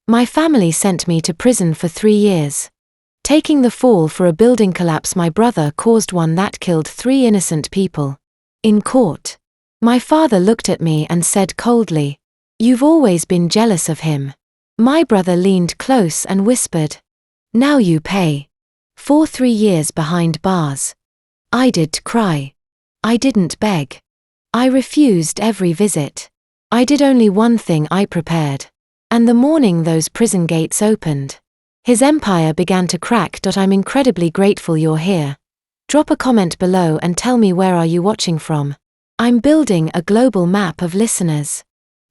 My family sent me to prison for 3 years. Taking the fall for a building collapse my brother caused, one that killed 3 innocent people. In court, my father looked at me and said coldly, "You've always been jealous of him." My brother leaned close and whispered, "Now you pay." For 3 years behind bars. I did cry. I didn't beg. I refused every visit. I did only one thing: I prepared. And the morning those prison gates opened, his empire began to crack. I'm incredibly grateful you're here. Drop a comment below and tell me, where are you watching from? I'm building a global map of listeners.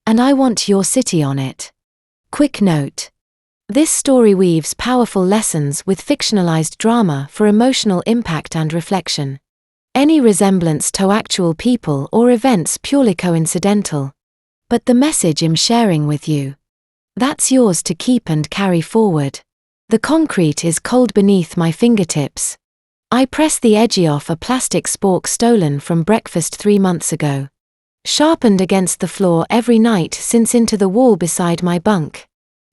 And I want your city on it. Quick note. This story weaves powerful lessons with fictionalized drama for emotional impact and reflection. Any resemblance to actual people or events purely coincidental. But the message I'm sharing with you, that's yours to keep and carry forward. The concrete is cold beneath my fingertips. I press the edge off a plastic spork stolen from breakfast 3 months ago. Sharpened against the floor every night since, into the wall beside my bunk.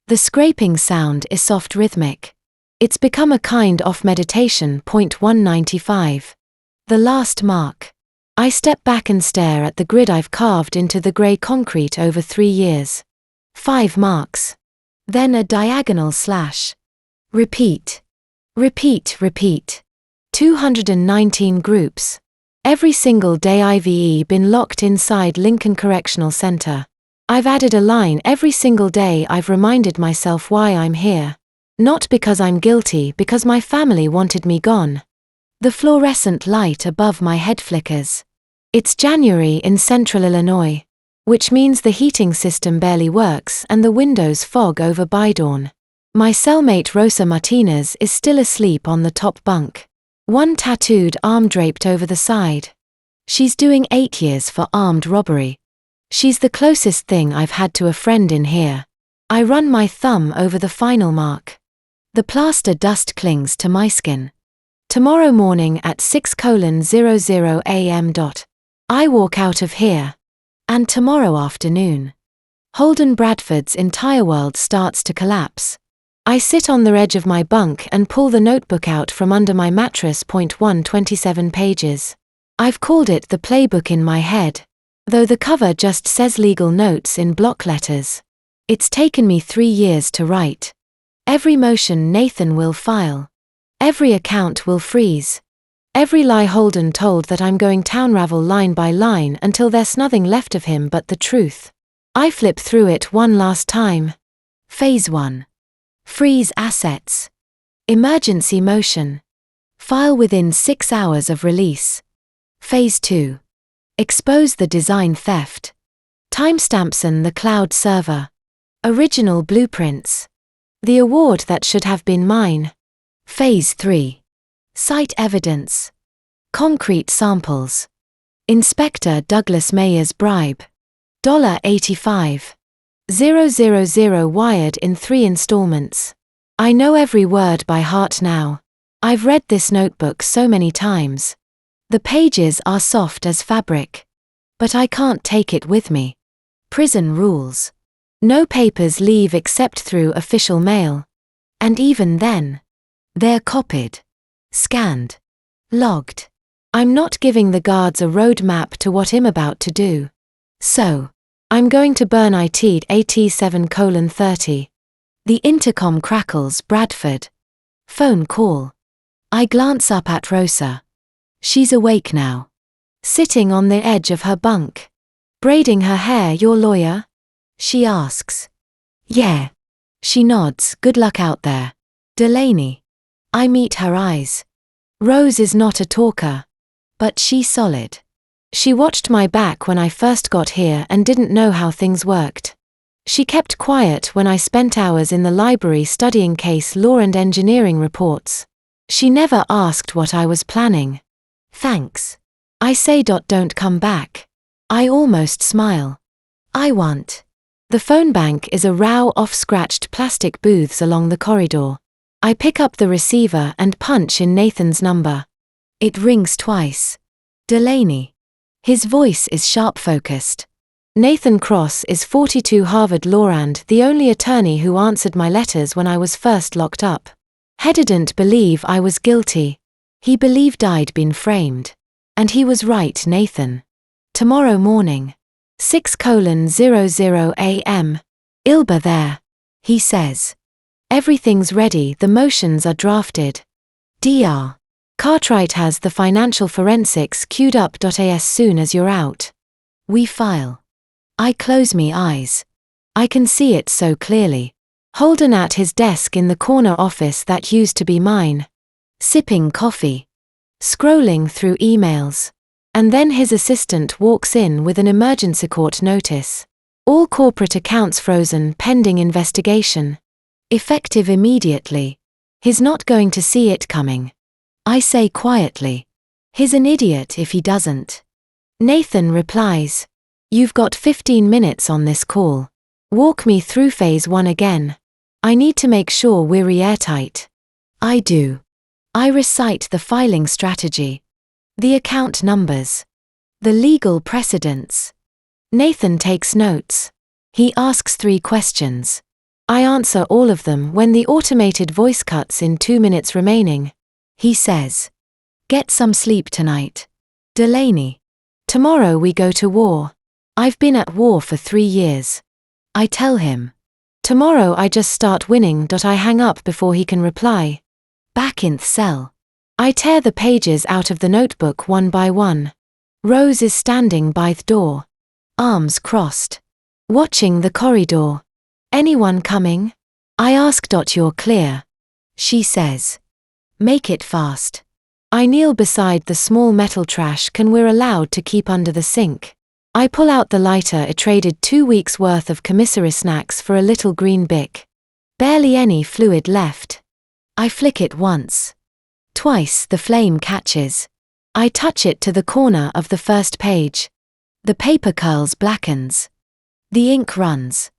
The scraping sound is soft rhythmic. It's become a kind of meditation. Point 195. The last mark. I step back and stare at the grid I've carved into the grey concrete over 3 years. 5 marks. Then a diagonal slash. Repeat. Repeat, repeat. 219 groups. Every single day I've been locked inside Lincoln Correctional Center. I've added a line every single day. I've reminded myself why I'm here. Not because I'm guilty, because my family wanted me gone. The fluorescent light above my head flickers. It's January in central Illinois, which means the heating system barely works and the windows fog over by dawn. My cellmate Rosa Martinez is still asleep on the top bunk. One tattooed arm draped over the side. She's doing 8 years for armed robbery. She's the closest thing I've had to a friend in here. I run my thumb over the final mark. The plaster dust clings to my skin. Tomorrow morning at 6:00 a.m. I walk out of here. And tomorrow afternoon, Holden Bradford's entire world starts to collapse. I sit on the edge of my bunk and pull the notebook out from under my mattress. 127 pages. I've called it the playbook in my head, though the cover just says legal notes in block letters. It's taken me 3 years to write. Every motion Nathan will file. Every account will freeze. Every lie Holden told that I'm going to unravel line by line until there's nothing left of him but the truth. I flip through it one last time. Phase 1. Freeze assets. Emergency motion. File within 6 hours of release. Phase 2. Expose the design theft. Timestamps in the cloud server. Original blueprints. The award that should have been mine. Phase 3. Cite evidence. Concrete samples. Inspector Douglas Mayer's bribe. $85,000 wired in 3 installments. I know every word by heart now. I've read this notebook so many times. The pages are soft as fabric. But I can't take it with me. Prison rules. No papers leave except through official mail. And even then, they're copied, scanned, logged. I'm not giving the guards a road map to what I'm about to do. So, I'm going to burn it at 7:30. The intercom crackles. Bradford. Phone call. I glance up at Rosa. She's awake now. Sitting on the edge of her bunk. Braiding her hair. Your lawyer? She asks. Yeah. She nods. Good luck out there. Delaney. I meet her eyes. Rose is not a talker. But she's solid. She watched my back when I first got here and didn't know how things worked. She kept quiet when I spent hours in the library studying case law and engineering reports. She never asked what I was planning. Thanks. I say. Don't come back. I almost smile. I want. The phone bank is a row of scratched plastic booths along the corridor. I pick up the receiver and punch in Nathan's number. It rings twice. Delaney. His voice is sharp-focused. Nathan Cross is 42, Harvard law and the only attorney who answered my letters when I was first locked up. He didn't believe I was guilty. He believed I'd been framed. And he was right, Nathan. Tomorrow morning. 6:00 a.m. I'll be there. He says. Everything's ready, the motions are drafted. Dr. Cartwright has the financial forensics queued up. As soon as you're out. We file. I close me eyes. I can see it so clearly. Holden at his desk in the corner office that used to be mine. Sipping coffee. Scrolling through emails. And then his assistant walks in with an emergency court notice. All corporate accounts frozen pending investigation. Effective immediately. He's not going to see it coming. I say quietly. He's an idiot if he doesn't. Nathan replies. You've got 15 minutes on this call. Walk me through phase 1 again. I need to make sure we're airtight. I do. I recite the filing strategy. The account numbers. The legal precedents. Nathan takes notes. He asks 3 questions. I answer all of them when the automated voice cuts in 2 minutes remaining. He says. Get some sleep tonight. Delaney. Tomorrow we go to war. I've been at war for 3 years. I tell him. Tomorrow I just start winning. I hang up before he can reply. Back in the cell. I tear the pages out of the notebook one by one. Rose is standing by the door. Arms crossed. Watching the corridor. Anyone coming? I ask. You're clear. She says. Make it fast. I kneel beside the small metal trash can we're allowed to keep under the sink. I pull out the lighter. I traded 2 weeks' worth of commissary snacks for a little green Bic. Barely any fluid left. I flick it once. Twice the flame catches. I touch it to the corner of the first page. The paper curls, blackens. The ink runs.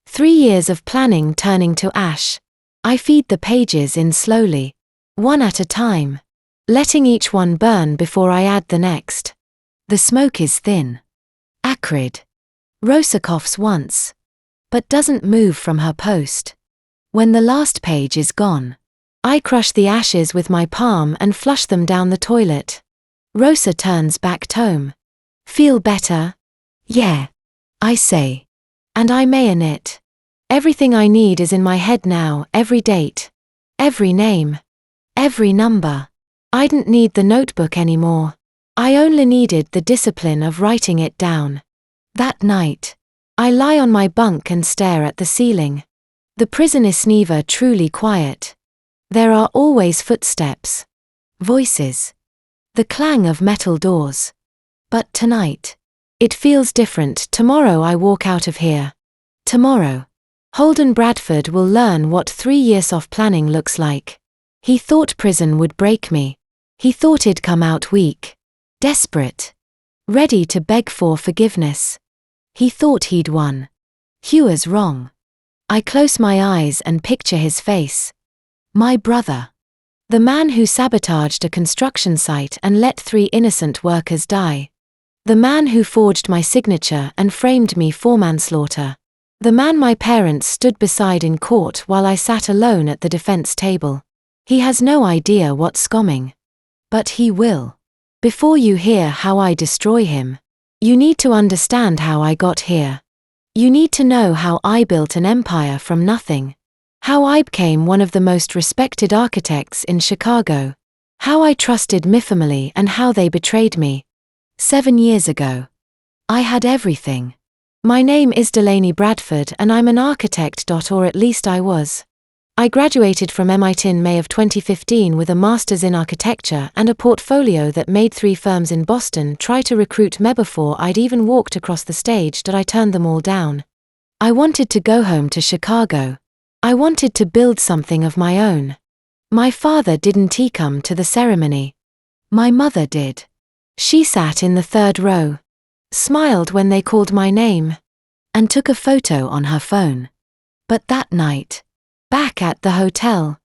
3 years of planning turning to ash. I feed the pages in slowly. One at a time. Letting each one burn before I add the next. The smoke is thin. Acrid. Rosa coughs once. But doesn't move from her post. When the last page is gone. I crush the ashes with my palm and flush them down the toilet. Rosa turns back home. Feel better? Yeah. I say. And I may in it. Everything I need is in my head now, every date. Every name. Every number. I didn't need the notebook anymore. I only needed the discipline of writing it down. That night. I lie on my bunk and stare at the ceiling. The prison is never truly quiet. There are always footsteps. Voices. The clang of metal doors. But tonight. It feels different. Tomorrow I walk out of here. Tomorrow. Holden Bradford will learn what 3 years of planning looks like. He thought prison would break me. He thought he'd come out weak. Desperate. Ready to beg for forgiveness. He thought he'd won. He was wrong. I close my eyes and picture his face. My brother. The man who sabotaged a construction site and let 3 innocent workers die. The man who forged my signature and framed me for manslaughter. The man my parents stood beside in court while I sat alone at the defense table. He has no idea what's coming. But he will. Before you hear how I destroy him, you need to understand how I got here. You need to know how I built an empire from nothing. How I became one of the most respected architects in Chicago. How I trusted my family and how they betrayed me. 7 years ago. I had everything. My name is Delaney Bradford and I'm an architect. Or at least I was. I graduated from MIT in May of 2015 with a master's in architecture and a portfolio that made 3 firms in Boston try to recruit me before I'd even walked across the stage. I turned them all down. I wanted to go home to Chicago. I wanted to build something of my own. My father didn't come to the ceremony. My mother did. She sat in the 3rd row. Smiled when they called my name. And took a photo on her phone. But that night. Back at the hotel.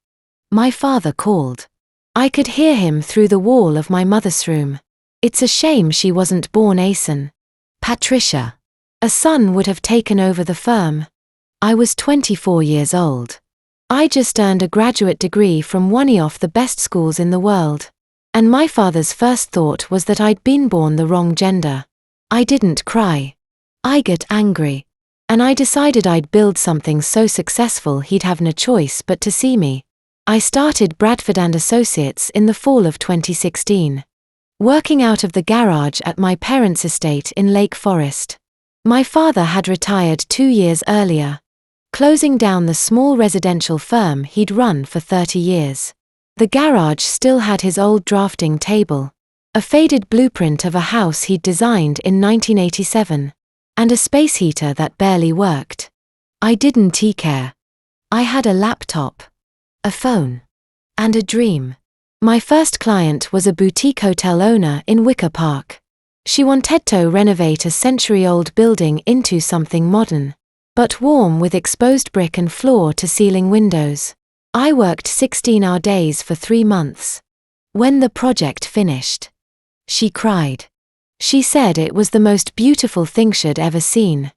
My father called. I could hear him through the wall of my mother's room. It's a shame she wasn't born Asen. Patricia. A son would have taken over the firm. I was 24 years old. I just earned a graduate degree from one of the best schools in the world. And my father's first thought was that I'd been born the wrong gender. I didn't cry. I got angry. And I decided I'd build something so successful he'd have no choice but to see me. I started Bradford & Associates in the fall of 2016. Working out of the garage at my parents' estate in Lake Forest. My father had retired 2 years earlier, closing down the small residential firm he'd run for 30 years. The garage still had his old drafting table, a faded blueprint of a house he'd designed in 1987, and a space heater that barely worked. I didn't care. I had a laptop, a phone, and a dream. My first client was a boutique hotel owner in Wicker Park. She wanted to renovate a century-old building into something modern, but warm with exposed brick and floor-to-ceiling windows. I worked 16-hour days for 3 months. When the project finished, she cried. She said it was the most beautiful thing she'd ever seen.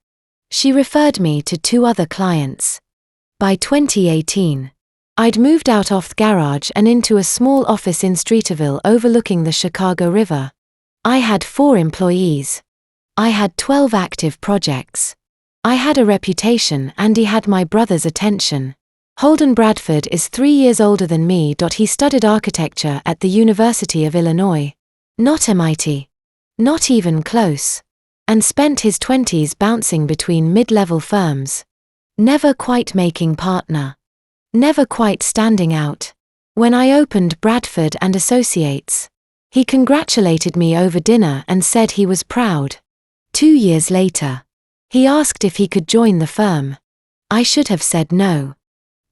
She referred me to 2 other clients. By 2018, I'd moved out of the garage and into a small office in Streeterville overlooking the Chicago River. I had 4 employees. I had 12 active projects. I had a reputation and he had my brother's attention. Holden Bradford is 3 years older than me. He studied architecture at the University of Illinois. Not MIT. Not even close. And spent his 20s bouncing between mid-level firms. Never quite making partner. Never quite standing out. When I opened Bradford & Associates, he congratulated me over dinner and said he was proud. 2 years later, he asked if he could join the firm. I should have said no.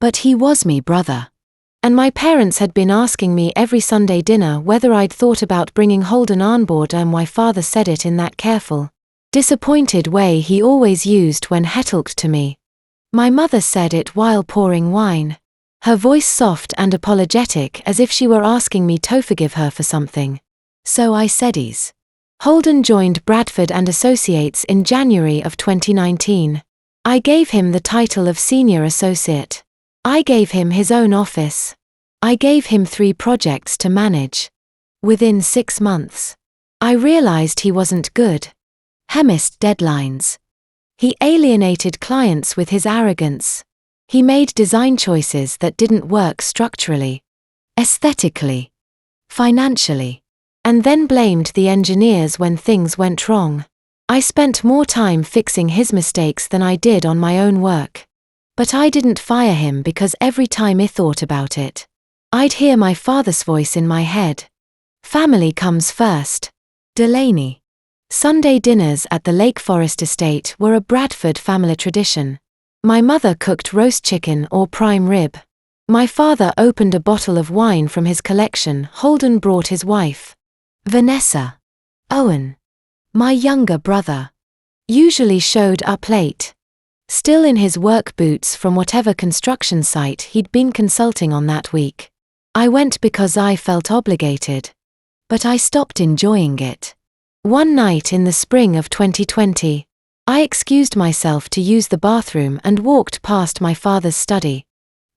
But he was me brother. And my parents had been asking me every Sunday dinner whether I'd thought about bringing Holden on board, and my father said it in that careful, disappointed way he always used when he talked to me. My mother said it while pouring wine, her voice soft and apologetic as if she were asking me to forgive her for something. So I said yes. Holden joined Bradford & Associates in January of 2019. I gave him the title of Senior Associate. I gave him his own office. I gave him 3 projects to manage. Within 6 months, I realized he wasn't good. He missed deadlines. He alienated clients with his arrogance. He made design choices that didn't work structurally, aesthetically, financially, and then blamed the engineers when things went wrong. I spent more time fixing his mistakes than I did on my own work. But I didn't fire him because every time I thought about it, I'd hear my father's voice in my head. Family comes first. Delaney. Sunday dinners at the Lake Forest estate were a Bradford family tradition. My mother cooked roast chicken or prime rib. My father opened a bottle of wine from his collection. Holden brought his wife, Vanessa. Owen, my younger brother, usually showed up late, still in his work boots from whatever construction site he'd been consulting on that week. I went because I felt obligated. But I stopped enjoying it. One night in the spring of 2020, I excused myself to use the bathroom and walked past my father's study.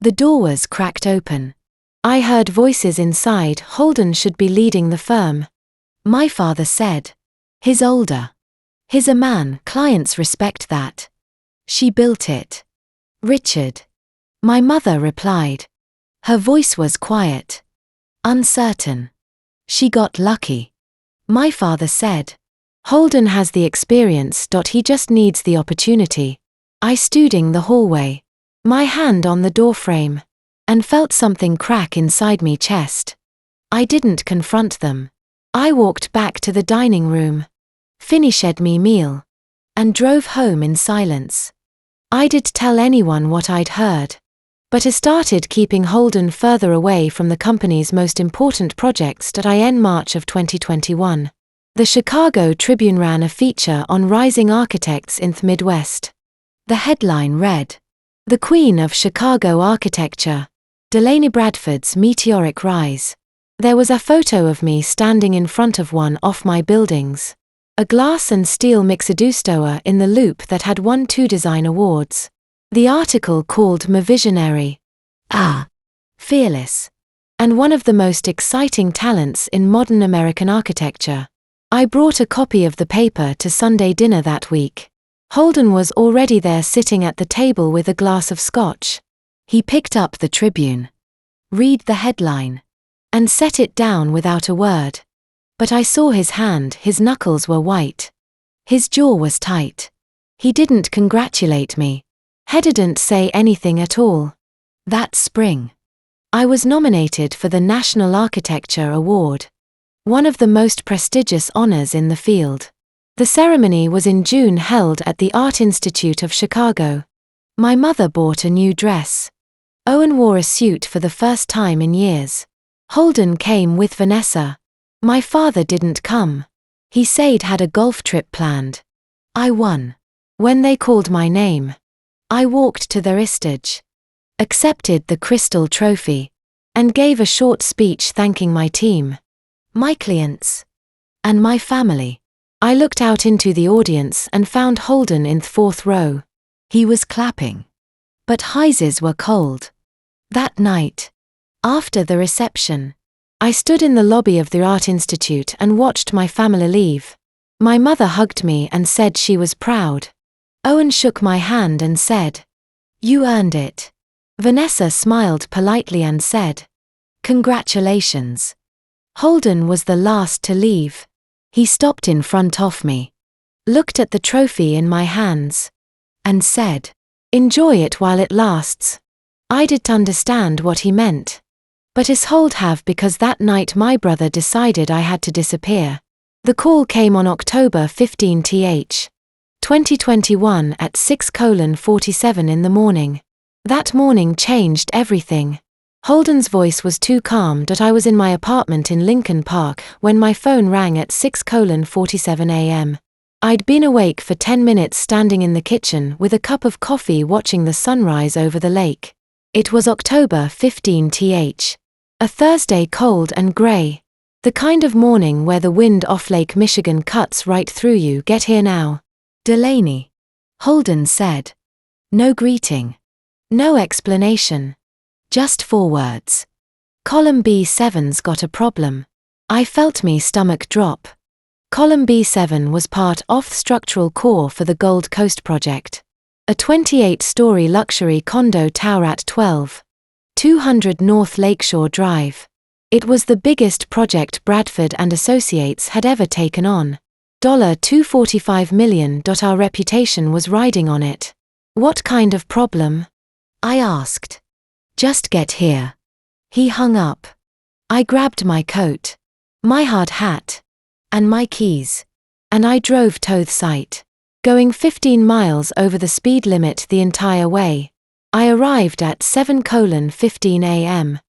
The door was cracked open. I heard voices inside. Holden should be leading the firm. My father said. He's older. He's a man. Clients respect that. She built it. Richard. My mother replied. Her voice was quiet. Uncertain. She got lucky. My father said. Holden has the experience. He just needs the opportunity. I stood in the hallway, my hand on the doorframe, and felt something crack inside me chest. I didn't confront them. I walked back to the dining room, finished me meal, and drove home in silence. I did tell anyone what I'd heard, but I started keeping Holden further away from the company's most important projects. In March of 2021, the Chicago Tribune ran a feature on rising architects in the Midwest. The headline read, "The Queen of Chicago Architecture, Delaney Bradford's Meteoric Rise." There was a photo of me standing in front of one of my buildings. a glass and steel mixedustoa in the loop that had won 2 design awards. The article called me visionary, fearless, and one of the most exciting talents in modern American architecture. I brought a copy of the paper to Sunday dinner that week. Holden was already there sitting at the table with a glass of scotch. He picked up the Tribune, read the headline, and set it down without a word. But I saw his hand, his knuckles were white. His jaw was tight. He didn't congratulate me. He didn't say anything at all. That spring, I was nominated for the National Architecture Award, one of the most prestigious honors in the field. The ceremony was in June, held at the Art Institute of Chicago. My mother bought a new dress. Owen wore a suit for the first time in years. Holden came with Vanessa. My father didn't come. He said had a golf trip planned. I won. When they called my name, I walked to their stage, accepted the crystal trophy, and gave a short speech thanking my team, my clients, and my family. I looked out into the audience and found Holden in the 4th row. He was clapping. But his were cold. That night, after the reception, I stood in the lobby of the Art Institute and watched my family leave. My mother hugged me and said she was proud. Owen shook my hand and said, "You earned it." Vanessa smiled politely and said, "Congratulations." Holden was the last to leave. He stopped in front of me, looked at the trophy in my hands, and said, "Enjoy it while it lasts." I didn't understand what he meant, but his hold have because that night my brother decided I had to disappear. The call came on October 15, 2021 at 6:47 in the morning. That morning changed everything. Holden's voice was too calm that I was in my apartment in Lincoln Park when my phone rang at 6:47 a.m. I'd been awake for 10 minutes standing in the kitchen with a cup of coffee watching the sunrise over the lake. It was October 15, a Thursday, cold and grey. The kind of morning where the wind off Lake Michigan cuts right through you. "Get here now, Delaney," Holden said. No greeting. No explanation. Just 4 words. "Column B7's got a problem." I felt me stomach drop. Column B7 was part of the structural core for the Gold Coast project, a 28-story luxury condo tower at 12,200 North Lakeshore Drive. It was the biggest project Bradford and Associates had ever taken on. $245 million. Our reputation was riding on it. "What kind of problem?" I asked. "Just get here." He hung up. I grabbed my coat, my hard hat, and my keys, and I drove to the site, going 15 miles over the speed limit the entire way. I arrived at 7:15 a.m.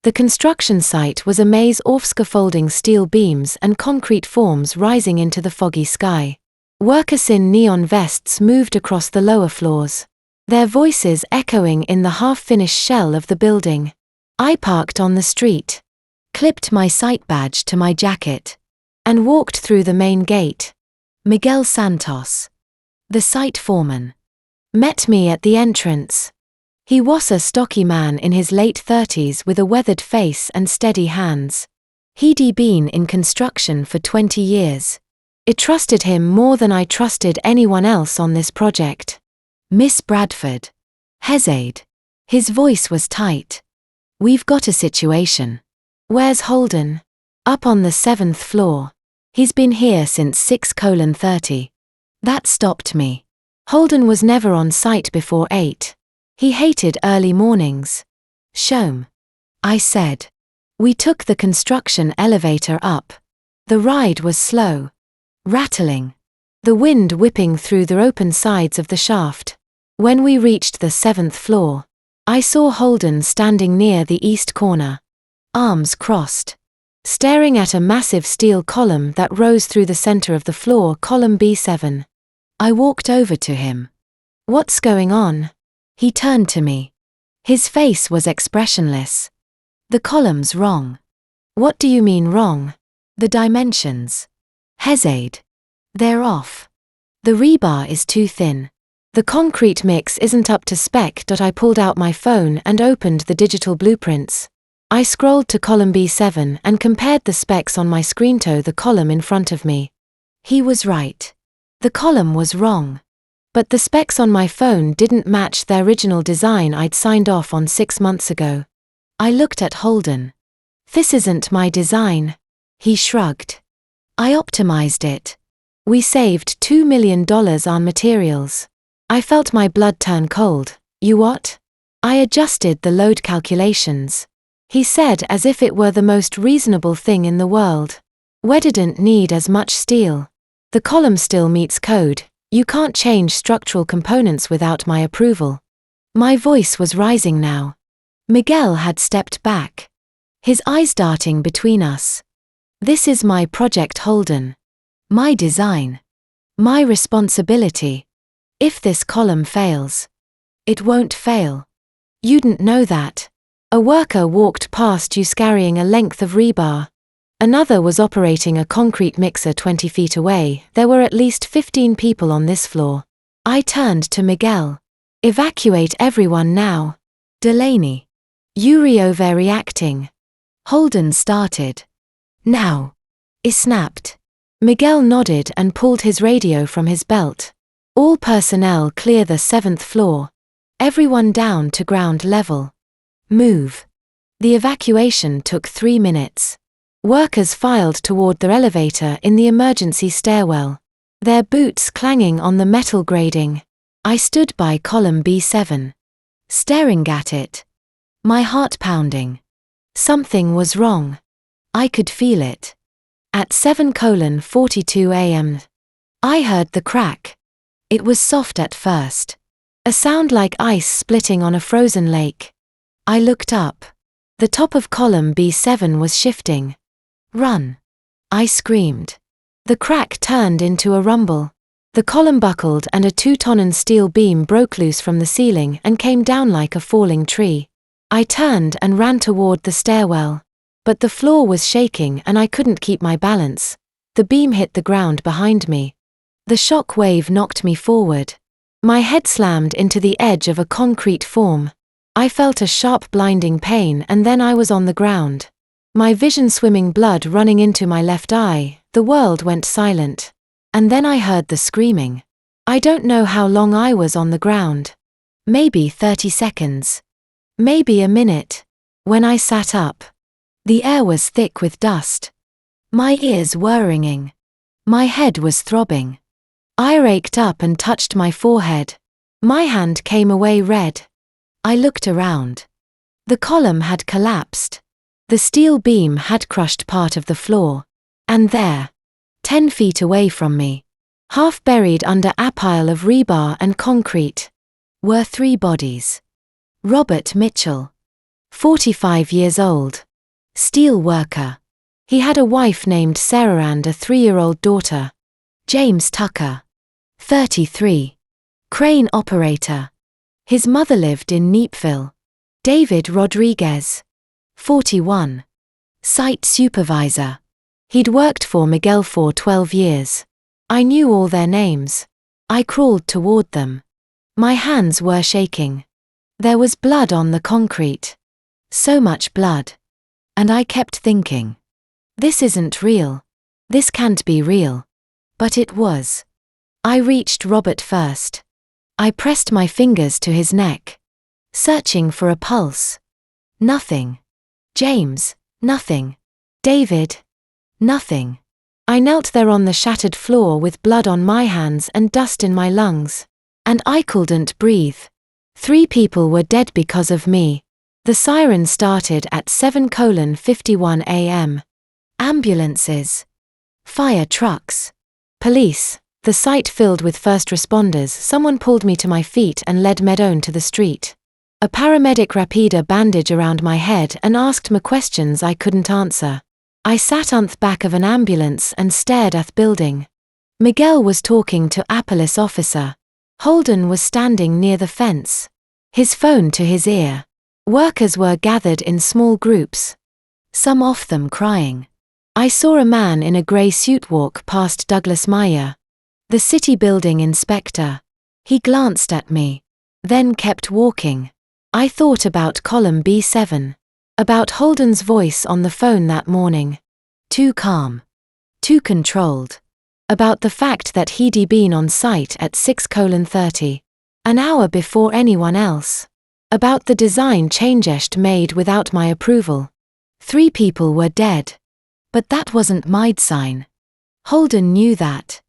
The construction site was a maze of scaffolding, steel beams and concrete forms rising into the foggy sky. Workers in neon vests moved across the lower floors, their voices echoing in the half-finished shell of the building. I parked on the street, clipped my site badge to my jacket, and walked through the main gate. Miguel Santos, the site foreman, met me at the entrance. He was a stocky man in his late 30s with a weathered face and steady hands. He'd been in construction for 20 years. It trusted him more than I trusted anyone else on this project. "Miss Bradford," he said. His voice was tight. "We've got a situation." "Where's Holden?" "Up on the 7th floor. He's been here since 6:30. That stopped me. Holden was never on site before 8. He hated early mornings. "Show," I said. We took the construction elevator up. The ride was slow, rattling, the wind whipping through the open sides of the shaft. When we reached the 7th floor, I saw Holden standing near the east corner, arms crossed, staring at a massive steel column that rose through the center of the floor, column B7. I walked over to him. "What's going on?" He turned to me. His face was expressionless. "The column's wrong." "What do you mean wrong?" "The dimensions." "He said. They're off. The rebar is too thin. The concrete mix isn't up to spec. I pulled out my phone and opened the digital blueprints. I scrolled to column B7 and compared the specs on my screen to the column in front of me. He was right. The column was wrong. But the specs on my phone didn't match the original design I'd signed off on 6 months ago. I looked at Holden. This isn't my design. He shrugged. I optimized it. We saved $2 million on materials. I felt my blood turn cold. You what? I adjusted the load calculations. He said as if it were the most reasonable thing in the world. We didn't need as much steel. The column still meets code. You can't change structural components without my approval. My voice was rising now. Miguel had stepped back. His eyes darting between us. This is my project, Holden. My design. My responsibility. If this column fails, it won't fail. You didn't know that. A worker walked past you carrying a length of rebar. Another was operating a concrete mixer 20 feet away. There were at least 15 people on this floor. I turned to Miguel. Evacuate everyone now. Delaney. You're overreacting. Holden started. Now. I snapped. Miguel nodded and pulled his radio from his belt. All personnel clear the 7th floor. Everyone down to ground level. Move. The evacuation took 3 minutes. Workers filed toward the elevator in the emergency stairwell, their boots clanging on the metal grating. I stood by column B7, staring at it. My heart pounding. Something was wrong. I could feel it. At 7:42 a.m. I heard the crack. It was soft at first. A sound like ice splitting on a frozen lake. I looked up. The top of column B7 was shifting. Run! I screamed. The crack turned into a rumble. The column buckled and a 2-ton steel beam broke loose from the ceiling and came down like a falling tree. I turned and ran toward the stairwell. But the floor was shaking and I couldn't keep my balance. The beam hit the ground behind me. The shock wave knocked me forward. My head slammed into the edge of a concrete form. I felt a sharp blinding pain and then I was on the ground. My vision swimming, blood running into my left eye. The world went silent. And then I heard the screaming. I don't know how long I was on the ground. Maybe 30 seconds. Maybe a minute. When I sat up, the air was thick with dust. My ears were ringing. My head was throbbing. I raked up and touched my forehead. My hand came away red. I looked around. The column had collapsed. The steel beam had crushed part of the floor. And there, 10 feet away from me, half buried under a pile of rebar and concrete, were 3 bodies. Robert Mitchell, 45 years old, steel worker. He had a wife named Sarah and a 3-year-old daughter. James Tucker, 33, crane operator. His mother lived in Neepville. David Rodriguez, 41, site supervisor. He'd worked for Miguel for 12 years. I knew all their names. I crawled toward them. My hands were shaking. There was blood on the concrete. So much blood. And I kept thinking, this isn't real. This can't be real. But it was. I reached Robert first. I pressed my fingers to his neck, searching for a pulse. Nothing. James, nothing. David, nothing. I knelt there on the shattered floor with blood on my hands and dust in my lungs. And I couldn't breathe. 3 people were dead because of me. The siren started at 7:51 a.m. Ambulances. Fire trucks. Police. The site filled with first responders. Someone pulled me to my feet and led me down to the street. A paramedic wrapped a bandage around my head and asked me questions I couldn't answer. I sat on the back of an ambulance and stared at the building. Miguel was talking to a police officer. Holden was standing near the fence, his phone to his ear. Workers were gathered in small groups, some of them crying. I saw a man in a grey suit walk past Douglas Meyer. The city building inspector. He glanced at me, then kept walking. I thought about column B7. About Holden's voice on the phone that morning. Too calm. Too controlled. About the fact that he'd been on site at 6:30, an hour before anyone else. About the design changes made without my approval. 3 people were dead. But that wasn't my sign. Holden knew that.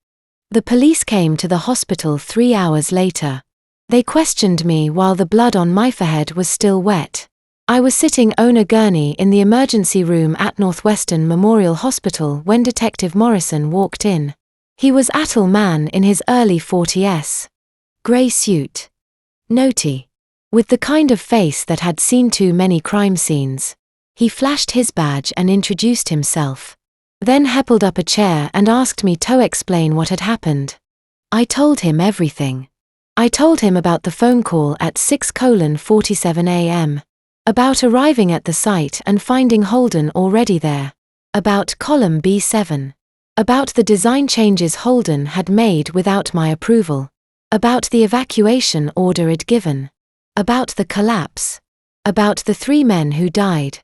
The police came to the hospital 3 hours later. They questioned me while the blood on my forehead was still wet. I was sitting on a gurney in the emergency room at Northwestern Memorial Hospital when Detective Morrison walked in. He was a tall man in his early 40s. Grey suit. Notey. With the kind of face that had seen too many crime scenes. He flashed his badge and introduced himself. Then he pulled up a chair and asked me to explain what had happened. I told him everything. I told him about the phone call at 6:47 a.m. About arriving at the site and finding Holden already there. About column B7. About the design changes Holden had made without my approval. About the evacuation order I'd given. About the collapse. About the 3 men who died.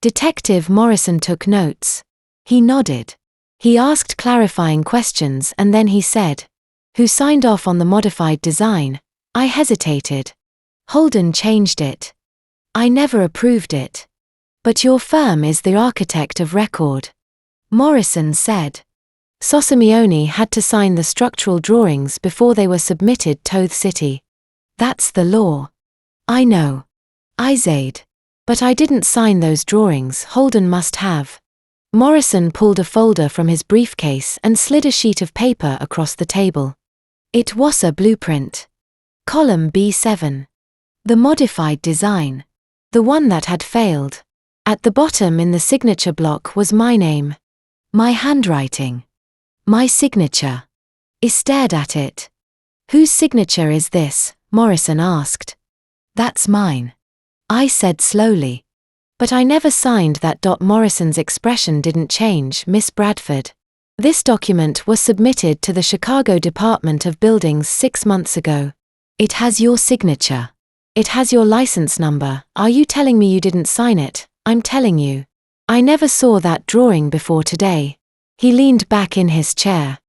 Detective Morrison took notes. He nodded. He asked clarifying questions and then he said, "Who signed off on the modified design?" I hesitated. Holden changed it. I never approved it. But your firm is the architect of record. Morrison said. Sosimione had to sign the structural drawings before they were submitted to the city. That's the law. I know. I said. But I didn't sign those drawings. Holden must have. Morrison pulled a folder from his briefcase and slid a sheet of paper across the table. It was a blueprint. Column B7. The modified design. The one that had failed. At the bottom in the signature block was my name. My handwriting. My signature. I stared at it. Whose signature is this? Morrison asked. That's mine. I said slowly. But I never signed that. Morrison's expression didn't change, Miss Bradford. This document was submitted to the Chicago Department of Buildings 6 months ago. It has your signature. It has your license number. Are you telling me you didn't sign it? I'm telling you. I never saw that drawing before today. He leaned back in his chair.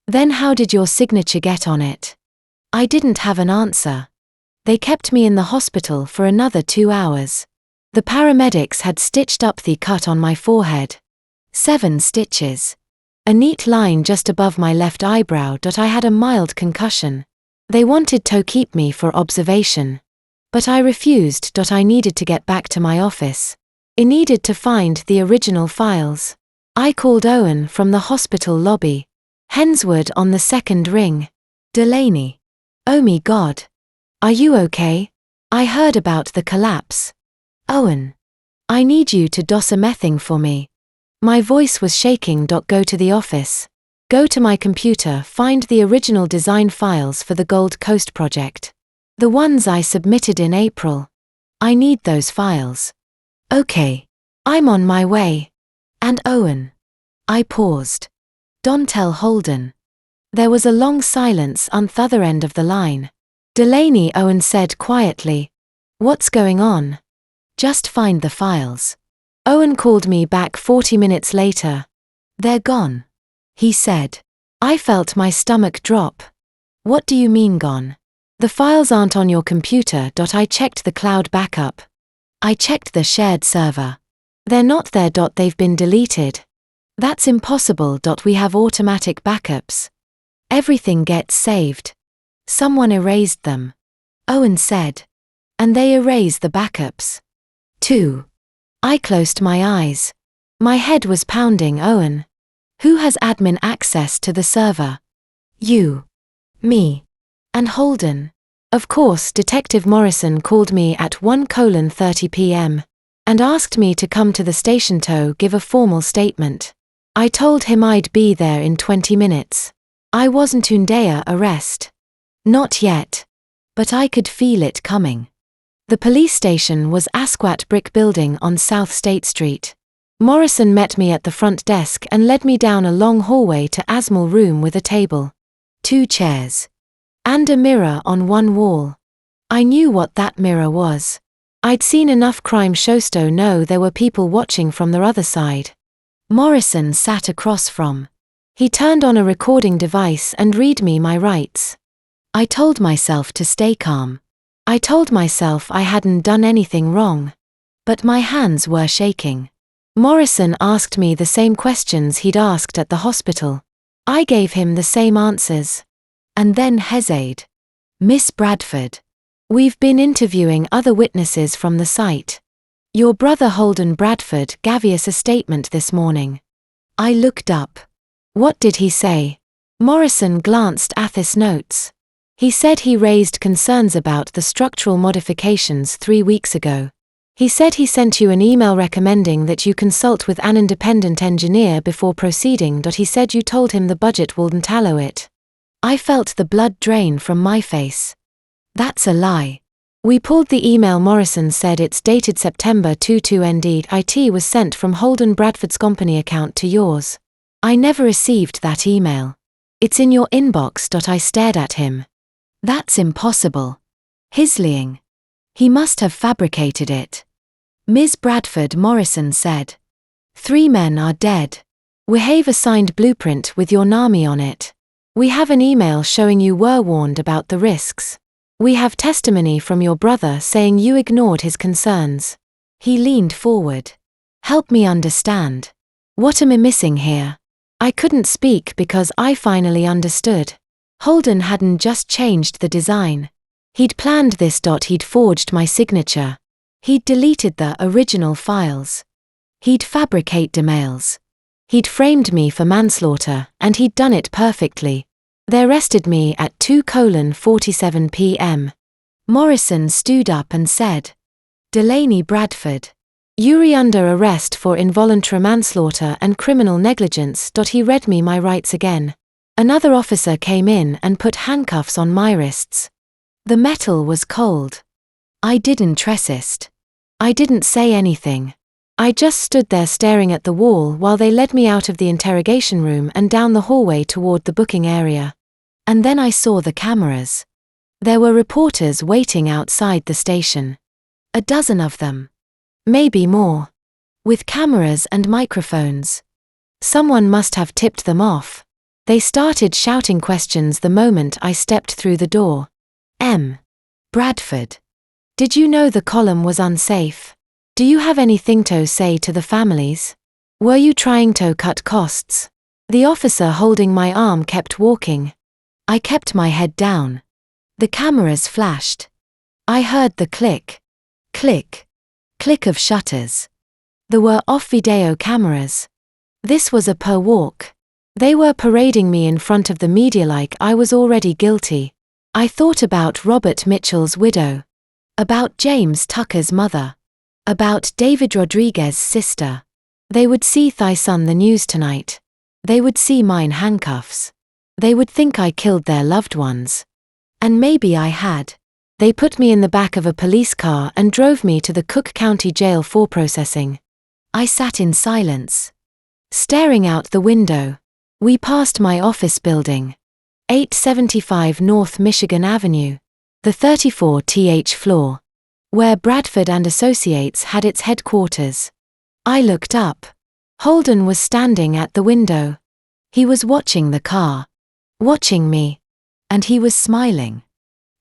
Then how did your signature get on it? I didn't have an answer. They kept me in the hospital for another 2 hours. The paramedics had stitched up the cut on my forehead. 7 stitches. A neat line just above my left eyebrow. I had a mild concussion. They wanted to keep me for observation. But I refused. I needed to get back to my office. I needed to find the original files. I called Owen from the hospital lobby. Henswood on the 2nd ring. Delaney. Oh my God. Are you okay? I heard about the collapse. Owen. I need you to do something for me. My voice was shaking. Go to the office. Go to my computer, find the original design files for the Gold Coast project. The ones I submitted in April. I need those files. Okay. I'm on my way. And Owen. I paused. Don't tell Holden. There was a long silence on the other end of the line. Delaney, Owen said quietly. What's going on? Just find the files. Owen called me back 40 minutes later. They're gone. He said. I felt my stomach drop. What do you mean gone? The files aren't on your computer. I checked the cloud backup. I checked the shared server. They're not there. They've been deleted. That's impossible. We have automatic backups. Everything gets saved. Someone erased them. Owen said. And they erase the backups. too. I closed my eyes. My head was pounding. Owen. Who has admin access to the server? You. Me. And Holden. Of course, Detective Morrison called me at 1:30 p.m. and asked me to come to the station to give a formal statement. I told him I'd be there in 20 minutes. I wasn't under arrest. Not yet. But I could feel it coming. The police station was a squat brick building on South State Street. Morrison met me at the front desk and led me down a long hallway to a small room with a table. 2 chairs, and a mirror on one wall. I knew what that mirror was. I'd seen enough crime shows to know there were people watching from the other side. Morrison sat across from. He turned on a recording device and read me my rights. I told myself to stay calm. I told myself I hadn't done anything wrong. But my hands were shaking. Morrison asked me the same questions he'd asked at the hospital. I gave him the same answers. And then hesitated. Miss Bradford. We've been interviewing other witnesses from the site. Your brother Holden Bradford gave us a statement this morning. I looked up. What did he say? Morrison glanced at his notes. He said he raised concerns about the structural modifications 3 weeks ago. He said he sent you an email recommending that you consult with an independent engineer before proceeding. He said you told him the budget wouldn't allow it. I felt the blood drain from my face. That's a lie. We pulled the email. Morrison said it's dated September 22 and it was sent from Holden Bradford's company account to yours. I never received that email. It's in your inbox. I stared at him. That's impossible. He's lying. He must have fabricated it. Ms. Bradford, Morrison said. 3 men are dead. We have a signed blueprint with your name on it. We have an email showing you were warned about the risks. We have testimony from your brother saying you ignored his concerns. He leaned forward. Help me understand. What am I missing here? I couldn't speak because I finally understood. Holden hadn't just changed the design. He'd planned this. He'd forged my signature. He'd deleted the original files. He'd fabricate emails. He'd framed me for manslaughter, and he'd done it perfectly. They arrested me at 2:47 p.m. Morrison stood up and said, Delaney Bradford. You're under arrest for involuntary manslaughter and criminal negligence. He read me my rights again. Another officer came in and put handcuffs on my wrists. The metal was cold. I didn't resist. I didn't say anything. I just stood there staring at the wall while they led me out of the interrogation room and down the hallway toward the booking area. And then I saw the cameras. There were reporters waiting outside the station. 12 of them. Maybe more. With cameras and microphones. Someone must have tipped them off. They started shouting questions the moment I stepped through the door. M. Bradford. Did you know the column was unsafe? Do you have anything to say to the families? Were you trying to cut costs? The officer holding my arm kept walking. I kept my head down. The cameras flashed. I heard the click. Click. Click of shutters. There were off-video cameras. This was a per walk. They were parading me in front of the media like I was already guilty. I thought about Robert Mitchell's widow. About James Tucker's mother. About David Rodriguez's sister. They would see thy son the news tonight. They would see mine handcuffs. They would think I killed their loved ones. And maybe I had. They put me in the back of a police car and drove me to the Cook County Jail for processing. I sat in silence. Staring out the window. We passed my office building. 875 North Michigan Avenue. The 34th floor. Where Bradford and Associates had its headquarters. I looked up. Holden was standing at the window. He was watching the car. Watching me. And he was smiling.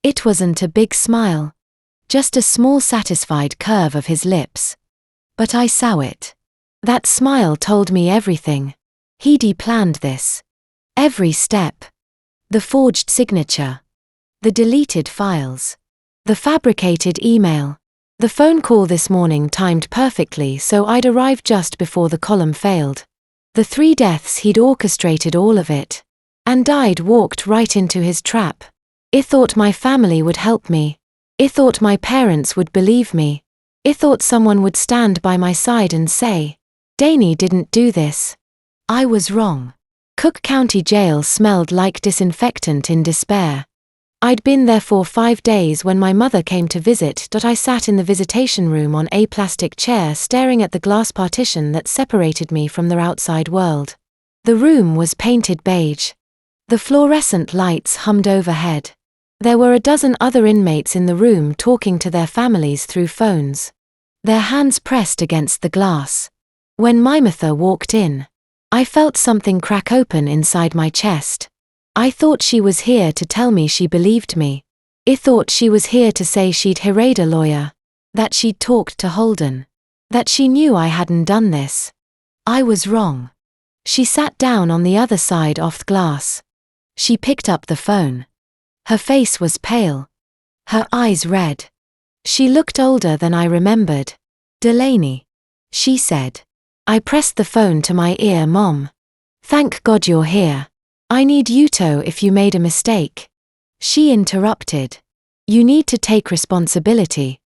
It wasn't a big smile. Just a small satisfied curve of his lips. But I saw it. That smile told me everything. He'd planned this. Every step. The forged signature. The deleted files. The fabricated email. The phone call this morning timed perfectly so I'd arrive just before the column failed. The 3 deaths he'd orchestrated all of it. And I'd walked right into his trap. I thought my family would help me. I thought my parents would believe me. I thought someone would stand by my side and say, Danny didn't do this. I was wrong. Cook County Jail smelled like disinfectant in despair. I'd been there for 5 days when my mother came to visit. I sat in the visitation room on a plastic chair staring at the glass partition that separated me from the outside world. The room was painted beige. The fluorescent lights hummed overhead. There were a dozen other inmates in the room talking to their families through phones. Their hands pressed against the glass. When Mimotha walked in, I felt something crack open inside my chest. I thought she was here to tell me she believed me. I thought she was here to say she'd hired a lawyer, that she'd talked to Holden, that she knew I hadn't done this. I was wrong. She sat down on the other side of the glass. She picked up the phone. Her face was pale. Her eyes red. She looked older than I remembered. "Delaney," she said. I pressed the phone to my ear. "Mom. Thank God you're here. I need you to if you made a mistake." She interrupted. "You need to take responsibility."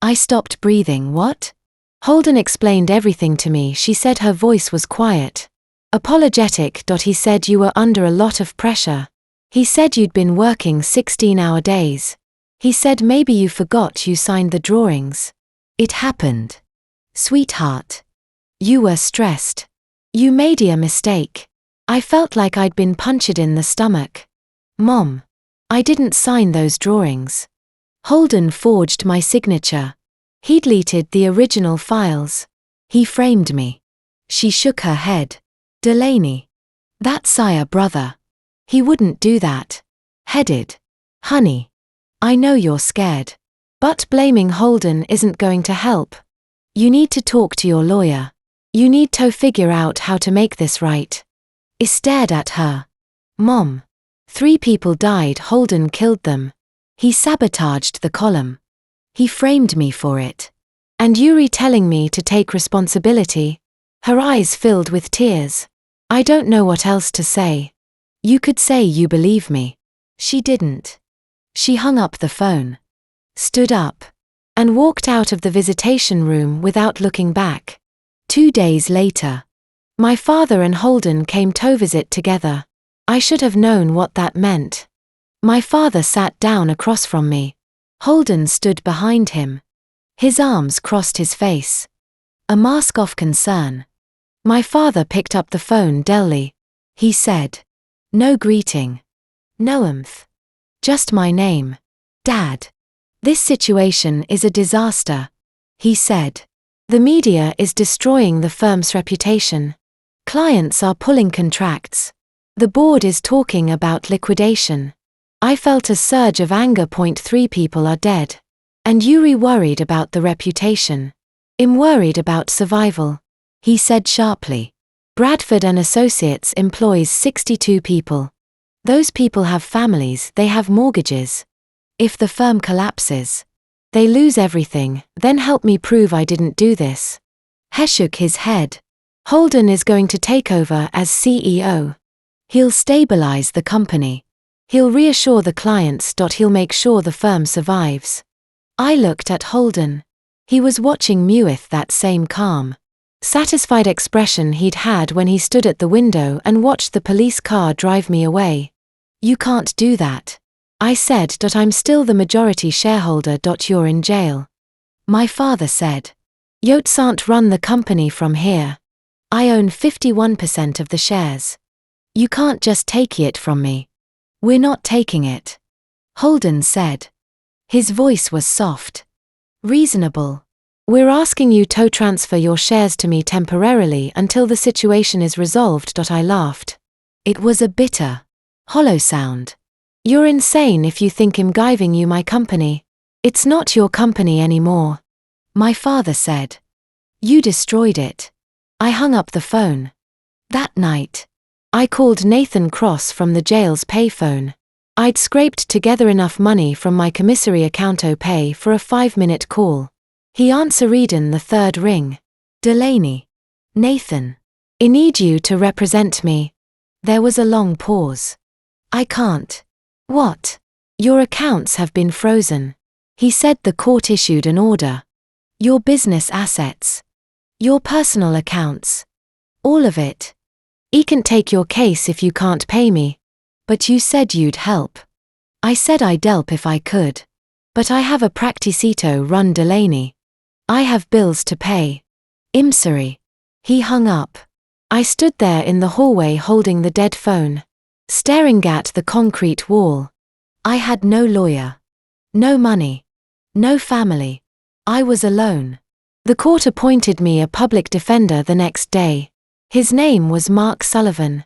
I stopped breathing. "What?" Holden explained everything to me. She said, her voice was quiet. Apologetic. He said you were under a lot of pressure. He said you'd been working 16-hour days. He said maybe you forgot you signed the drawings. It happened. Sweetheart. You were stressed. You made a mistake. I felt like I'd been punched in the stomach. Mom. I didn't sign those drawings. Holden forged my signature. He deleted the original files. He framed me. She shook her head. "Delaney. That's your brother. He wouldn't do that." Headed. "Honey. I know you're scared. But blaming Holden isn't going to help. You need to talk to your lawyer. You need to figure out how to make this right." I stared at her. "Mom. 3 people died. Holden killed them. He sabotaged the column. He framed me for it. And you're telling me to take responsibility?" Her eyes filled with tears. "I don't know what else to say. You could say you believe me." She didn't. She hung up the phone, stood up, and walked out of the visitation room without looking back. 2 days later, my father and Holden came to visit together. I should have known what that meant. My father sat down across from me. Holden stood behind him. His arms crossed his face. A mask of concern. My father picked up the phone dully. He said, "No greeting. No warmth. Just my name. Dad. This situation is a disaster," he said. "The media is destroying the firm's reputation. Clients are pulling contracts. The board is talking about liquidation." I felt a surge of anger. 3 people are dead. And you're worried about the reputation. I'm worried about survival, he said sharply. Bradford and Associates employs 62 people. Those people have families, they have mortgages. If the firm collapses, they lose everything. Then help me prove I didn't do this. He shook his head. Holden is going to take over as CEO. He'll stabilize the company. He'll reassure the clients. He'll make sure the firm survives. I looked at Holden. He was watching me with that same calm, satisfied expression he'd had when he stood at the window and watched the police car drive me away. "You can't do that," I said. "I'm still the majority shareholder. You're in jail." My father said, "You can't run the company from here. I own 51% of the shares. You can't just take it from me." "We're not taking it," Holden said. His voice was soft. "Reasonable. We're asking you to transfer your shares to me temporarily until the situation is resolved." I laughed. It was a bitter, hollow sound. "You're insane if you think I'm giving you my company. It's not your company anymore," my father said. "You destroyed it." I hung up the phone. That night, I called Nathan Cross from the jail's payphone. I'd scraped together enough money from my commissary account to pay for a 5-minute call. He answered in the 3rd ring. "Delaney. Nathan. I need you to represent me." There was a long pause. "I can't." "What?" "Your accounts have been frozen." He said. "The court issued an order. Your business assets. Your personal accounts. All of it. I can take your case if you can't pay me. But you said you'd help." I said I'd help if I could. "But I have a practicito run, Delaney. I have bills to pay." "I'm sorry." He hung up. I stood there in the hallway holding the dead phone. staring at the concrete wall. I had no lawyer, no money, no family. I was alone. The court appointed me a public defender the next day. His name was Mark Sullivan.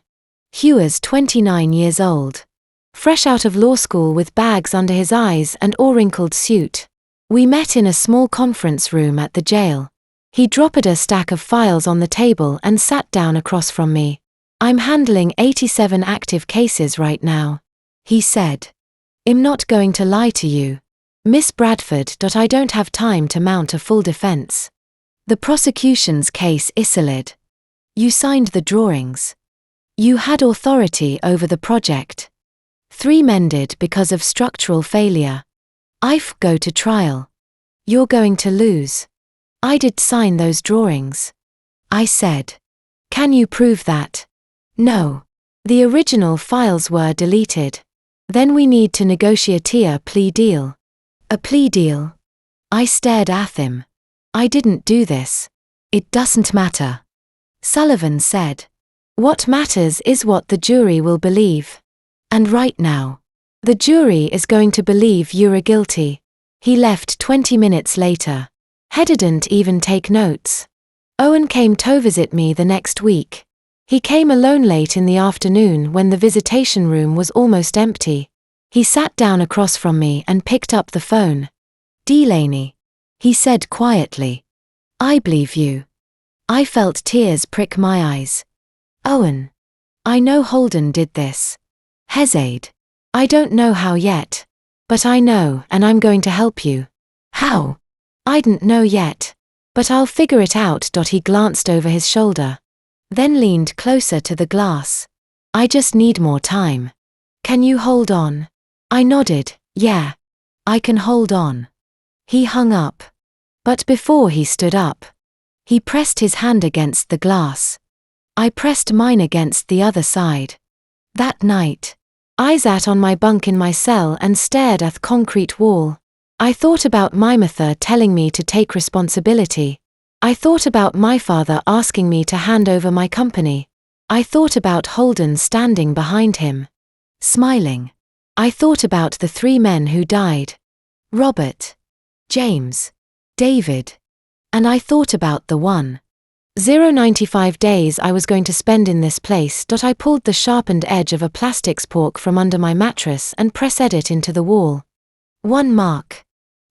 He was 29 years old. Fresh out of law school with bags under his eyes and all-wrinkled suit. We met in a small conference room at the jail. He dropped a stack of files on the table and sat down across from me. "I'm handling 87 active cases right now," he said. "I'm not going to lie to you, Miss Bradford. I don't have time to mount a full defense. The prosecution's case is solid. You signed the drawings. You had authority over the project. 3 men did because of structural failure. If go to trial, you're going to lose. I did sign those drawings." I said. "Can you prove that?" "No. The original files were deleted. Then we need to negotiate a plea deal." "A plea deal?" I stared at him. "I didn't do this." "It doesn't matter," Sullivan said. "What matters is what the jury will believe. And right now, the jury is going to believe you're guilty." He left 20 minutes later. He didn't even take notes. Owen came to visit me the next week. He came alone late in the afternoon when the visitation room was almost empty. He sat down across from me and picked up the phone. "Delaney," he said quietly. "I believe you." I felt tears prick my eyes. "Owen, I know Holden did this." "Hezade, I don't know how yet. But I know, and I'm going to help you." "How?" "I don't know yet. But I'll figure it out." He glanced over his shoulder. Then leaned closer to the glass. "I just need more time. Can you hold on?" I nodded. "Yeah. I can hold on." He hung up. But before he stood up, he pressed his hand against the glass. I pressed mine against the other side. That night, I sat on my bunk in my cell and stared at the concrete wall. I thought about my mother telling me to take responsibility. I thought about my father asking me to hand over my company. I thought about Holden standing behind him, smiling. I thought about the 3 men who died. Robert, James, David. And I thought about the 1,095 days I was going to spend in this place. I pulled the sharpened edge of a plastic spork from under my mattress and pressed it into the wall. 1 mark.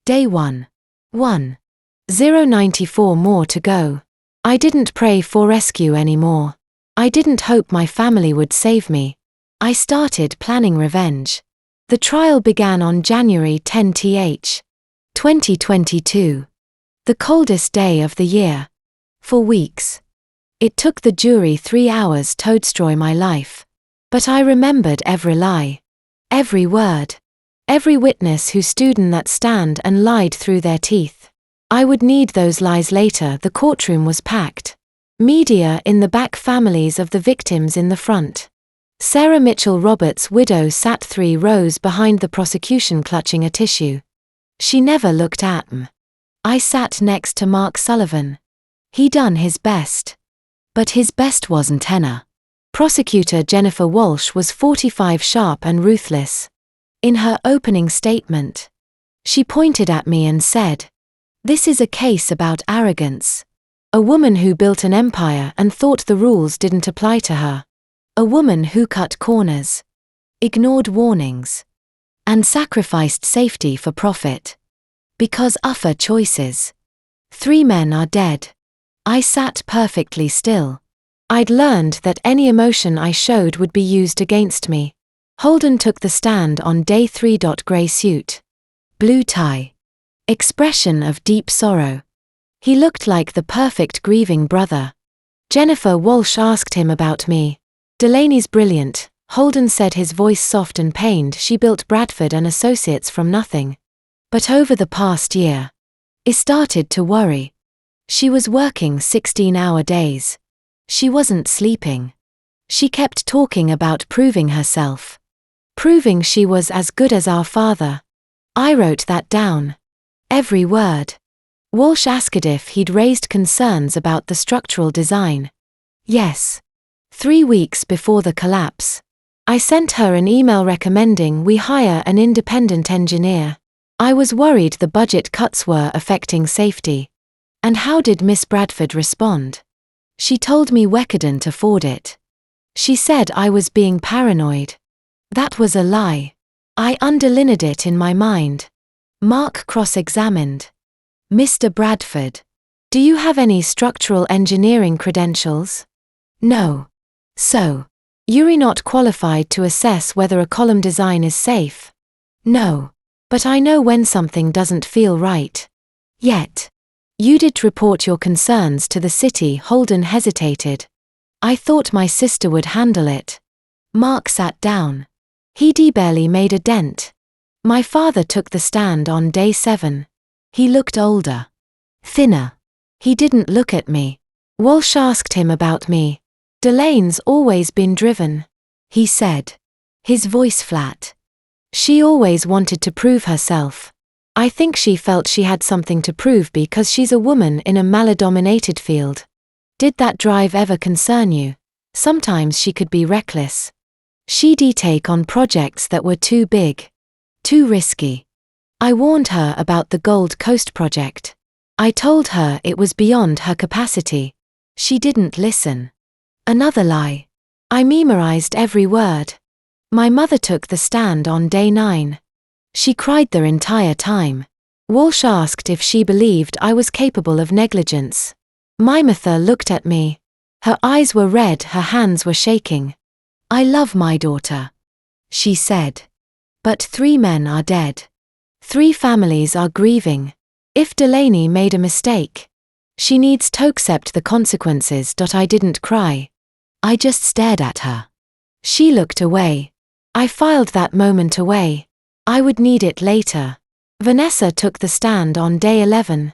Day 1. 1,094 more to go. I didn't pray for rescue anymore. I didn't hope my family would save me. I started planning revenge. The trial began on January 10, 2022. The coldest day of the year. For weeks. It took the jury 3 hours to destroy my life. But I remembered every lie. Every word. Every witness who stood in that stand and lied through their teeth. I would need those lies later. The courtroom was packed. Media in the back, families of the victims in the front. Sarah Mitchell Roberts' widow sat 3 rows behind the prosecution clutching a tissue. She never looked at me. I sat next to Mark Sullivan. He done his best. But his best wasn't henna. Prosecutor Jennifer Walsh was 45 sharp and ruthless. In her opening statement, she pointed at me and said, "This is a case about arrogance. A woman who built an empire and thought the rules didn't apply to her. A woman who cut corners, ignored warnings, and sacrificed safety for profit. Because of her choices. 3 men are dead." I sat perfectly still. I'd learned that any emotion I showed would be used against me. Holden took the stand on day 3. Grey suit. Blue tie. Expression of deep sorrow. He looked like the perfect grieving brother. Jennifer Walsh asked him about me. "Delaney's brilliant," Holden said, his voice soft and pained. "She built Bradford and Associates from nothing. But over the past year, I started to worry. She was working 16-hour days. She wasn't sleeping. She kept talking about proving herself. Proving she was as good as our father." I wrote that down. Every word. Walsh asked if he'd raised concerns about the structural design. Yes. 3 weeks before the collapse. I sent her an email recommending we hire an independent engineer. I was worried the budget cuts were affecting safety. And how did Miss Bradford respond? She told me we couldn't afford it. She said I was being paranoid. That was a lie. I underlined it in my mind. Mark cross-examined. Mr. Bradford, do you have any structural engineering credentials? No. So, you're not qualified to assess whether a column design is safe? No. But I know when something doesn't feel right. Yet. You did report your concerns to the city. Holden hesitated. I thought my sister would handle it. Mark sat down. He'd barely made a dent. My father took the stand on day 7. He looked older. Thinner. He didn't look at me. Walsh asked him about me. Delane's always been driven, he said. His voice flat. She always wanted to prove herself. I think she felt she had something to prove because she's a woman in a male-dominated field. Did that drive ever concern you? Sometimes she could be reckless. She'd take on projects that were too big. Too risky. I warned her about the Gold Coast project. I told her it was beyond her capacity. She didn't listen. Another lie. I memorized every word. My mother took the stand on day 9. She cried the entire time. Walsh asked if she believed I was capable of negligence. My mother looked at me. Her eyes were red, her hands were shaking. I love my daughter, she said. But 3 men are dead. 3 families are grieving. If Delaney made a mistake, she needs to accept the consequences. I didn't cry. I just stared at her. She looked away. I filed that moment away. I would need it later. Vanessa took the stand on day 11.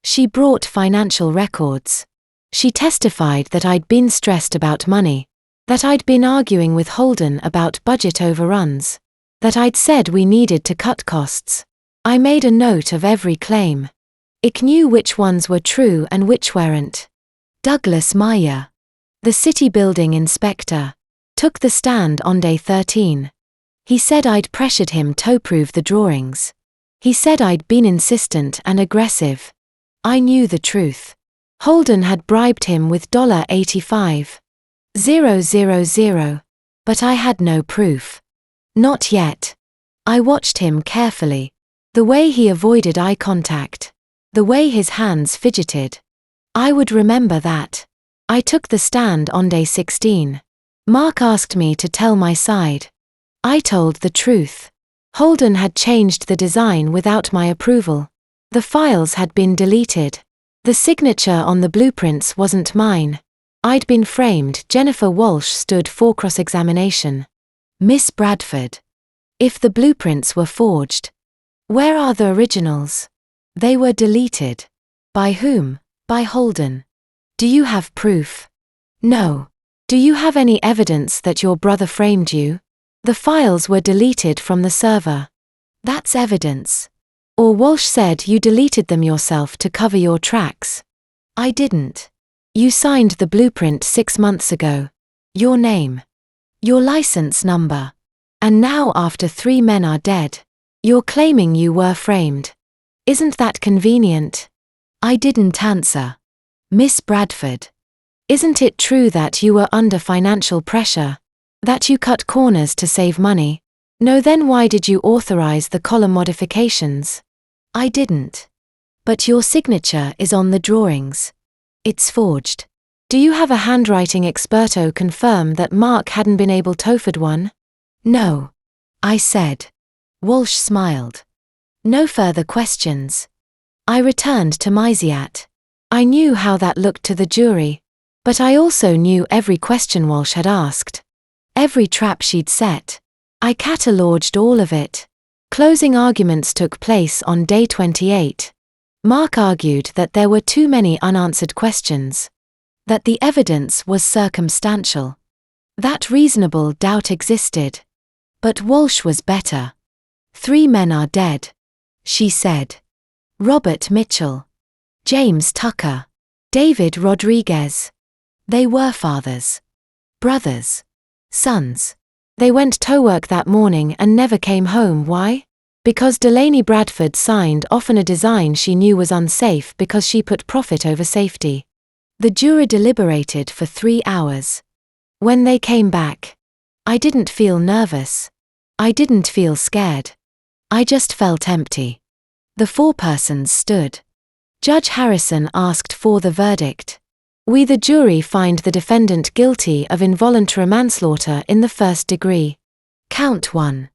She brought financial records. She testified that I'd been stressed about money, that I'd been arguing with Holden about budget overruns, that I'd said we needed to cut costs. I made a note of every claim. I knew which ones were true and which weren't. Douglas Meyer, the city building inspector, took the stand on day 13. He said I'd pressured him to prove the drawings. He said I'd been insistent and aggressive. I knew the truth. Holden had bribed him with $85,000, but I had no proof. Not yet. I watched him carefully. The way he avoided eye contact. The way his hands fidgeted. I would remember that. I took the stand on day 16. Mark asked me to tell my side. I told the truth. Holden had changed the design without my approval. The files had been deleted. The signature on the blueprints wasn't mine. I'd been framed. Jennifer Walsh stood for cross-examination. Miss Bradford. If the blueprints were forged, where are the originals? They were deleted. By whom? By Holden. Do you have proof? No. Do you have any evidence that your brother framed you? The files were deleted from the server. That's evidence. Or Walsh said you deleted them yourself to cover your tracks. I didn't. You signed the blueprint 6 months ago. Your name. Your license number. And now after 3 men are dead, you're claiming you were framed. Isn't that convenient? I didn't answer. Miss Bradford. Isn't it true that you were under financial pressure? That you cut corners to save money? No, then why did you authorize the column modifications? I didn't. But your signature is on the drawings. It's forged. Do you have a handwriting experto confirm that Mark hadn't been able to forward one? No. I said. Walsh smiled. No further questions. I returned to Myziat. I knew how that looked to the jury, but I also knew every question Walsh had asked. Every trap she'd set. I catalogued all of it. Closing arguments took place on day 28. Mark argued that there were too many unanswered questions. That the evidence was circumstantial. That reasonable doubt existed. But Walsh was better. 3 men are dead, she said. Robert Mitchell. James Tucker. David Rodriguez. They were fathers. Brothers. Sons. They went to work that morning and never came home. Why? Because Delaney Bradford signed off on a design she knew was unsafe because she put profit over safety. The jury deliberated for 3 hours. When they came back, I didn't feel nervous. I didn't feel scared. I just felt empty. The 4 persons stood. Judge Harrison asked for the verdict. We, the jury, find the defendant guilty of involuntary manslaughter in the first degree. Count 1.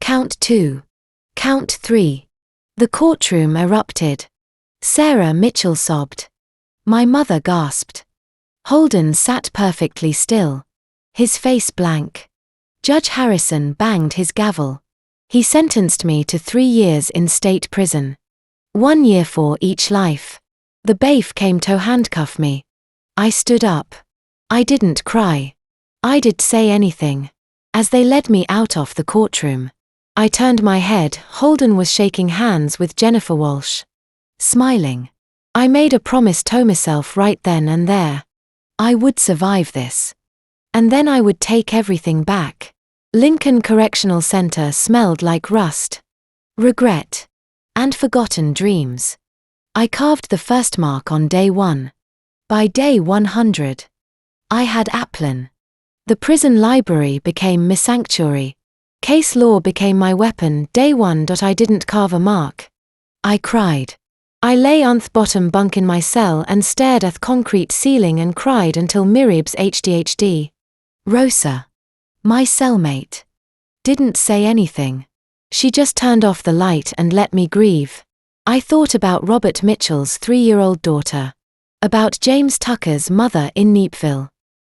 Count 2. Count 3. The courtroom erupted. Sarah Mitchell sobbed. My mother gasped. Holden sat perfectly still, his face blank. Judge Harrison banged his gavel. He sentenced me to 3 years in state prison. 1 year for each life. The bailiff came to handcuff me. I stood up. I didn't cry. I didn't say anything. As they led me out of the courtroom, I turned my head. Holden was shaking hands with Jennifer Walsh. Smiling. I made a promise to myself right then and there. I would survive this. And then I would take everything back. Lincoln Correctional Center smelled like rust, regret, and forgotten dreams. I carved the first mark on day 1. By day 100, I had Applin. The prison library became my sanctuary. Case law became my weapon. Day 1. I didn't carve a mark. I cried. I lay on the bottom bunk in my cell and stared at the concrete ceiling and cried until Mirib's HDHD. Rosa, my cellmate, didn't say anything. She just turned off the light and let me grieve. I thought about Robert Mitchell's 3-year-old daughter, about James Tucker's mother in Neepville,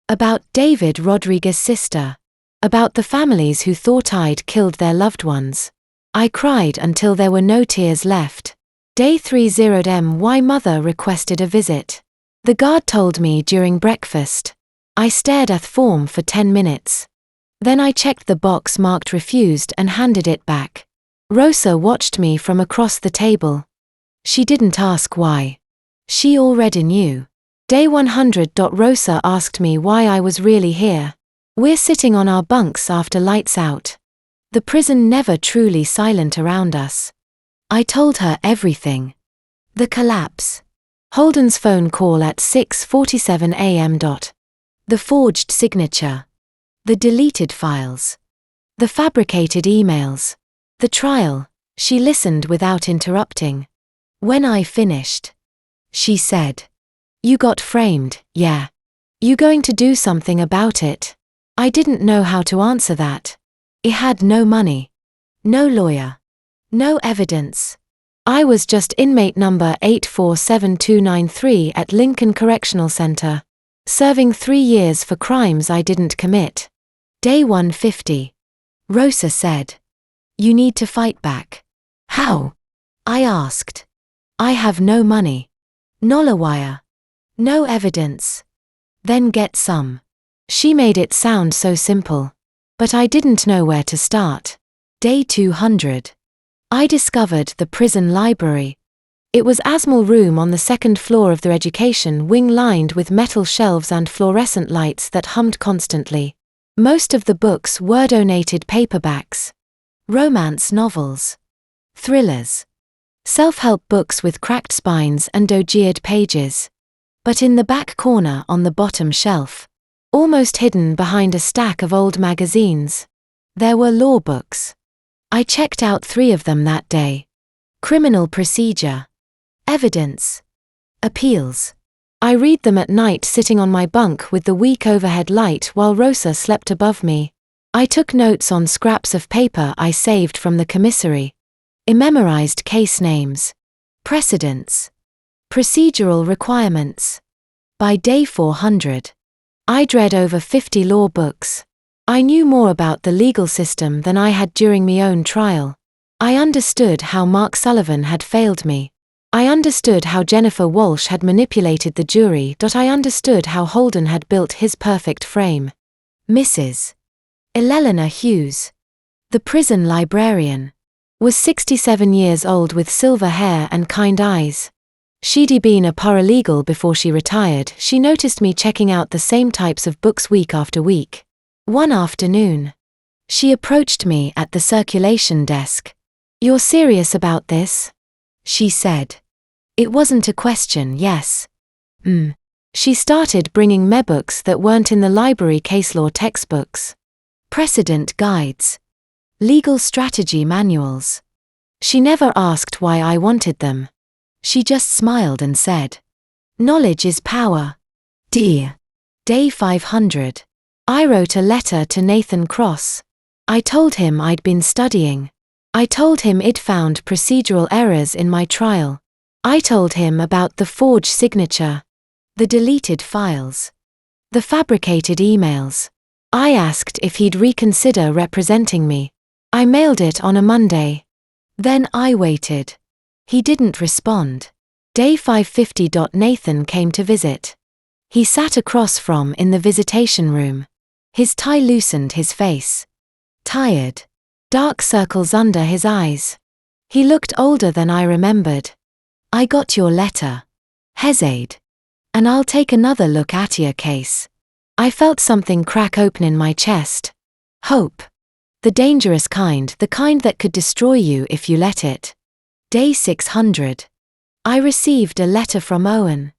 about David Rodriguez's sister, about the families who thought I'd killed their loved ones. I cried until there were no tears left. Day 30. My mother requested a visit. The guard told me during breakfast. I stared at the form for 10 minutes. Then I checked the box marked refused and handed it back. Rosa watched me from across the table. She didn't ask why. She already knew. Day 100. Rosa asked me why I was really here. We're sitting on our bunks after lights out. The prison never truly silent around us. I told her everything. The collapse. Holden's phone call at 6:47 a.m. The forged signature. The deleted files. The fabricated emails. The trial. She listened without interrupting. When I finished, she said, "You got framed, yeah. You going to do something about it?" I didn't know how to answer that. I had no money. No lawyer. No evidence. I was just inmate number 847293 at Lincoln Correctional Center, serving 3 years for crimes I didn't commit. Day 150. Rosa said, "You need to fight back." How? I asked. I have no money. No lawyer. No evidence. Then get some. She made it sound so simple. But I didn't know where to start. Day 200. I discovered the prison library. It was a small room on the 2nd floor of the education wing lined with metal shelves and fluorescent lights that hummed constantly. Most of the books were donated paperbacks. Romance novels. Thrillers. Self-help books with cracked spines and dog-eared pages. But in the back corner on the bottom shelf, almost hidden behind a stack of old magazines, there were law books. I checked out 3 of them that day. Criminal procedure. Evidence. Appeals. I read them at night sitting on my bunk with the weak overhead light while Rosa slept above me. I took notes on scraps of paper I saved from the commissary. I memorized case names, precedents, procedural requirements. By day 400, I'd read over 50 law books. I knew more about the legal system than I had during my own trial. I understood how Mark Sullivan had failed me. I understood how Jennifer Walsh had manipulated the jury. I understood how Holden had built his perfect frame. Mrs. Eleanor Hughes, the prison librarian, was 67 years old with silver hair and kind eyes. She'd been a paralegal before she retired. She noticed me checking out the same types of books week after week. One afternoon, She approached me at the circulation desk. "You're serious about this?" she said. It wasn't a question, yes. She started bringing me books that weren't in the library, case law textbooks, precedent guides, legal strategy manuals. She never asked why I wanted them. She just smiled and said, "Knowledge is power." Dear. Day 500. I wrote a letter to Nathan Cross. I told him I'd been studying. I told him I'd found procedural errors in my trial. I told him about the forged signature, the deleted files, the fabricated emails. I asked if he'd reconsider representing me. I mailed it on a Monday. Then I waited. He didn't respond. Day 550. Nathan came to visit. He sat across from in the visitation room. His tie loosened his face. Tired. Dark circles under his eyes. He looked older than I remembered. "I got your letter. Hezade. And I'll take another look at your case." I felt something crack open in my chest. Hope. The dangerous kind, the kind that could destroy you if you let it. Day 600. I received a letter from Owen.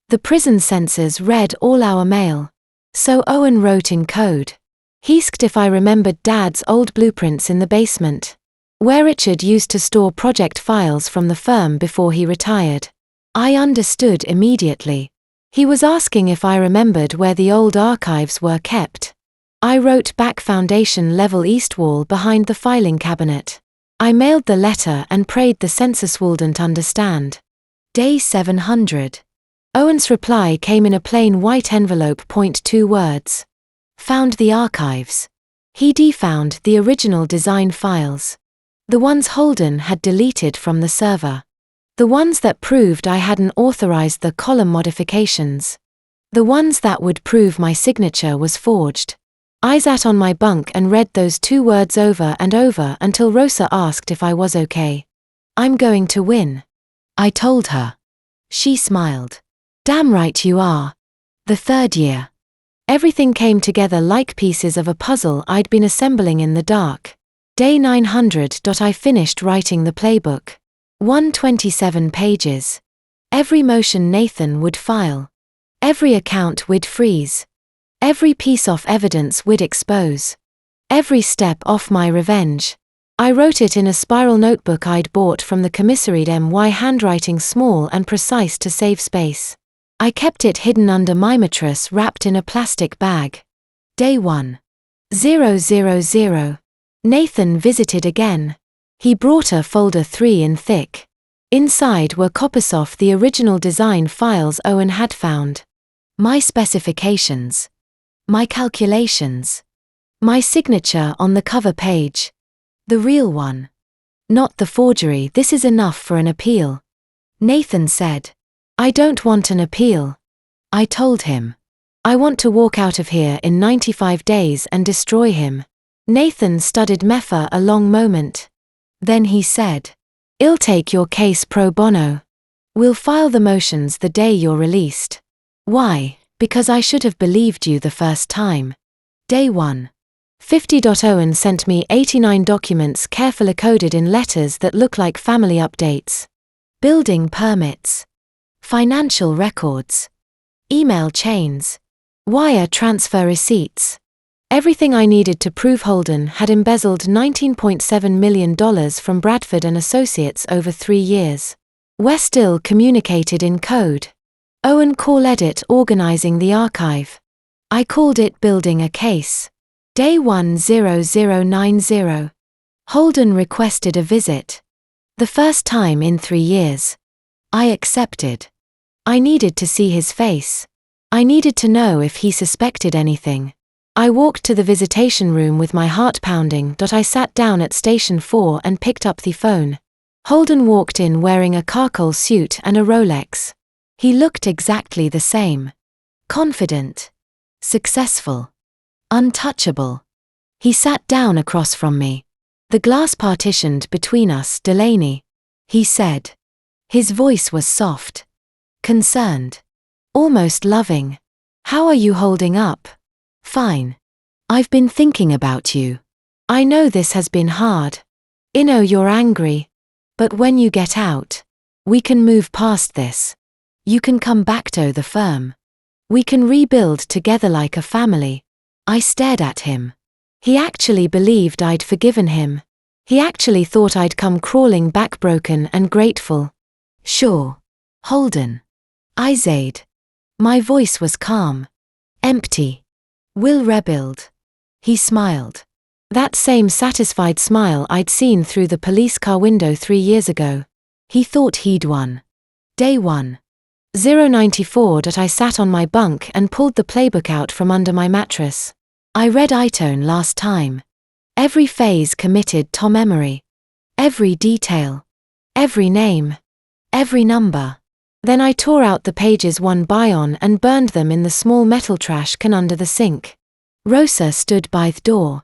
The prison censors read all our mail. So Owen wrote in code. He asked if I remembered Dad's old blueprints in the basement, where Richard used to store project files from the firm before he retired. I understood immediately. He was asking if I remembered where the old archives were kept. I wrote back, foundation level east wall behind the filing cabinet. I mailed the letter and prayed the census wouldn't understand. Day 700. Owen's reply came in a plain white envelope. 2 words. Found the archives. He found the original design files. The ones Holden had deleted from the server. The ones that proved I hadn't authorized the column modifications. The ones that would prove my signature was forged. I sat on my bunk and read those 2 words over and over until Rosa asked if I was okay. "I'm going to win," I told her. She smiled. "Damn right you are." The 3rd year. Everything came together like pieces of a puzzle I'd been assembling in the dark. Day 900. I finished writing the playbook. 127 pages. Every motion Nathan would file. Every account we'd freeze. Every piece of evidence we'd expose. Every step off my revenge. I wrote it in a spiral notebook I'd bought from the commissariat, my handwriting small and precise to save space. I kept it hidden under my mattress wrapped in a plastic bag. Day 1,000. Nathan visited again. He brought a folder 3 in thick. Inside were copies of the original design files Owen had found. My specifications. My calculations. My signature on the cover page. The real one. Not the forgery. "This is enough for an appeal," Nathan said. "I don't want an appeal," I told him. "I want to walk out of here in 95 days and destroy him." Nathan studied me for a long moment. Then he said, "I'll take your case pro bono. We'll file the motions the day you're released." Why? Because I should have believed you the first time. Day 1,050. Owen sent me 89 documents carefully coded in letters that look like family updates. Building permits. Financial records. Email chains. Wire transfer receipts. Everything I needed to prove Holden had embezzled $19.7 million from Bradford and Associates over 3 years. We're still communicated in code. Owen called it organizing the archive. I called it building a case. Day 10090. Holden requested a visit. The first time in 3 years. I accepted. I needed to see his face. I needed to know if he suspected anything. I walked to the visitation room with my heart pounding. I sat down at station 4 and picked up the phone. Holden walked in wearing a charcoal suit and a Rolex. He looked exactly the same. Confident. Successful. Untouchable. He sat down across from me. The glass partitioned between us. "Delaney," he said. His voice was soft. Concerned. Almost loving. "How are you holding up?" "Fine. I've been thinking about you." I know this has been hard. I know you're angry. But when you get out, we can move past this. You can come back to the firm. We can rebuild together like a family. I stared at him. He actually believed I'd forgiven him. He actually thought I'd come crawling back broken and grateful. Sure. Holden. I said. My voice was calm. Empty. We'll rebuild. He smiled. That same satisfied smile I'd seen through the police car window 3 years ago. He thought he'd won. Day 1. 094. I sat on my bunk and pulled the playbook out from under my mattress. I read Itone last time. Every phase committed to memory. Every detail. Every name. Every number. Then I tore out the pages one by one and burned them in the small metal trash can under the sink. Rosa stood by the door,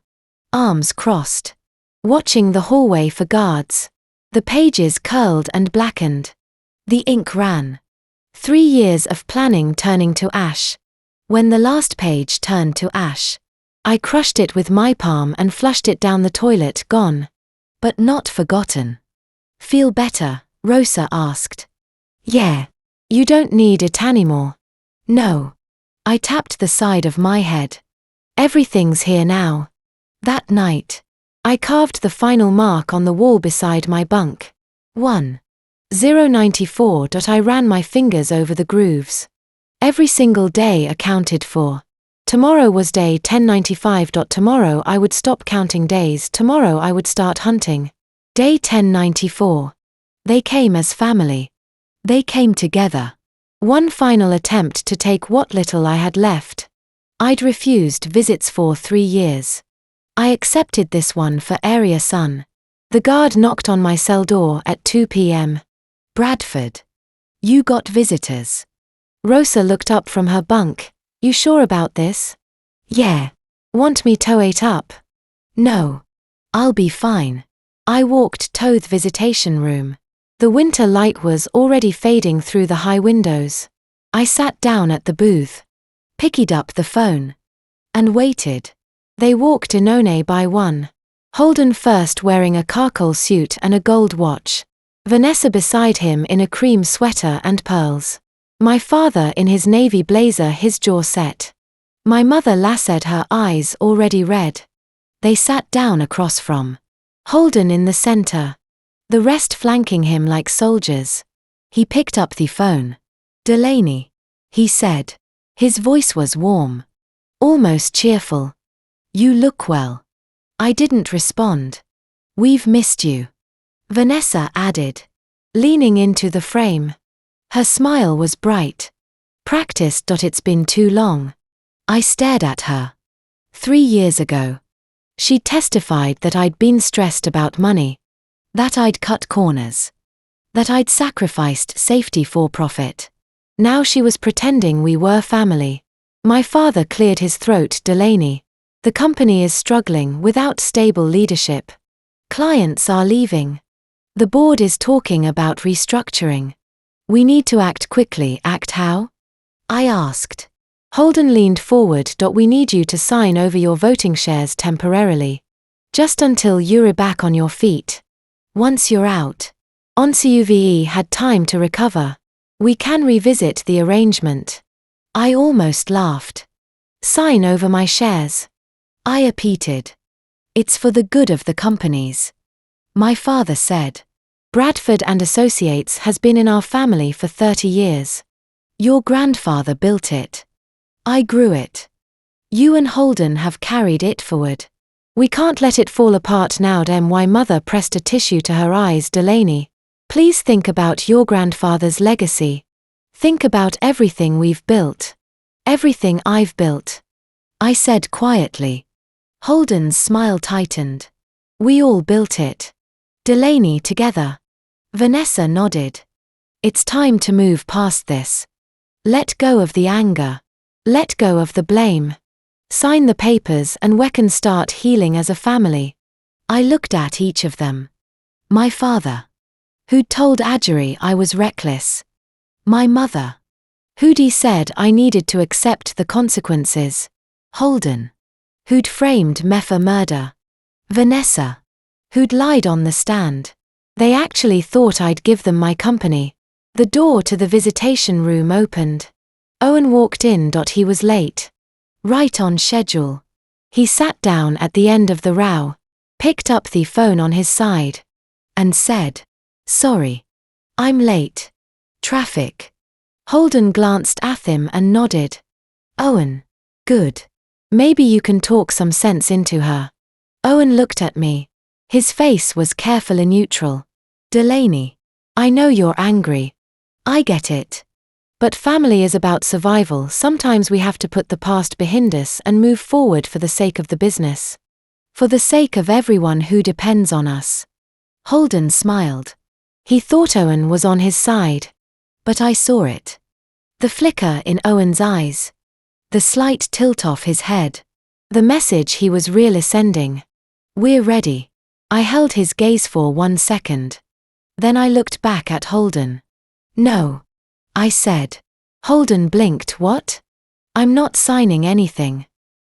arms crossed, watching the hallway for guards. The pages curled and blackened. The ink ran. 3 years of planning turning to ash. When the last page turned to ash, I crushed it with my palm and flushed it down the toilet. Gone. But not forgotten. Feel better? Rosa asked. Yeah. You don't need it anymore. No. I tapped the side of my head. Everything's here now. That night, I carved the final mark on the wall beside my bunk. 1. 094. I ran my fingers over the grooves. Every single day accounted for. Tomorrow was day 1095. Tomorrow I would stop counting days. Tomorrow I would start hunting. Day 1094. They came as family. They came together. One final attempt to take what little I had left. I'd refused visits for 3 years. I accepted this one for area son. The guard knocked on my cell door at 2 p.m. Bradford. You got visitors. Rosa looked up from her bunk. You sure about this? Yeah. Want me to wait up? No. I'll be fine. I walked to the visitation room. The winter light was already fading through the high windows. I sat down at the booth, picked up the phone, and waited. They walked in one by one. Holden first wearing a charcoal suit and a gold watch. Vanessa beside him in a cream sweater and pearls. My father in his navy blazer, his jaw set. My mother lasted, her eyes already red. They sat down across from Holden in the center. The rest flanking him like soldiers. He picked up the phone. Delaney, he said. His voice was warm, almost cheerful. You look well. I didn't respond. We've missed you. Vanessa added, leaning into the frame. Her smile was bright. Practiced. It's been too long. I stared at her. 3 years ago. She testified that I'd been stressed about money. That I'd cut corners. That I'd sacrificed safety for profit. Now she was pretending we were family. My father cleared his throat. Delaney. The company is struggling without stable leadership. Clients are leaving. The board is talking about restructuring. We need to act quickly. Act how? I asked. Holden leaned forward. We need you to sign over your voting shares temporarily. Just until you're back on your feet. Once you're out, ONCUVE had time to recover. We can revisit the arrangement. I almost laughed. Sign over my shares. I repeated. It's for the good of the companies. My father said. Bradford and Associates has been in our family for 30 years. Your grandfather built it. I grew it. You and Holden have carried it forward. We can't let it fall apart now. My mother pressed a tissue to her eyes. Delaney, please think about your grandfather's legacy. Think about everything we've built. Everything I've built. I said quietly. Holden's smile tightened. We all built it. Delaney, together. Vanessa nodded. It's time to move past this. Let go of the anger. Let go of the blame. Sign the papers and we can start healing as a family. I looked at each of them. My father, who'd told Adjeri I was reckless. My mother, who'd said I needed to accept the consequences. Holden, who'd framed me for murder. Vanessa, who'd lied on the stand. They actually thought I'd give them my company. The door to the visitation room opened. Owen walked in. He was late. Right on schedule. He sat down at the end of the row, picked up the phone on his side, and said, "Sorry. I'm late. Traffic." Holden glanced at him and nodded. "Owen. Good. Maybe you can talk some sense into her." Owen looked at me. His face was carefully neutral. "Delaney, I know you're angry. I get it. But family is about survival. Sometimes we have to put the past behind us and move forward for the sake of the business. For the sake of everyone who depends on us." Holden smiled. He thought Owen was on his side. But I saw it. The flicker in Owen's eyes. The slight tilt off his head. The message he was really sending. "We're ready." I held his gaze for 1 second. Then I looked back at Holden. "No," I said. Holden blinked. "What?" "I'm not signing anything."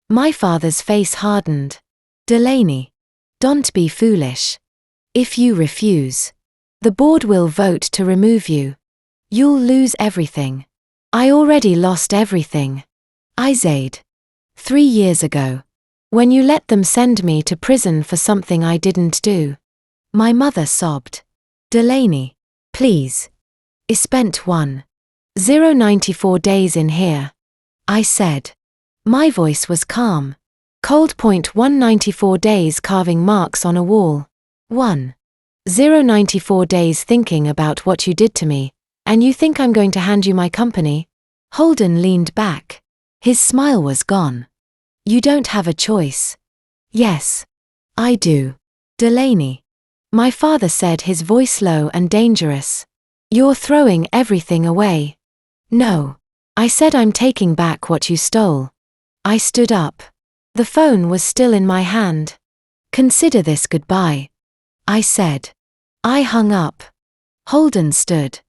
My father's face hardened. "Delaney, don't be foolish. If you refuse, the board will vote to remove you. You'll lose everything." "I already lost everything," I said. 3 years ago. When you let them send me to prison for something I didn't do." My mother sobbed. "Delaney, please. I spent 1,094 days in here," I said. My voice was calm. Cold. 194 days carving marks on a wall. 1,094 days thinking about what you did to me, and you think I'm going to hand you my company? Holden leaned back. His smile was gone. "You don't have a choice." "Yes, I do. Delaney," my father said, his voice low and dangerous. "You're throwing everything away." "No," I said, "I'm taking back what you stole." I stood up. The phone was still in my hand. "Consider this goodbye," I said. I hung up. Holden stood.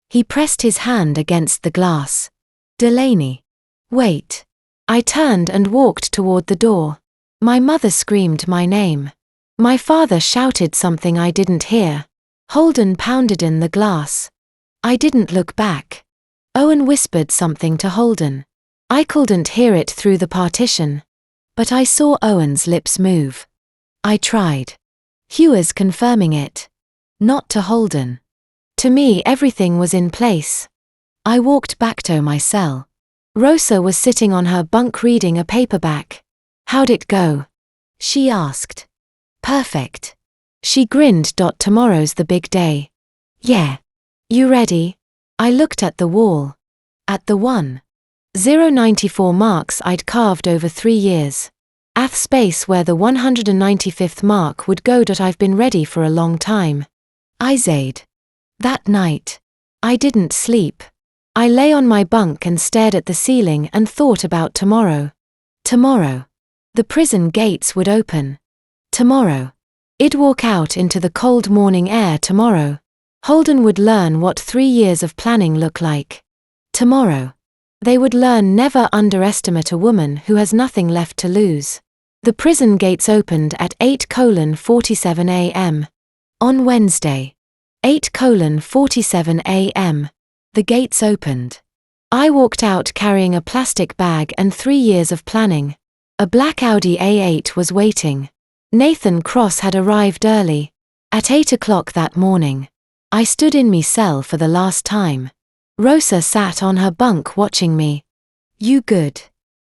He pressed his hand against the glass. "Delaney, wait." I turned and walked toward the door. My mother screamed my name. My father shouted something I didn't hear. Holden pounded in the glass. I didn't look back. Owen whispered something to Holden. I couldn't hear it through the partition. But I saw Owen's lips move. I tried. He was confirming it. Not to Holden. To me, everything was in place. I walked back to my cell. Rosa was sitting on her bunk reading a paperback. "How'd it go?" she asked. "Perfect." She grinned. "Tomorrow's the big day." "Yeah. You ready?" I looked at the wall. At the 1,094 marks I'd carved over 3 years. At space where the 195th mark would go. "I've been ready for a long time," I said. That night, I didn't sleep. I lay on my bunk and stared at the ceiling and thought about tomorrow. Tomorrow. The prison gates would open. Tomorrow. I'd walk out into the cold morning air. Tomorrow. Holden would learn what 3 years of planning look like. Tomorrow. They would learn never underestimate a woman who has nothing left to lose. The prison gates opened at 8:47 a.m. On Wednesday. 8:47 a.m. The gates opened. I walked out carrying a plastic bag and 3 years of planning. A black Audi A8 was waiting. Nathan Cross had arrived early. At 8 o'clock that morning. I stood in me cell for the last time. Rosa sat on her bunk watching me. "You good?"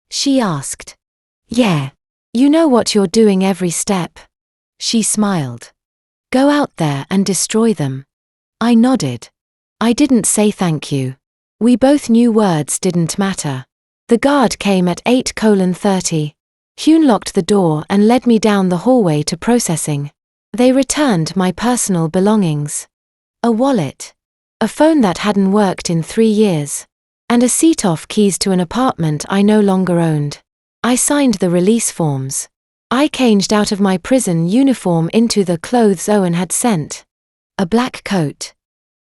she asked. "Yeah. You know what you're doing every step." She smiled. "Go out there and destroy them." I nodded. I didn't say thank you. We both knew words didn't matter. The guard came at 8:30. Hune locked the door and led me down the hallway to processing. They returned my personal belongings. A wallet. A phone that hadn't worked in 3 years. And a seat-off keys to an apartment I no longer owned. I signed the release forms. I changed out of my prison uniform into the clothes Owen had sent. A black coat.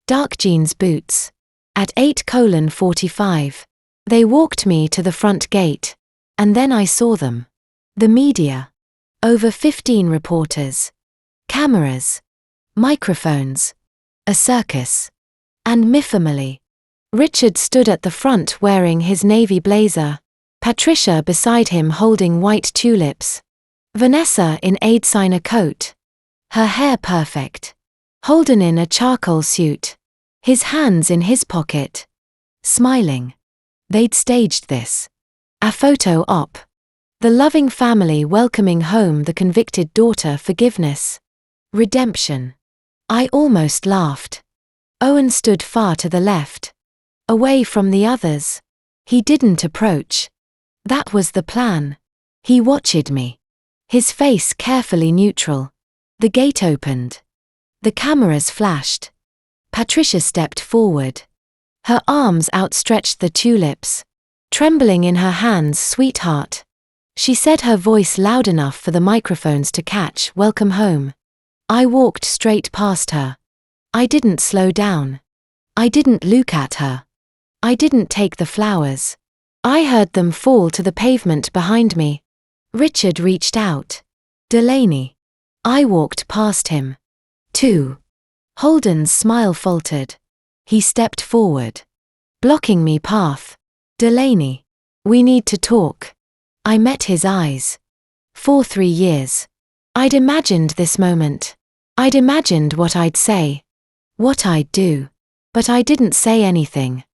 Dark jeans boots. At 8:45. They walked me to the front gate. And then I saw them. The media. Over 15 reporters. Cameras. Microphones. A circus. And my family. Richard stood at the front wearing his navy blazer. Patricia beside him holding white tulips. Vanessa in aid signer coat. Her hair perfect. Holden in a charcoal suit. His hands in his pocket. Smiling. They'd staged this. A photo op. The loving family welcoming home the convicted daughter. Forgiveness. Redemption. I almost laughed. Owen stood far to the left. Away from the others. He didn't approach. That was the plan. He watched me. His face carefully neutral. The gate opened. The cameras flashed. Patricia stepped forward. Her arms outstretched the tulips. Trembling in her hands, sweetheart. She said, her voice loud enough for the microphones to catch, welcome home. I walked straight past her. I didn't slow down. I didn't look at her. I didn't take the flowers. I heard them fall to the pavement behind me. Richard reached out. Delaney. I walked past him. 2. Holden's smile faltered. He stepped forward. Blocking me path. Delaney. We need to talk. I met his eyes. For 3 years. I'd imagined this moment. I'd imagined what I'd say. What I'd do. But I didn't say anything.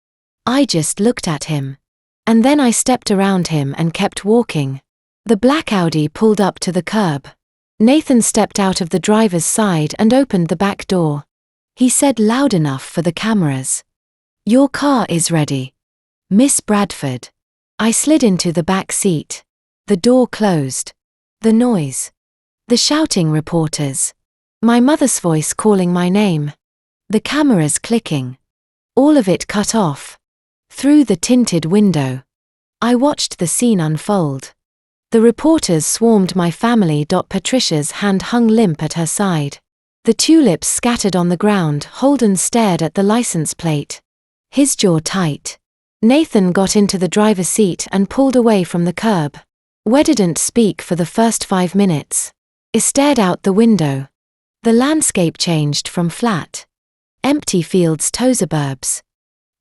I just looked at him. And then I stepped around him and kept walking. The black Audi pulled up to the curb. Nathan stepped out of the driver's side and opened the back door. He said loud enough for the cameras. Your car is ready. Miss Bradford. I slid into the back seat. The door closed. The noise. The shouting reporters. My mother's voice calling my name. The cameras clicking. All of it cut off. Through the tinted window. I watched the scene unfold. The reporters swarmed my family. Patricia's hand hung limp at her side. The tulips scattered on the ground. Holden stared at the license plate. His jaw tight. Nathan got into the driver's seat and pulled away from the curb. We didn't speak for the first 5 minutes. I stared out the window. The landscape changed from flat, empty fields to suburbs.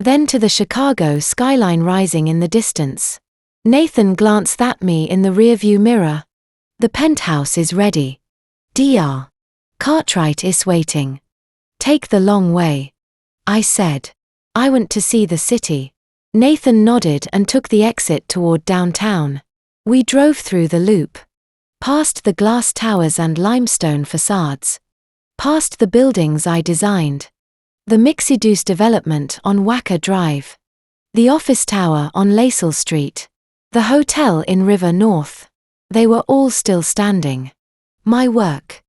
Then to the Chicago skyline rising in the distance. Nathan glanced at me in the rearview mirror. The penthouse is ready. Dr. Cartwright is waiting. Take the long way. I said. I went to see the city. Nathan nodded and took the exit toward downtown. We drove through the loop. Past the glass towers and limestone facades. Past the buildings I designed. The mixed-use development on Wacker Drive. The office tower on Lasalle Street. The hotel in River North. They were all still standing. My work.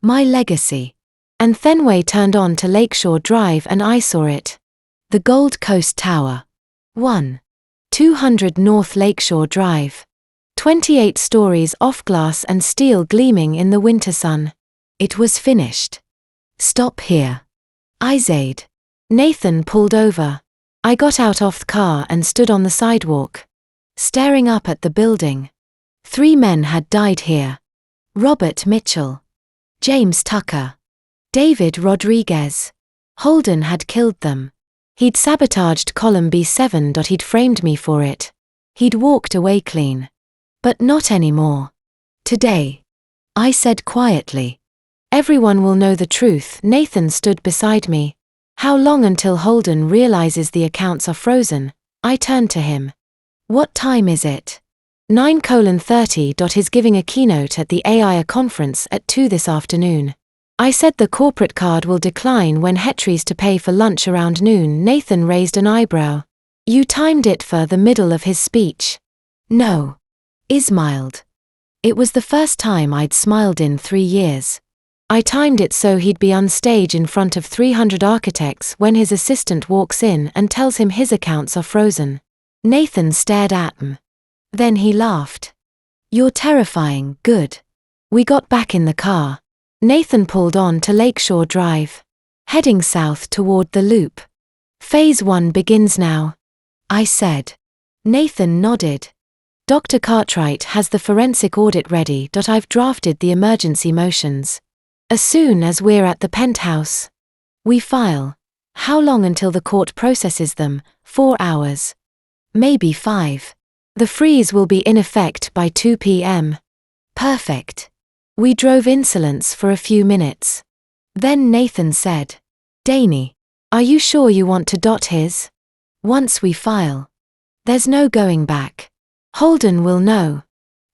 My legacy. And then we turned on to Lakeshore Drive and I saw it. The Gold Coast Tower. 200 North Lakeshore Drive. 28 stories off, glass and steel gleaming in the winter sun. It was finished. Stop here. I said. Nathan pulled over. I got out of the car and stood on the sidewalk, staring up at the building. 3 men had died here. Robert Mitchell. James Tucker. David Rodriguez. Holden had killed them. He'd sabotaged column B7. He'd framed me for it. He'd walked away clean. But not anymore. Today. I said quietly. Everyone will know the truth. Nathan stood beside me. How long until Holden realizes the accounts are frozen? I turned to him. What time is it? 9:30. He's giving a keynote at the AI conference at 2 this afternoon. I said the corporate card will decline when Hetries to pay for lunch around noon. Nathan raised an eyebrow. You timed it for the middle of his speech. No. I smiled. It was the first time I'd smiled in 3 years. I timed it so he'd be on stage in front of 300 architects when his assistant walks in and tells him his accounts are frozen. Nathan stared at me. Then he laughed. You're terrifying. Good. We got back in the car. Nathan pulled on to Lakeshore Drive, heading south toward the loop. Phase 1 begins now. I said. Nathan nodded. Dr. Cartwright has the forensic audit ready. I've drafted the emergency motions. As soon as we're at the penthouse, we file. How long until the court processes them? 4 hours. Maybe 5. The freeze will be in effect by 2 p.m. Perfect. We drove insolence for a few minutes. Then Nathan said, Danny, are you sure you want to dot his? Once we file, there's no going back. Holden will know.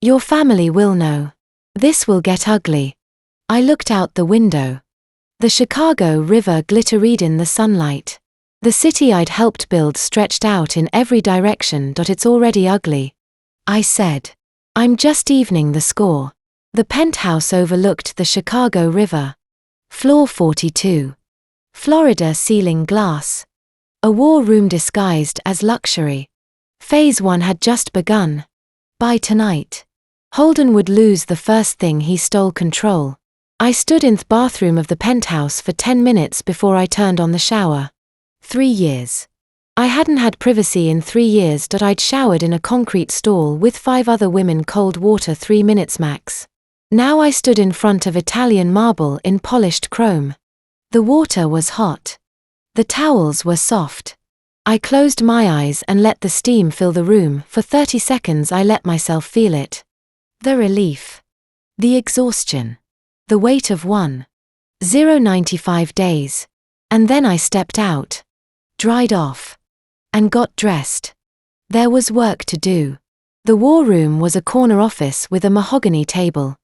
Your family will know. This will get ugly. I looked out the window. The Chicago River glittered in the sunlight. The city I'd helped build stretched out in every direction. It's already ugly. I said, I'm just evening the score. The penthouse overlooked the Chicago River. Floor 42. Florida ceiling glass. A war room disguised as luxury. Phase 1 had just begun. By tonight, Holden would lose the first thing he stole control. I stood in the bathroom of the penthouse for 10 minutes before I turned on the shower. 3 years. I hadn't had privacy in 3 years. I'd showered in a concrete stall with 5 other women, cold water 3 minutes max. Now I stood in front of Italian marble in polished chrome. The water was hot. The towels were soft. I closed my eyes and let the steam fill the room. For 30 seconds I let myself feel it. The relief. The exhaustion. The weight of 1,095 days. And then I stepped out. Dried off. And got dressed. There was work to do. The war room was a corner office with a mahogany table.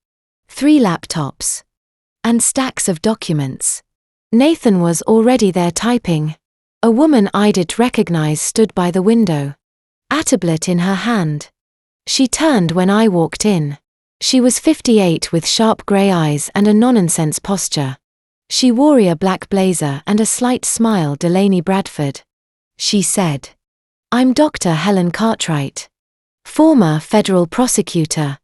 3 laptops. And stacks of documents. Nathan was already there typing. A woman I did recognize stood by the window. A tablet in her hand. She turned when I walked in. She was 58 with sharp grey eyes and a nonsense posture. She wore a black blazer and a slight smile. Delaney Bradford. She said, I'm Dr. Helen Cartwright. Former federal prosecutor.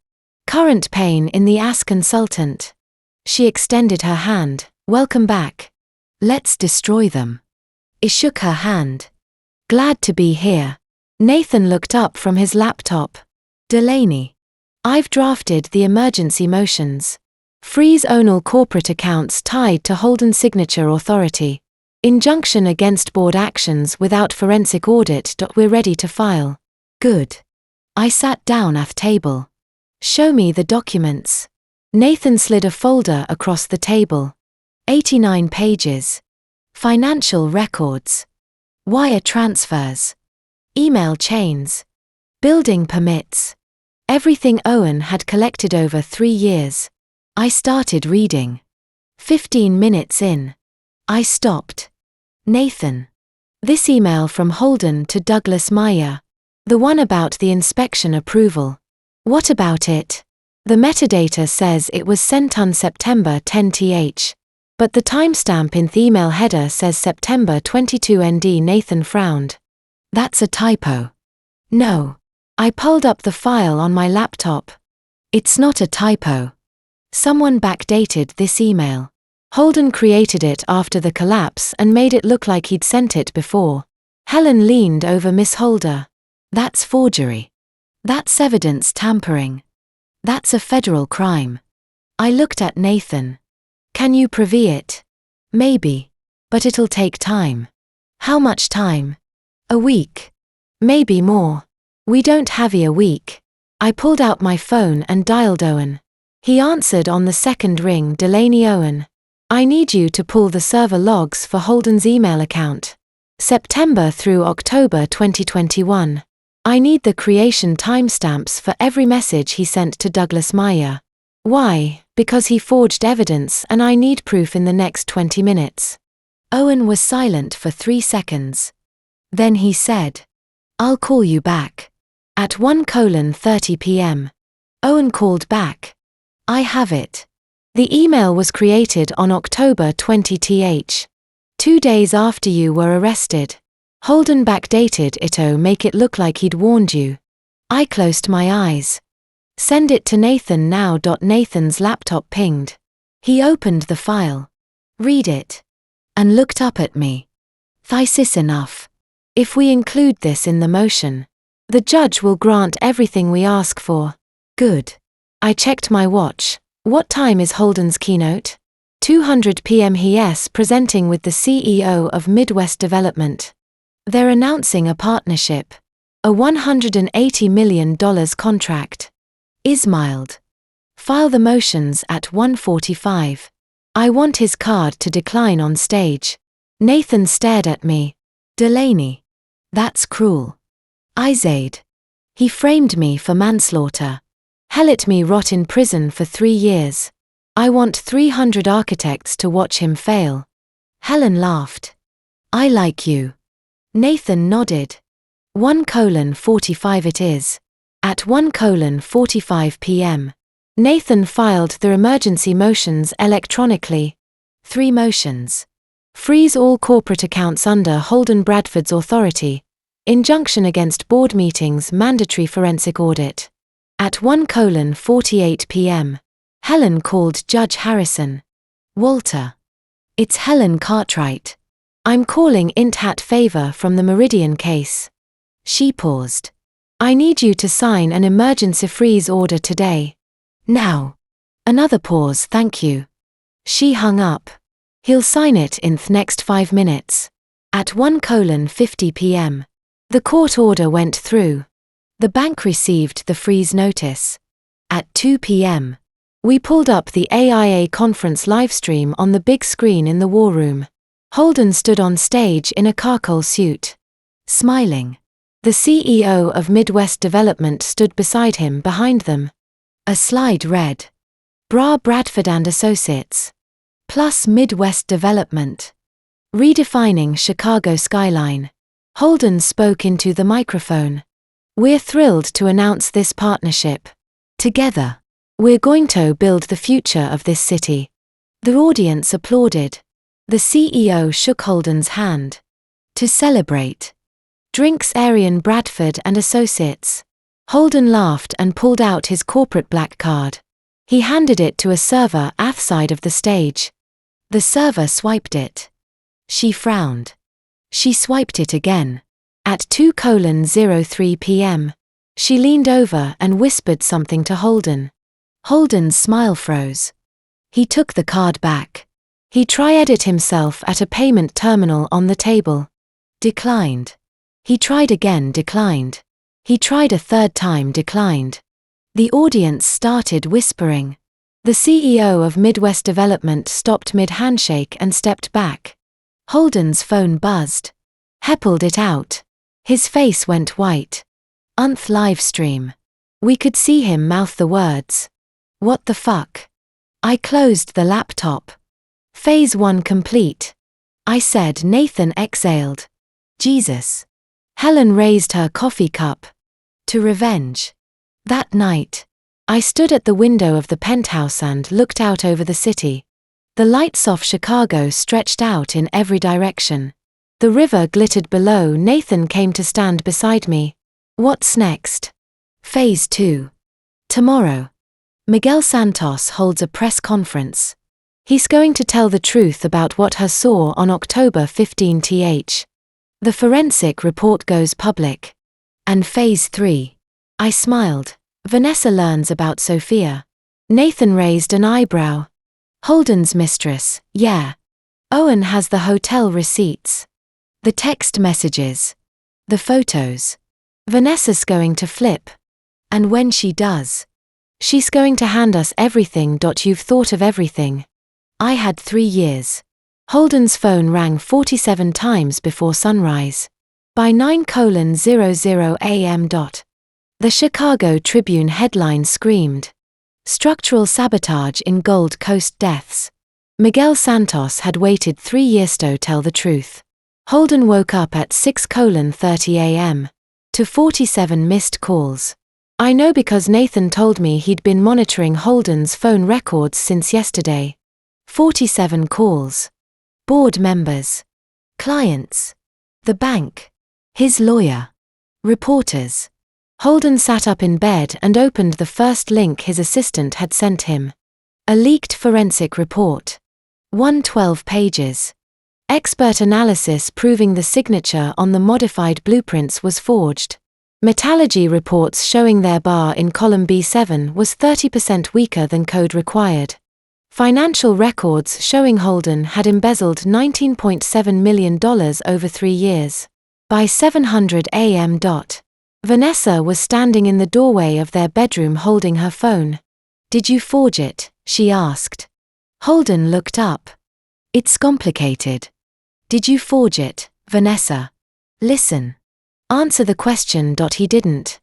Current pain in the ass consultant. She extended her hand. Welcome back. Let's destroy them. I shook her hand. Glad to be here. Nathan looked up from his laptop. Delaney. I've drafted the emergency motions. Freeze all corporate accounts tied to Holden's signature authority. Injunction against board actions without forensic audit. We're ready to file. Good. I sat down at the table. Show me the documents. Nathan slid a folder across the table. 89 pages. Financial records. Wire transfers. Email chains. Building permits. Everything Owen had collected over 3 years. I started reading. 15 minutes in. I stopped. Nathan. This email from Holden to Douglas Meyer. The one about the inspection approval. What about it? The metadata says it was sent on September 10th. But the timestamp in the email header says September 22 ND. Nathan frowned. That's a typo. No. I pulled up the file on my laptop. It's not a typo. Someone backdated this email. Holden created it after the collapse and made it look like he'd sent it before. Helen leaned over Miss Holder. That's forgery. That's evidence tampering. That's a federal crime. I looked at Nathan. Can you prove it? Maybe. But it'll take time. How much time? A week. Maybe more. We don't have a week. I pulled out my phone and dialed Owen. He answered on the second ring. Delaney. Owen. I need you to pull the server logs for Holden's email account. September through October 2021. I need the creation timestamps for every message he sent to Douglas Meyer. Why? Because he forged evidence and I need proof in the next 20 minutes. Owen was silent for 3 seconds. Then he said, I'll call you back. At 1:30 p.m. Owen called back. I have it. The email was created on October 20th. 2 days after you were arrested. Holden backdated it to make it look like he'd warned you. I closed my eyes. Send it to Nathan now. Nathan's laptop pinged. He opened the file. Read it. And looked up at me. This is enough. If we include this in the motion, The judge will grant everything we ask for. Good. I checked my watch. What time is Holden's keynote? 2:00 p.m. He is presenting with the CEO of Midwest Development. They're announcing a partnership. A $180 million contract. Ismailed. File the motions at 1:45. I want his card to decline on stage. Nathan stared at me. Delaney. That's cruel. Izade. He framed me for manslaughter. Let me rot in prison for 3 years. I want 300 architects to watch him fail. Helen laughed. I like you. Nathan nodded. 1:45 it is. At 1:45 p.m. Nathan filed the emergency motions electronically. 3 motions. Freeze all corporate accounts under Holden Bradford's authority. Injunction against board meetings, mandatory forensic audit. At 1:48 p.m. Helen called Judge Harrison. Walter. It's Helen Cartwright. I'm calling int hat favor from the Meridian case. She paused. I need you to sign an emergency freeze order today. Now. Another pause, thank you. She hung up. He'll sign it in the next 5 minutes. At 1:50 p.m. The court order went through. The bank received the freeze notice. At 2 p.m. We pulled up the AIA conference livestream on the big screen in the war room. Holden stood on stage in a charcoal suit. Smiling. The CEO of Midwest Development stood beside him behind them. A slide read. Bradford and Associates. Plus Midwest Development. Redefining Chicago skyline. Holden spoke into the microphone. We're thrilled to announce this partnership. Together, we're going to build the future of this city. The audience applauded. The CEO shook Holden's hand. To celebrate. Drinks Arian Bradford and Associates. Holden laughed and pulled out his corporate black card. He handed it to a server outside of the stage. The server swiped it. She frowned. She swiped it again. At 2:03 p.m. She leaned over and whispered something to Holden. Holden's smile froze. He took the card back. He tried it himself at a payment terminal on the table. Declined. He tried again, declined. He tried a third time, declined. The audience started whispering. The CEO of Midwest Development stopped mid-handshake and stepped back. Holden's phone buzzed. He pulled it out. His face went white. Live stream. We could see him mouth the words. What the fuck? I closed the laptop. Phase 1 complete. I said. Nathan exhaled. Jesus. Helen raised her coffee cup. To revenge. That night, I stood at the window of the penthouse and looked out over the city. The lights of Chicago stretched out in every direction. The river glittered below. Nathan came to stand beside me. What's next? Phase 2. Tomorrow. Miguel Santos holds a press conference. He's going to tell the truth about what he saw on October 15th. The forensic report goes public. And Phase 3. I smiled. Vanessa learns about Sophia. Nathan raised an eyebrow. Holden's mistress, yeah. Owen has the hotel receipts. The text messages. The photos. Vanessa's going to flip. And when she does, she's going to hand us everything. You've thought of everything. I had 3 years. Holden's phone rang 47 times before sunrise. By 9:00 a.m. The Chicago Tribune headline screamed. Structural sabotage in Gold Coast deaths. Miguel Santos had waited 3 years to tell the truth. Holden woke up at 6:30 a.m. to 47 missed calls. I know because Nathan told me he'd been monitoring Holden's phone records since yesterday. 47 calls. Board members. Clients. The bank. His lawyer. Reporters. Holden sat up in bed and opened the first link his assistant had sent him. A leaked forensic report. 112 pages. Expert analysis proving the signature on the modified blueprints was forged. Metallurgy reports showing their bar in column B7 was 30% weaker than code required. Financial records showing Holden had embezzled $19.7 million over 3 years. By 7:00 a.m. Vanessa was standing in the doorway of their bedroom holding her phone. "Did you forge it?" she asked. Holden looked up. "It's complicated." "Did you forge it, Vanessa?" "Listen. Answer the question." He didn't.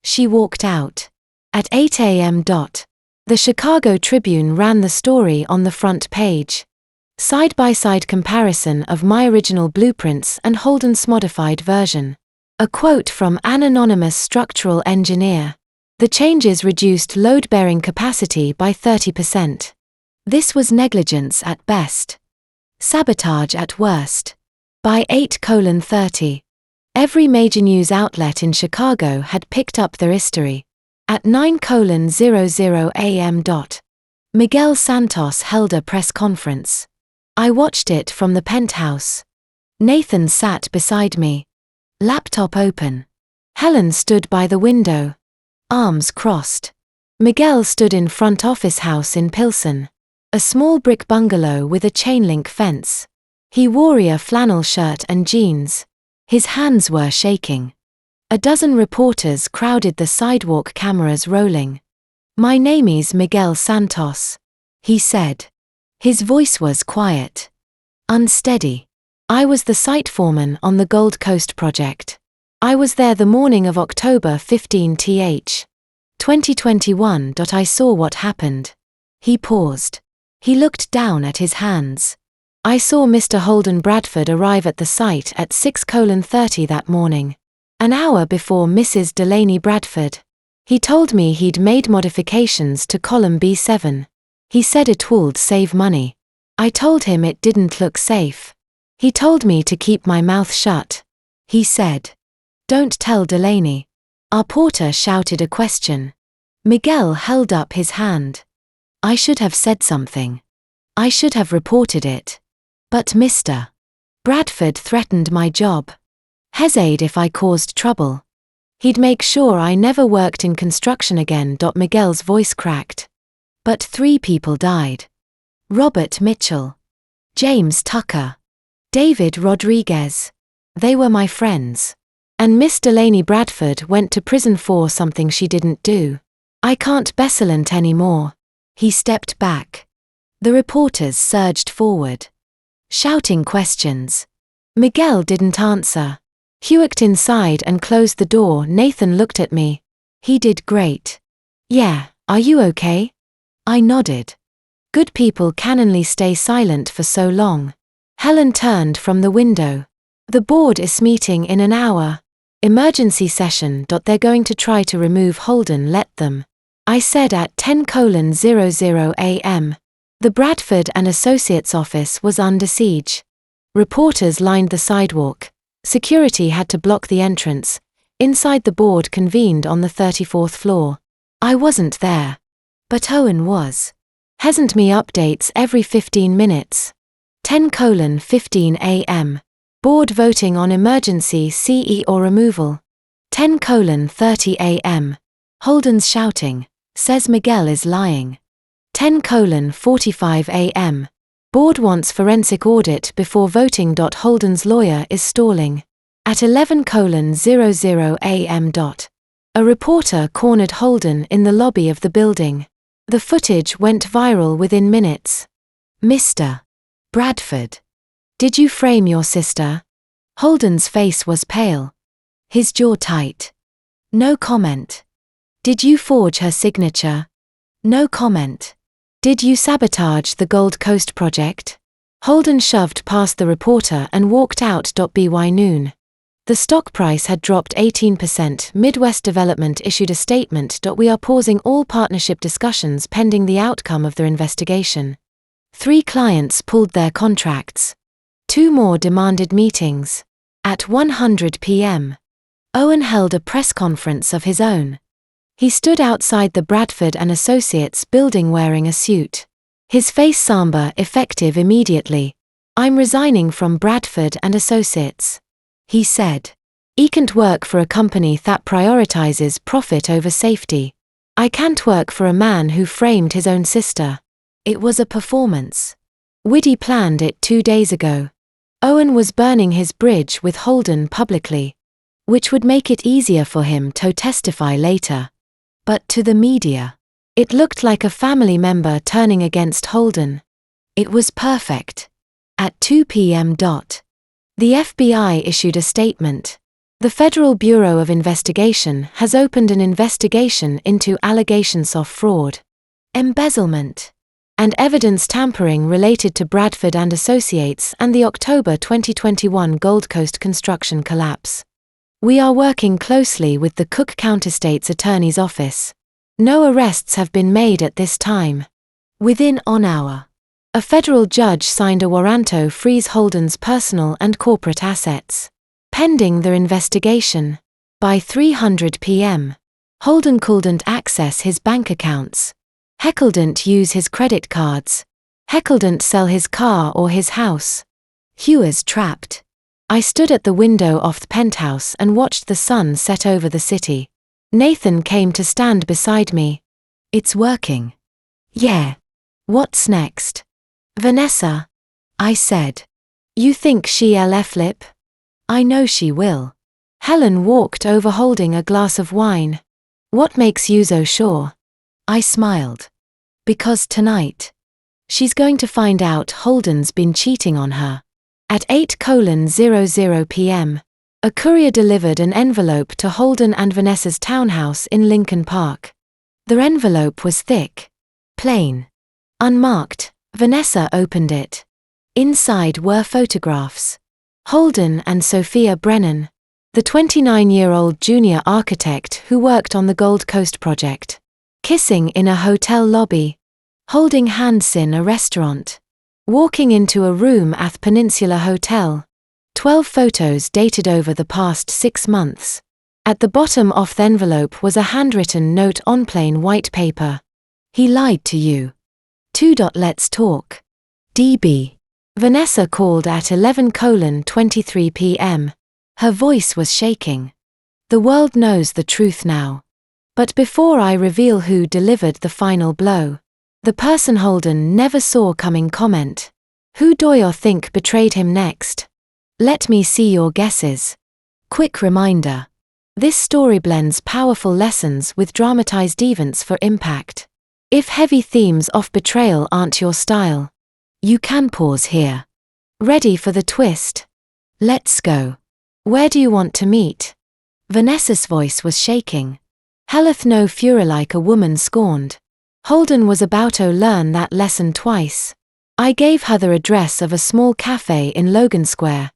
She walked out. At 8 a.m. The Chicago Tribune ran the story on the front page. Side-by-side comparison of my original blueprints and Holden's modified version. A quote from an anonymous structural engineer. "The changes reduced load-bearing capacity by 30%. This was negligence at best. Sabotage at worst." By 8:30. Every major news outlet in Chicago had picked up their history. At 9:00 a.m. Miguel Santos held a press conference. I watched it from the penthouse. Nathan sat beside me. Laptop open. Helen stood by the window. Arms crossed. Miguel stood in front office house in Pilsen. A small brick bungalow with a chain-link fence. He wore a flannel shirt and jeans. His hands were shaking. A dozen reporters crowded the sidewalk, cameras rolling. "My name is Miguel Santos," he said. His voice was quiet. Unsteady. "I was the site foreman on the Gold Coast project. I was there the morning of October 15, 2021. I saw what happened." He paused. He looked down at his hands. "I saw Mr. Holden Bradford arrive at the site at 6:30 that morning. An hour before Mrs. Delaney Bradford. He told me he'd made modifications to column B7. He said it would save money. I told him it didn't look safe. He told me to keep my mouth shut. He said, 'Don't tell Delaney.'" Our porter shouted a question. Miguel held up his hand. "I should have said something. I should have reported it. But Mr. Bradford threatened my job. Hezade if I caused trouble. He'd make sure I never worked in construction again." Miguel's voice cracked. "But 3 people died. Robert Mitchell. James Tucker. David Rodriguez. They were my friends. And Miss Delaney Bradford went to prison for something she didn't do. I can't Bessalent anymore." He stepped back. The reporters surged forward, shouting questions. Miguel didn't answer. He walked inside and closed the door. Nathan looked at me. "He did great." "Yeah, are you okay?" I nodded. Good people can only stay silent for so long. Helen turned from the window. "The board is meeting in an hour. Emergency session. They're going to try to remove Holden. Let them." I said at 10:00 a.m. The Bradford and Associates office was under siege. Reporters lined the sidewalk. Security had to block the entrance. Inside, the board convened on the 34th floor. I wasn't there. But Owen was. Hasn't me updates every 15 minutes. 10:15 a.m. Board voting on emergency CEO removal. 10:30 a.m. Holden's shouting. Says Miguel is lying. 10:45 a.m. Board wants forensic audit before voting. Holden's lawyer is stalling. At 11:00 a.m. A reporter cornered Holden in the lobby of the building. The footage went viral within minutes. "Mr. Bradford, did you frame your sister?" Holden's face was pale. His jaw tight. "No comment." "Did you forge her signature?" "No comment." "Did you sabotage the Gold Coast project?" Holden shoved past the reporter and walked out. By noon, the stock price had dropped 18%. Midwest Development issued a statement. "We are pausing all partnership discussions pending the outcome of their investigation." 3 clients pulled their contracts. 2 more demanded meetings. At 1:00 p.m., Owen held a press conference of his own. He stood outside the Bradford and Associates building wearing a suit. His face somber, effective immediately. "I'm resigning from Bradford and Associates," he said. I can't work for a company that prioritizes profit over safety. I can't work for a man who framed his own sister. It was a performance. We'd planned it 2 days ago. Owen was burning his bridge with Holden publicly, which would make it easier for him to testify later. But to the media, it looked like a family member turning against Holden. It was perfect. At 2 p.m. The FBI issued a statement. The Federal Bureau of Investigation has opened an investigation into allegations of fraud, embezzlement, and evidence tampering related to Bradford and Associates and the October 2021 Gold Coast construction collapse. We are working closely with the Cook County State's Attorney's Office. No arrests have been made at this time. Within an hour, a federal judge signed a warrant to freeze Holden's personal and corporate assets, pending their investigation. By 3:00 p.m., Holden couldn't access his bank accounts. He couldn't use his credit cards. He couldn't sell his car or his house. He was trapped. I stood at the window of the penthouse and watched the sun set over the city. Nathan came to stand beside me. It's working. Yeah. What's next? Vanessa, I said. You think she'll flip? I know she will. Helen walked over holding a glass of wine. What makes you so sure? I smiled. Because tonight, she's going to find out Holden's been cheating on her. At 8:00 p.m., a courier delivered an envelope to Holden and Vanessa's townhouse in Lincoln Park. The envelope was thick, plain, unmarked. Vanessa opened it. Inside were photographs. Holden and Sophia Brennan, the 29-year-old junior architect who worked on the Gold Coast project, kissing in a hotel lobby, holding hands in a restaurant, walking into a room at Peninsula Hotel. 12 photos dated over the past 6 months. At the bottom of the envelope was a handwritten note on plain white paper. He lied to you. 2. Let's talk. DB. Vanessa called at 11:23 p.m. Her voice was shaking. The world knows the truth now. But before I reveal who delivered the final blow, the person Holden never saw coming, comment. Who do you think betrayed him next? Let me see your guesses. Quick reminder. This story blends powerful lessons with dramatized events for impact. If heavy themes of betrayal aren't your style, you can pause here. Ready for the twist? Let's go. Where do you want to meet? Vanessa's voice was shaking. Helleth no fury like a woman scorned. Holden was about to learn that lesson twice. I gave her the address of a small cafe in Logan Square.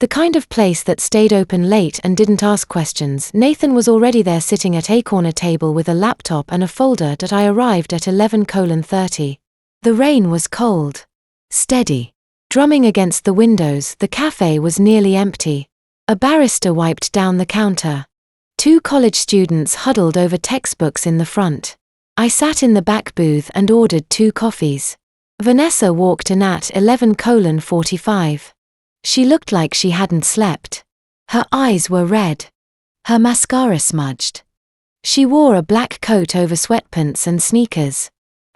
The kind of place that stayed open late and didn't ask questions. Nathan was already there sitting at a corner table with a laptop and a folder. That I arrived at 11:30. The rain was cold, steady, drumming against the windows. The cafe was nearly empty. A barrister wiped down the counter. 2 college students huddled over textbooks in the front. I sat in the back booth and ordered 2 coffees. Vanessa walked in at 11:45. She looked like she hadn't slept. Her eyes were red. Her mascara smudged. She wore a black coat over sweatpants and sneakers.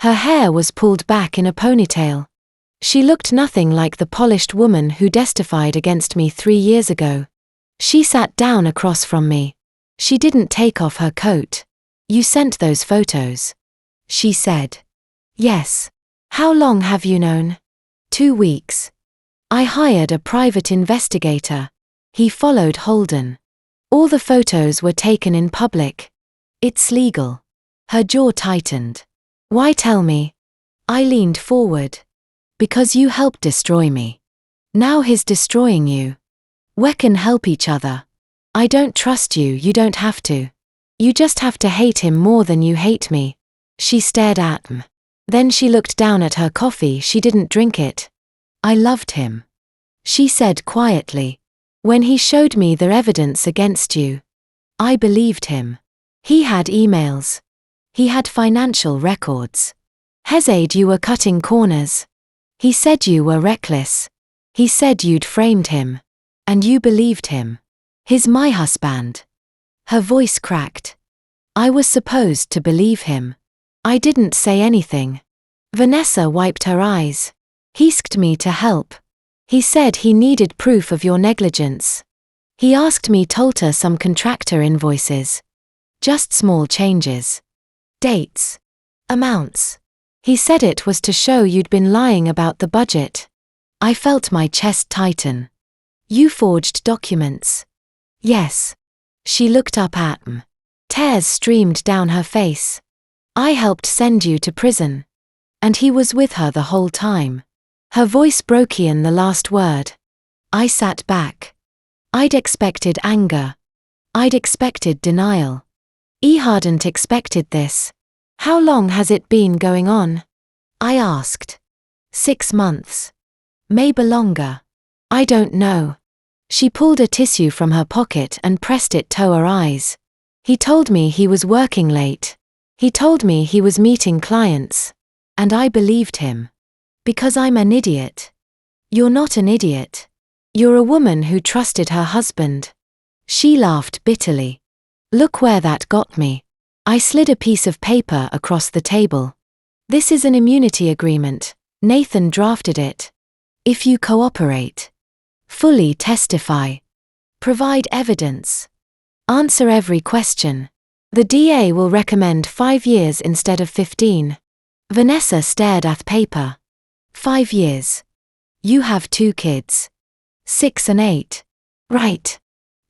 Her hair was pulled back in a ponytail. She looked nothing like the polished woman who testified against me 3 years ago. She sat down across from me. She didn't take off her coat. You sent those photos? She said. Yes. How long have you known? 2 weeks. I hired a private investigator. He followed Holden. All the photos were taken in public. It's legal. Her jaw tightened. Why tell me? I leaned forward. Because you helped destroy me. Now he's destroying you. We can help each other. I don't trust you. You don't have to. You just have to hate him more than you hate me. She stared at me. Then she looked down at her coffee. She didn't drink it. I loved him. She said quietly. When he showed me the evidence against you, I believed him. He had emails. He had financial records. He said you were cutting corners. He said you were reckless. He said you'd framed him. And you believed him. He's my husband. Her voice cracked. I was supposed to believe him. I didn't say anything. Vanessa wiped her eyes. He asked me to help. He said he needed proof of your negligence. He asked me to alter some contractor invoices. Just small changes. Dates. Amounts. He said it was to show you'd been lying about the budget. I felt my chest tighten. You forged documents. Yes. She looked up at me. Tears streamed down her face. I helped send you to prison. And he was with her the whole time. Her voice broke in the last word. I sat back. I'd expected anger. I'd expected denial. I hadn't expected this. How long has it been going on? I asked. 6 months. Maybe longer. I don't know. She pulled a tissue from her pocket and pressed it to her eyes. He told me he was working late. He told me he was meeting clients. And I believed him. Because I'm an idiot. You're not an idiot. You're a woman who trusted her husband. She laughed bitterly. Look where that got me. I slid a piece of paper across the table. This is an immunity agreement. Nathan drafted it. If you cooperate, fully testify, provide evidence, answer every question, the DA will recommend 5 years instead of 15. Vanessa stared at paper. 5 years. You have 2 kids. 6 and 8. Right.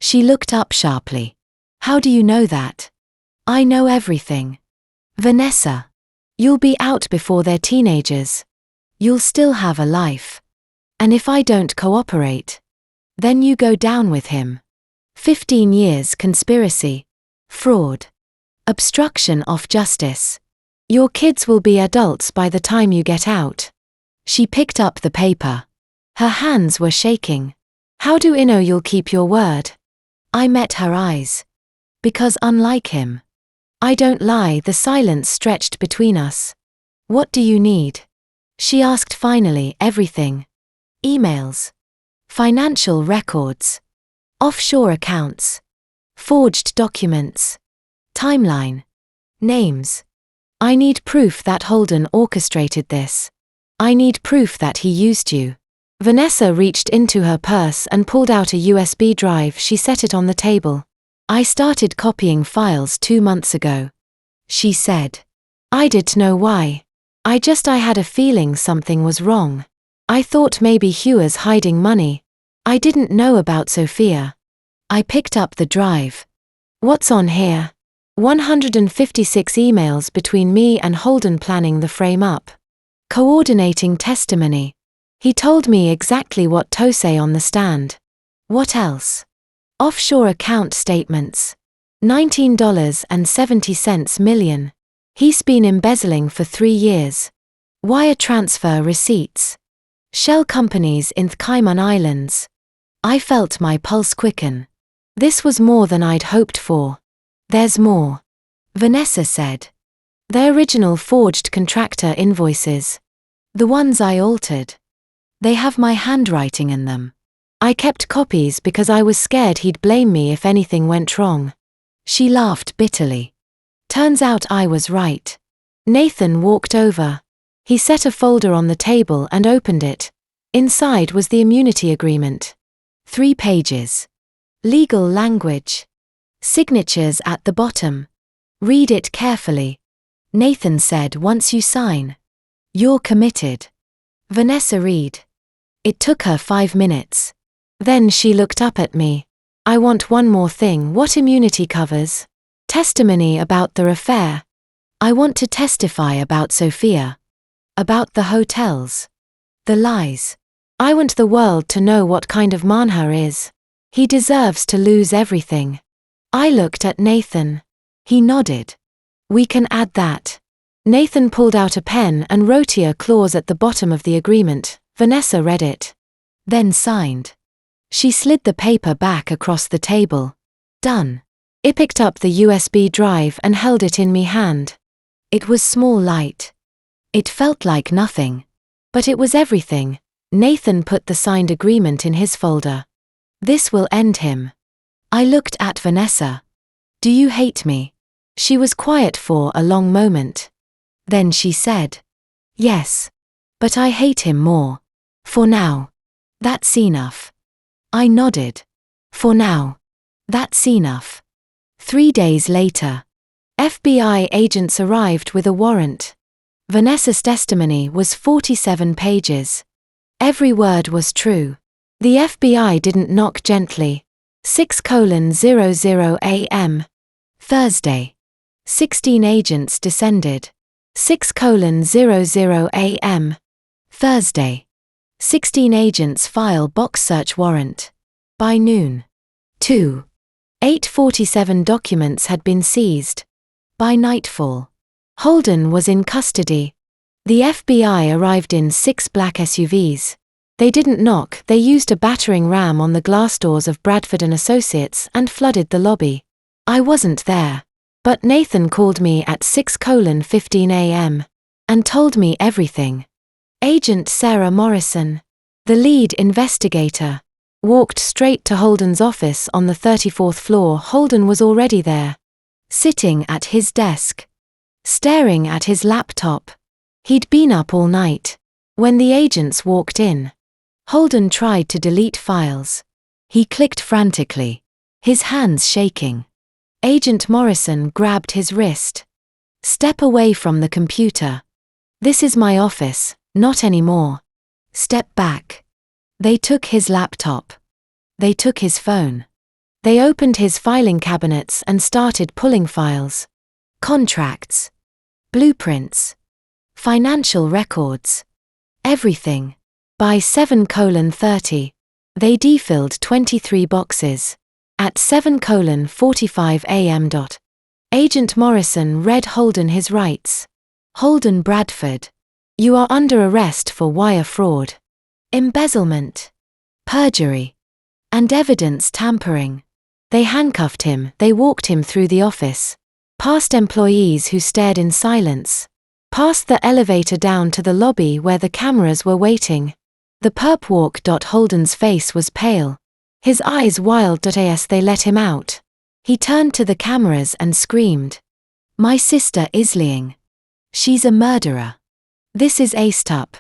She looked up sharply. How do you know that? I know everything. Vanessa. You'll be out before they're teenagers. You'll still have a life. And if I don't cooperate, then you go down with him. 15 years conspiracy. Fraud. Obstruction of justice. Your kids will be adults by the time you get out. She picked up the paper. Her hands were shaking. How do I know you'll keep your word? I met her eyes. Because unlike him, I don't lie. The silence stretched between us. What do you need? She asked finally. Everything. Emails. Financial records. Offshore accounts. Forged documents. Timeline. Names. I need proof that Holden orchestrated this. I need proof that he used you. Vanessa reached into her purse and pulled out a USB drive. She set it on the table. I started copying files 2 months ago. She said. I didn't know why. I had a feeling something was wrong. I thought maybe Hugh was hiding money. I didn't know about Sophia. I picked up the drive. What's on here? 156 emails between me and Holden planning the frame-up. Coordinating testimony. He told me exactly what to say on the stand. What else? Offshore account statements. $19.70 million. He's been embezzling for 3 years. Wire transfer receipts. Shell companies in the Cayman Islands. I felt my pulse quicken. This was more than I'd hoped for. There's more. Vanessa said. The original forged contractor invoices. The ones I altered. They have my handwriting in them. I kept copies because I was scared he'd blame me if anything went wrong. She laughed bitterly. Turns out I was right. Nathan walked over. He set a folder on the table and opened it. Inside was the immunity agreement. 3 pages. Legal language. Signatures at the bottom. Read it carefully. Nathan said once you sign, you're committed. Vanessa read. It took her 5 minutes. Then she looked up at me. I want one more thing. What immunity covers? Testimony about the affair. I want to testify about Sophia. About the hotels. The lies. I want the world to know what kind of man her is. He deserves to lose everything. I looked at Nathan. He nodded. We can add that. Nathan pulled out a pen and wrote a clause at the bottom of the agreement. Vanessa read it. Then signed. She slid the paper back across the table. Done. I picked up the USB drive and held it in me hand. It was small light. It felt like nothing. But it was everything. Nathan put the signed agreement in his folder. This will end him. I looked at Vanessa. Do you hate me? She was quiet for a long moment. Then she said, yes. But I hate him more. For now. That's enough. I nodded. For now. That's enough. 3 days later. FBI agents arrived with a warrant. Vanessa's testimony was 47 pages. Every word was true. The FBI didn't knock gently. 6:00 a.m. Thursday. 16 agents descended. 6:00 a.m. Thursday. 16 agents file box search warrant. By noon. 847 documents had been seized. By nightfall. Holden was in custody. The FBI arrived in 6 black SUVs. They didn't knock, they used a battering ram on the glass doors of Bradford & Associates and flooded the lobby. I wasn't there. But Nathan called me at 6:15 a.m. and told me everything. Agent Sarah Morrison, the lead investigator, walked straight to Holden's office on the 34th floor. Holden was already there, sitting at his desk, staring at his laptop. He'd been up all night. When the agents walked in, Holden tried to delete files. He clicked frantically, his hands shaking. Agent Morrison grabbed his wrist. Step away from the computer. This is my office, not anymore. Step back. They took his laptop. They took his phone. They opened his filing cabinets and started pulling files. Contracts. Blueprints. Financial records. Everything. By 7:30, they defilled 23 boxes. At 7:45 a.m. Agent Morrison read Holden his rights. Holden Bradford. You are under arrest for wire fraud, embezzlement, perjury, and evidence tampering. They handcuffed him, they walked him through the office, past employees who stared in silence, past the elevator down to the lobby where the cameras were waiting. The perp walk. Holden's face was pale. His eyes wild. As they let him out, he turned to the cameras and screamed, "My sister Isling. She's a murderer. This is aced up."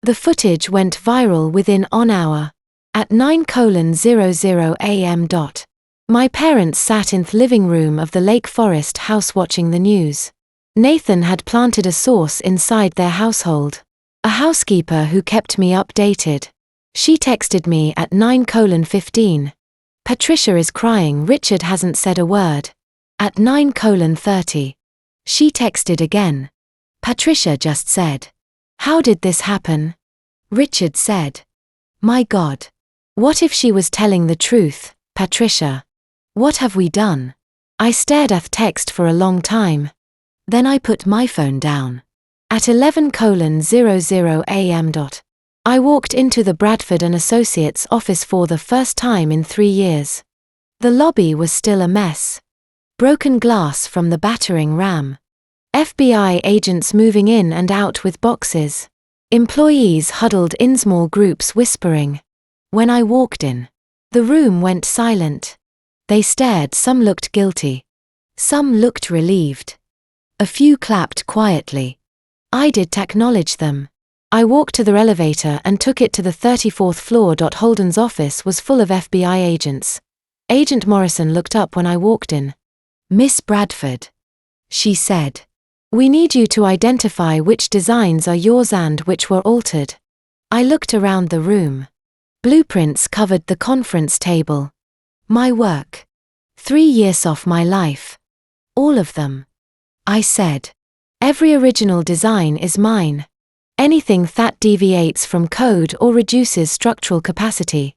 The footage went viral within an hour. At 9:00 a.m. My parents sat in the living room of the Lake Forest house watching the news. Nathan had planted a source inside their household. A housekeeper who kept me updated. She texted me at 9:15. Patricia is crying, Richard hasn't said a word. At 9:30. She texted again. Patricia just said, "How did this happen?" Richard said, "My God. What if she was telling the truth, Patricia? What have we done?" I stared at the text for a long time. Then I put my phone down. At 11:00 a.m. I walked into the Bradford & Associates office for the first time in 3 years. The lobby was still a mess. Broken glass from the battering ram. FBI agents moving in and out with boxes. Employees huddled in small groups whispering. When I walked in, the room went silent. They stared, some looked guilty. Some looked relieved. A few clapped quietly. I did acknowledge them. I walked to the elevator and took it to the 34th floor. Holden's office was full of FBI agents. Agent Morrison looked up when I walked in. "Miss Bradford," she said, "we need you to identify which designs are yours and which were altered." I looked around the room. Blueprints covered the conference table. My work. 3 years off my life. All of them. I said, "Every original design is mine. Anything that deviates from code or reduces structural capacity,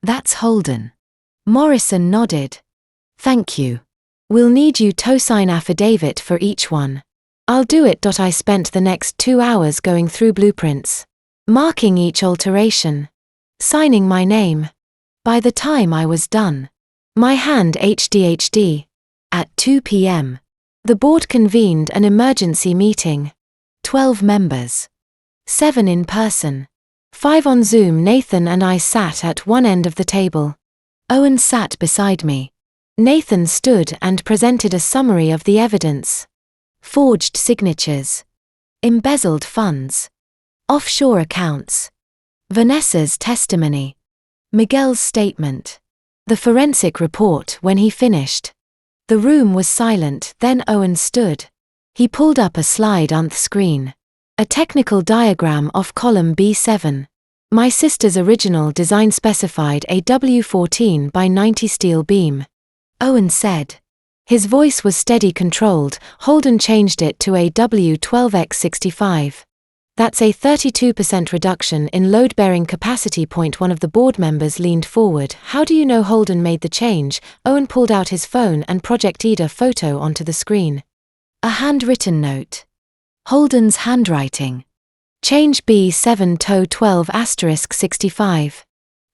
that's Holden." Morrison nodded. "Thank you. We'll need you to sign affidavit for each one." "I'll do it." I spent the next 2 hours going through blueprints, marking each alteration, signing my name. By the time I was done, my hand HDHD. At 2 p.m., the board convened an emergency meeting. 12 members. 7 in person. 5 on Zoom. Nathan and I sat at one end of the table. Owen sat beside me. Nathan stood and presented a summary of the evidence. Forged signatures. Embezzled funds. Offshore accounts. Vanessa's testimony. Miguel's statement. The forensic report when he finished. The room was silent, then Owen stood. He pulled up a slide on the screen. A technical diagram of column B7. My sister's original design specified a W14 by 90 steel beam. Owen said. His voice was steady, controlled. Holden changed it to a W12x65. That's a 32% reduction in load-bearing capacity. One of the board members leaned forward. How do you know Holden made the change? Owen pulled out his phone and projected a photo onto the screen. A handwritten note. Holden's handwriting. Change B7 to 12 *65.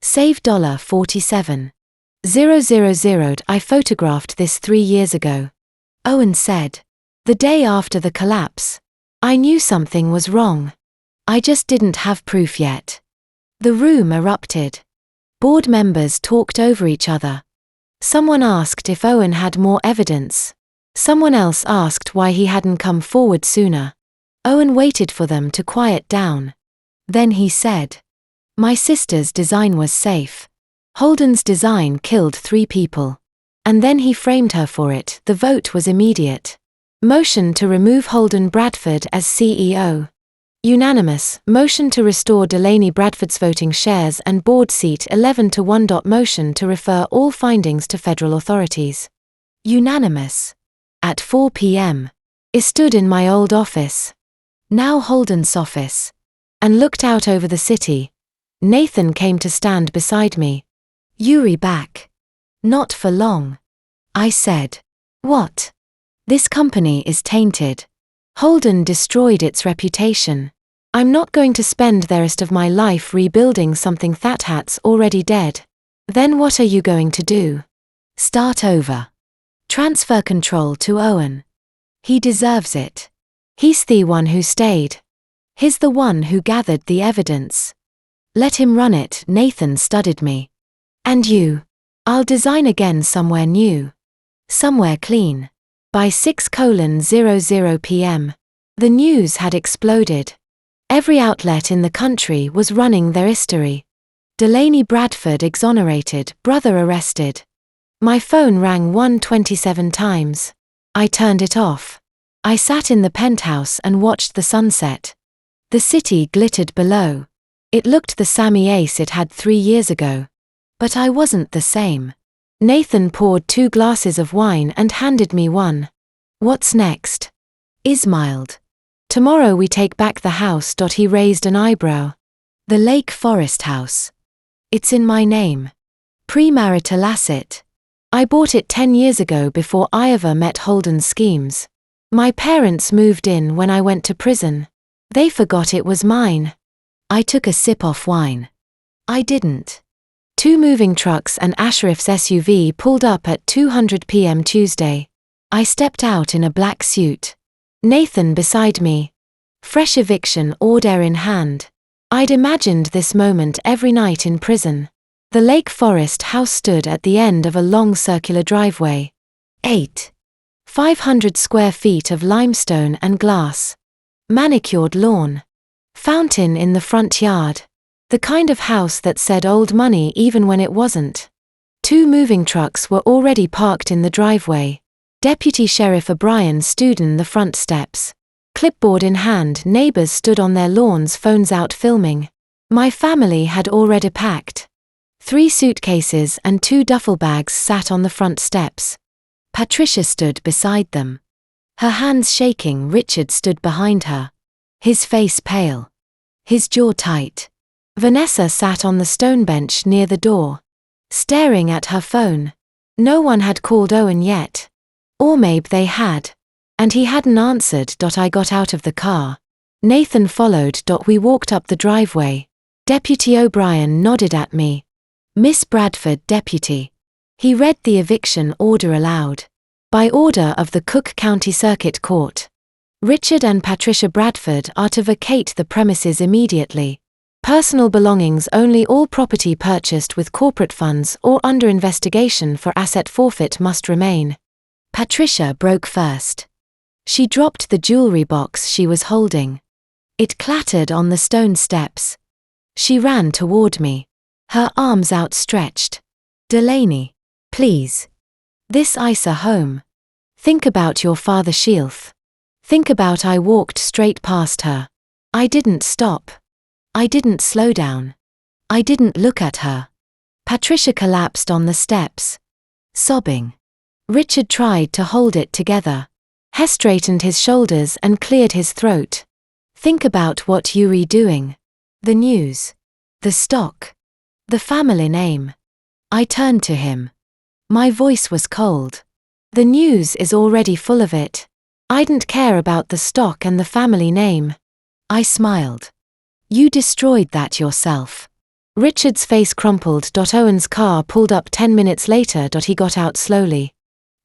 Save $47. 000. I photographed this 3 years ago. Owen said. The day after the collapse. I knew something was wrong. I just didn't have proof yet. The room erupted. Board members talked over each other. Someone asked if Owen had more evidence. Someone else asked why he hadn't come forward sooner. Owen waited for them to quiet down. Then he said, my sister's design was safe. Holden's design killed 3 people. And then he framed her for it. The vote was immediate. Motion to remove Holden Bradford as CEO. Unanimous. Motion to restore Delaney Bradford's voting shares and board seat 11-1. Motion to refer all findings to federal authorities. Unanimous. At 4 p.m. I stood in my old office. Now Holden's office. And looked out over the city. Nathan came to stand beside me. Yuri back. Not for long. I said. What? This company is tainted. Holden destroyed its reputation. I'm not going to spend the rest of my life rebuilding something that's already dead. Then what are you going to do? Start over. Transfer control to Owen. He deserves it. He's the one who stayed. He's the one who gathered the evidence. Let him run it. Nathan studied me. And you? I'll design again somewhere new. Somewhere clean. By 6:00 p.m. The news had exploded. Every outlet in the country was running their history. Delaney Bradford exonerated, brother arrested. My phone rang 127 times. I turned it off. I sat in the penthouse and watched the sunset. The city glittered below. It looked the Sammy Ace it had 3 years ago. But I wasn't the same. Nathan poured 2 glasses of wine and handed me one. What's next? I smiled. Tomorrow we take back the house. He raised an eyebrow. The Lake Forest house. It's in my name. Premarital asset. I bought it 10 years ago before I ever met Holden's schemes. My parents moved in when I went to prison. They forgot it was mine. I took a sip of wine. I didn't. 2 moving trucks and Ashraf's SUV pulled up at 2:00 p.m. Tuesday. I stepped out in a black suit. Nathan beside me. Fresh eviction order in hand. I'd imagined this moment every night in prison. The Lake Forest house stood at the end of a long circular driveway. 500 square feet of limestone and glass. Manicured lawn. Fountain in the front yard. The kind of house that said old money even when it wasn't. 2 moving trucks were already parked in the driveway. Deputy Sheriff O'Brien stood in the front steps. Clipboard in hand, neighbors stood on their lawns, phones out filming. My family had already packed. 3 suitcases and 2 duffel bags sat on the front steps. Patricia stood beside them. Her hands shaking. Richard stood behind her. His face pale. His jaw tight. Vanessa sat on the stone bench near the door, staring at her phone. No one had called Owen yet. Or maybe they had. And he hadn't answered. I got out of the car. Nathan followed. We walked up the driveway. Deputy O'Brien nodded at me. Miss Bradford, deputy. He read the eviction order aloud. By order of the Cook County Circuit Court. Richard and Patricia Bradford are to vacate the premises immediately. Personal belongings only. All property purchased with corporate funds or under investigation for asset forfeit must remain. Patricia broke first. She dropped the jewelry box she was holding. It clattered on the stone steps. She ran toward me, her arms outstretched. Delaney, please. This Isa home. Think about your father Sheilth. Think about. I walked straight past her. I didn't stop. I didn't slow down. I didn't look at her. Patricia collapsed on the steps, sobbing. Richard tried to hold it together. He straightened his shoulders and cleared his throat. Think about what you're doing. The news. The stock. The family name. I turned to him. My voice was cold. The news is already full of it. I didn't care about the stock and the family name. I smiled. You destroyed that yourself. Richard's face crumpled. Owen's car pulled up 10 minutes later. He got out slowly.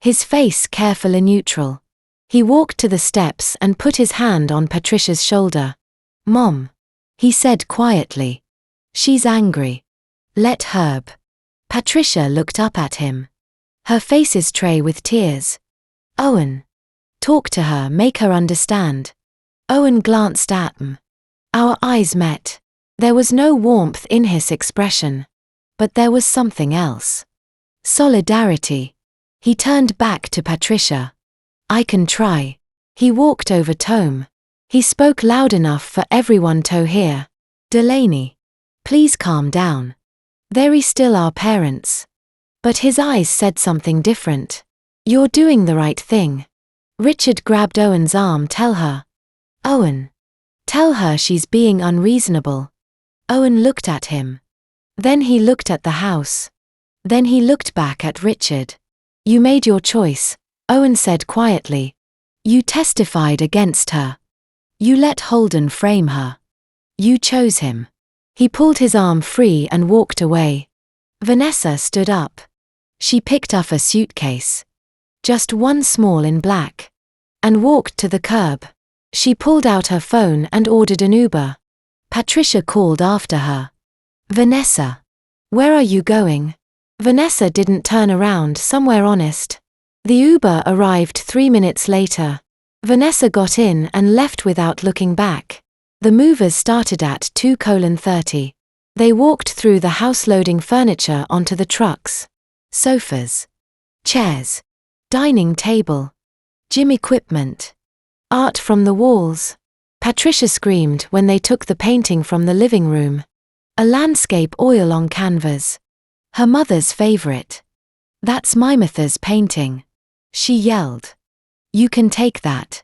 His face carefully neutral. He walked to the steps and put his hand on Patricia's shoulder. Mom, he said quietly. She's angry. Let Herb. Patricia looked up at him. Her face is tray with tears. Owen. Talk to her, make her understand. Owen glanced at me. Our eyes met. There was no warmth in his expression. But there was something else. Solidarity. He turned back to Patricia. I can try. He walked over Tom. He spoke loud enough for everyone to hear. Delaney. Please calm down. They're still our parents. But his eyes said something different. You're doing the right thing. Richard grabbed Owen's arm. Tell her. Owen. Tell her she's being unreasonable. Owen looked at him. Then he looked at the house. Then he looked back at Richard. You made your choice, Owen said quietly. You testified against her. You let Holden frame her. You chose him. He pulled his arm free and walked away. Vanessa stood up. She picked up a suitcase. Just one small in black. And walked to the curb. She pulled out her phone and ordered an Uber. Patricia called after her. Vanessa. Where are you going? Vanessa didn't turn around. Somewhere honest. The Uber arrived 3 minutes later. Vanessa got in and left without looking back. The movers started at 2:30. They walked through the house loading furniture onto the trucks. Sofas. Chairs. Dining table. Gym equipment. Art from the walls. Patricia screamed when they took the painting from the living room. A landscape oil on canvas. Her mother's favorite. That's my mother's painting. She yelled. You can take that.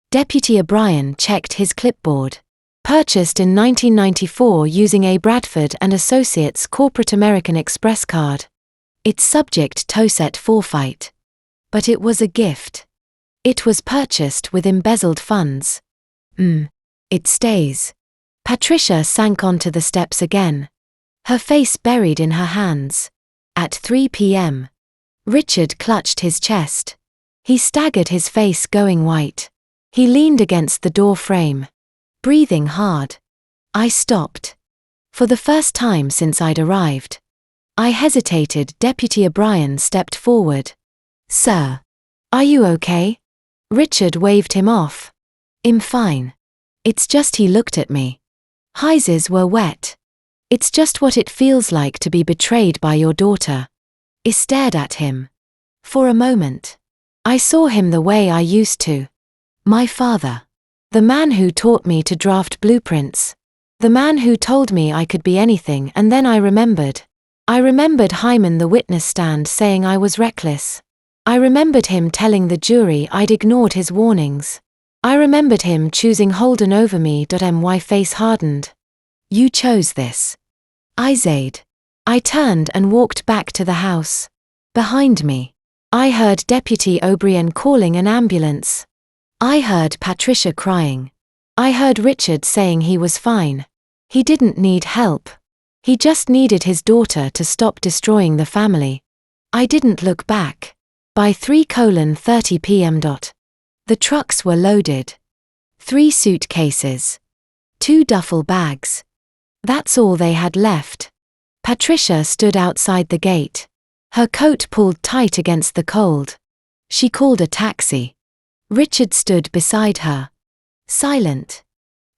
Deputy O'Brien checked his clipboard. Purchased in 1994 using a Bradford and Associates corporate American Express card. It's subject to set forfeit. But it was a gift. It was purchased with embezzled funds. It stays. Patricia sank onto the steps again. Her face buried in her hands. At 3 p.m. Richard clutched his chest. He staggered, his face going white. He leaned against the door frame. Breathing hard. I stopped. For the first time since I'd arrived. I hesitated. Deputy O'Brien stepped forward. Sir. Are you okay? Richard waved him off. I'm fine. It's just, he looked at me. His eyes were wet. It's just what it feels like to be betrayed by your daughter. I stared at him. For a moment. I saw him the way I used to. My father. The man who taught me to draft blueprints. The man who told me I could be anything. And then I remembered. I remembered Hyman, the witness stand, saying I was reckless. I remembered him telling the jury I'd ignored his warnings. I remembered him choosing Holden over me. My face hardened. You chose this. I said. I turned and walked back to the house. Behind me, I heard Deputy O'Brien calling an ambulance. I heard Patricia crying. I heard Richard saying he was fine. He didn't need help. He just needed his daughter to stop destroying the family. I didn't look back. By 3:30 p.m. The trucks were loaded. 3 suitcases. 2 duffel bags. That's all they had left. Patricia stood outside the gate. Her coat pulled tight against the cold. She called a taxi. Richard stood beside her. Silent.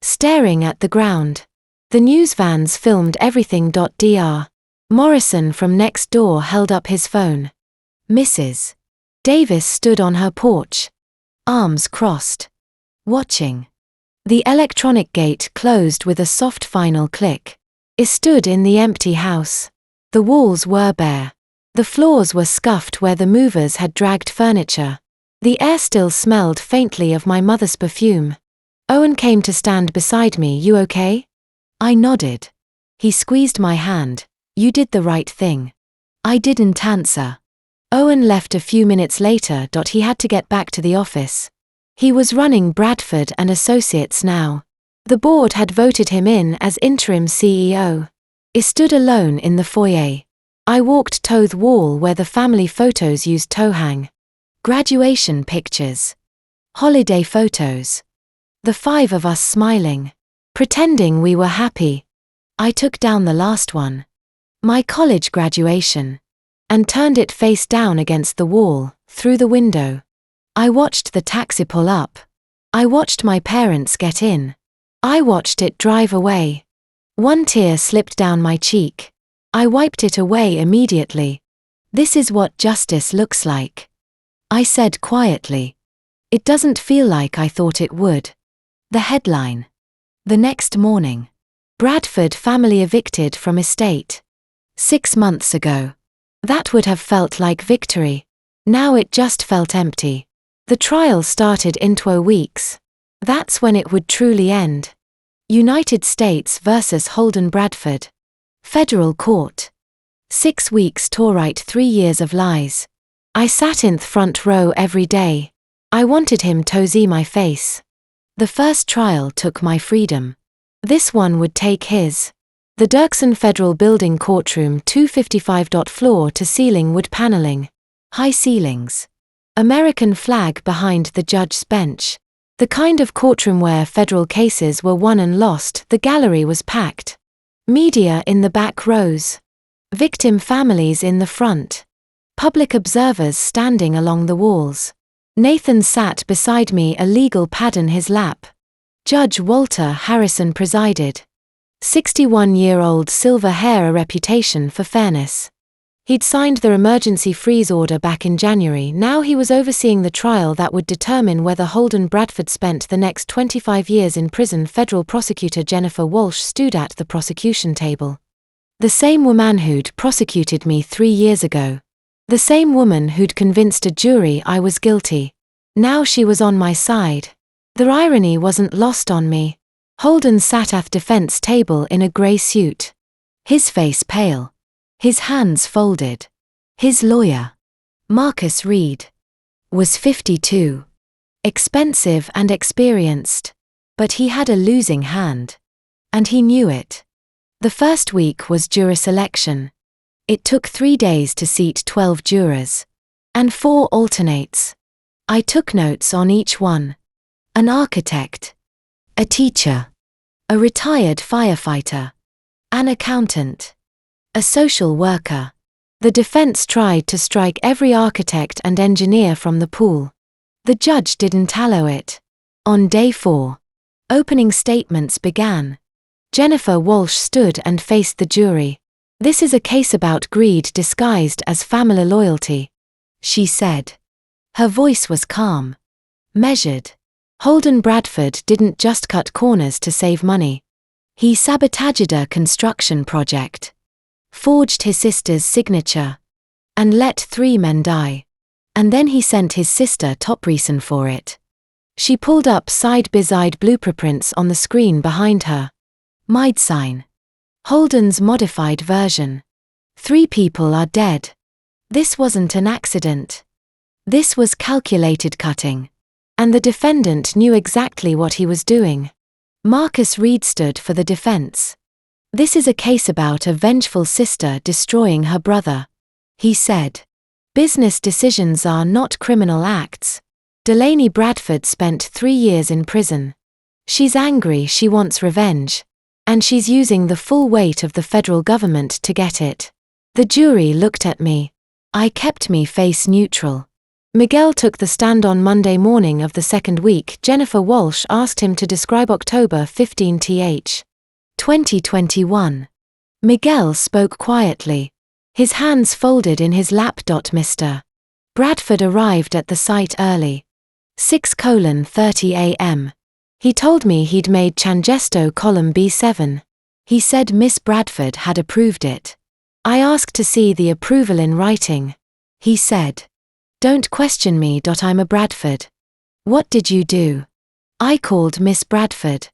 Staring at the ground. The news vans filmed everything. Dr. Morrison from next door held up his phone. Mrs. Davis stood on her porch. Arms crossed. Watching. The electronic gate closed with a soft final click. I stood in the empty house. The walls were bare. The floors were scuffed where the movers had dragged furniture. The air still smelled faintly of my mother's perfume. Owen came to stand beside me. You okay? I nodded. He squeezed my hand. You did the right thing. I didn't answer. Owen left a few minutes later. He had to get back to the office. He was running Bradford and Associates now. The board had voted him in as interim CEO. I stood alone in the foyer. I walked to the wall where the family photos used to hang. Graduation pictures. Holiday photos. The 5 of us smiling. Pretending we were happy. I took down the last one. My college graduation. And turned it face down against the wall, through the window. I watched the taxi pull up. I watched my parents get in. I watched it drive away. One tear slipped down my cheek. I wiped it away immediately. This is what justice looks like. I said quietly. It doesn't feel like I thought it would. The headline. The next morning. Bradford family evicted from estate. 6 months ago. That would have felt like victory. Now it just felt empty. The trial started in 2 weeks. That's when it would truly end. United States versus Holden Bradford. Federal court. 6 weeks to write 3 years of lies. I sat in the front row every day. I wanted him to see my face. The first trial took my freedom. This one would take his. The Dirksen Federal Building courtroom 255. Floor to ceiling wood paneling. High ceilings. American flag behind the judge's bench. The kind of courtroom where federal cases were won and lost. The gallery was packed. Media in the back rows. Victim families in the front. Public observers standing along the walls. Nathan sat beside me, a legal pad in his lap. Judge Walter Harrison presided. 61-year-old, silver hair, a reputation for fairness. He'd signed the emergency freeze order back in January. Now he was overseeing the trial that would determine whether Holden Bradford spent the next 25 years in prison. Federal prosecutor Jennifer Walsh stood at the prosecution table. The same woman who'd prosecuted me 3 years ago. The same woman who'd convinced a jury I was guilty. Now she was on my side. The irony wasn't lost on me. Holden sat at the defense table in a grey suit. His face pale. His hands folded. His lawyer, Marcus Reed, was 52. Expensive and experienced. But he had a losing hand. And he knew it. The first week was jury selection. It took 3 days to seat 12 jurors. And 4 alternates. I took notes on each one. An architect. A teacher. A retired firefighter. An accountant. A social worker. The defense tried to strike every architect and engineer from the pool. The judge didn't allow it. On day 4. Opening statements began. Jennifer Walsh stood and faced the jury. This is a case about greed disguised as family loyalty, she said. Her voice was calm. Measured. Holden Bradford didn't just cut corners to save money. He sabotaged a construction project. Forged his sister's signature. And let 3 men die. And then he sent his sister top reason for it. She pulled up side-by-side blueprints on the screen behind her. Mide sign. Holden's modified version. 3 people are dead. This wasn't an accident. This was calculated cutting. And the defendant knew exactly what he was doing. Marcus Reed stood for the defense. This is a case about a vengeful sister destroying her brother, he said. Business decisions are not criminal acts. Delaney Bradford spent 3 years in prison. She's angry, she wants revenge. And she's using the full weight of the federal government to get it. The jury looked at me. I kept me face neutral. Miguel took the stand on Monday morning of the second week. Jennifer Walsh asked him to describe October 15, 2021. Miguel spoke quietly. His hands folded in his lap. Mr. Bradford arrived at the site early. 6:30 a.m. He told me he'd made Changesto column B7. He said Miss Bradford had approved it. I asked to see the approval in writing. He said, "Don't question me. I'm a Bradford." "What did you do?" I called Miss Bradford.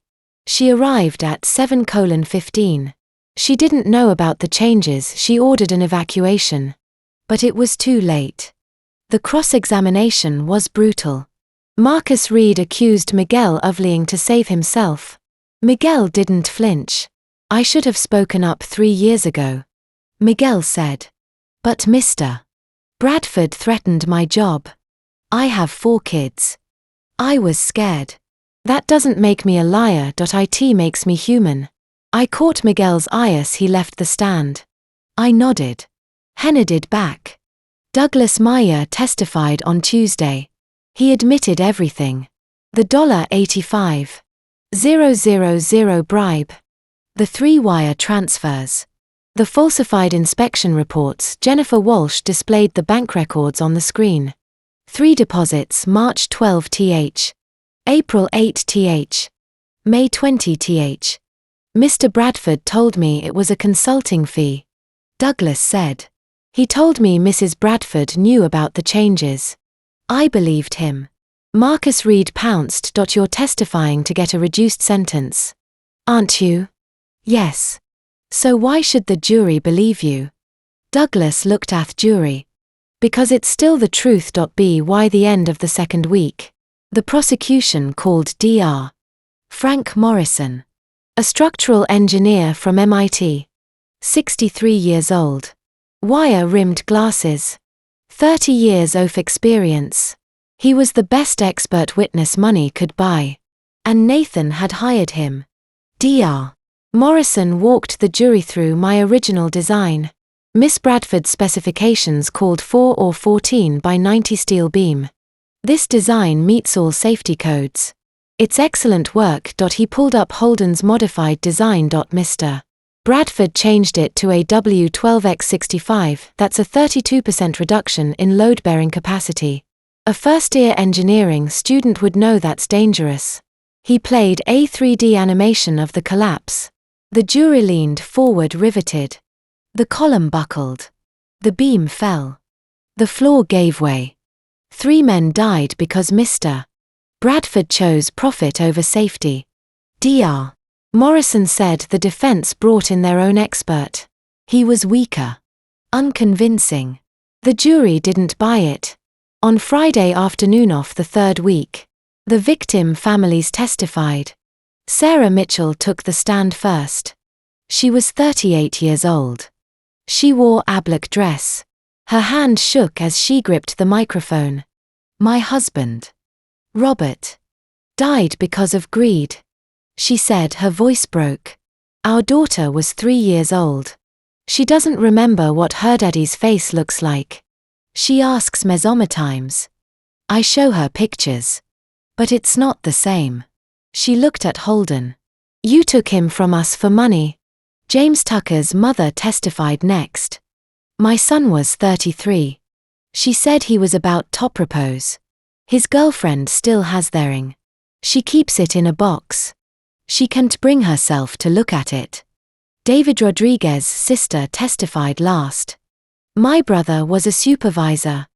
She arrived at 7:15. She didn't know about the changes. She ordered an evacuation. But it was too late. The cross-examination was brutal. Marcus Reed accused Miguel of lying to save himself. Miguel didn't flinch. "I should have spoken up 3 years ago." Miguel said. "But Mr. Bradford threatened my job. I have 4 kids. I was scared." "That doesn't make me a liar. It makes me human." I caught Miguel's eye as he left the stand. I nodded. He nodded back. Douglas Meyer testified on Tuesday. He admitted everything. The $85,000 bribe. The 3-wire transfers. The falsified inspection reports. Jennifer Walsh displayed the bank records on the screen. 3 deposits: March 12 th. April 8 th. May 20 th. Mr. Bradford told me it was a consulting fee. Douglas said. He told me Mrs. Bradford knew about the changes. I believed him. Marcus Reed pounced. "You're testifying to get a reduced sentence. Aren't you?" "Yes." "So why should the jury believe you?" Douglas looked at jury. "Because it's still the truth. By the end of the second week. The prosecution called Dr. Frank Morrison, a structural engineer from MIT. 63 years old. Wire-rimmed glasses. 30 years of experience. He was the best expert witness money could buy. And Nathan had hired him. Dr. Morrison walked the jury through my original design. Miss Bradford's specifications called 4 or 14 by 90 steel beam. This design meets all safety codes. It's excellent work. He pulled up Holden's modified design. Mr. Bradford changed it to a W12X65, that's a 32% reduction in load-bearing capacity. A first-year engineering student would know that's dangerous. He played a 3D animation of the collapse. The jury leaned forward riveted. The column buckled. The beam fell. The floor gave way. 3 men died because Mr. Bradford chose profit over safety. Dr. Morrison said the defense brought in their own expert. He was weaker. Unconvincing. The jury didn't buy it. On Friday afternoon of the third week, the victim families testified. Sarah Mitchell took the stand first. She was 38 years old. She wore a black dress. Her hand shook as she gripped the microphone. "My husband, Robert, died because of greed," she said. Her voice broke. "Our daughter was 3 years old. She doesn't remember what her daddy's face looks like. She asks me sometimes. I show her pictures. But it's not the same." She looked at Holden. "You took him from us for money." James Tucker's mother testified next. "My son was 33. She said he was about to propose. His girlfriend still has their ring. She keeps it in a box. She can't bring herself to look at it." David Rodriguez's sister testified last. "My brother was a supervisor,"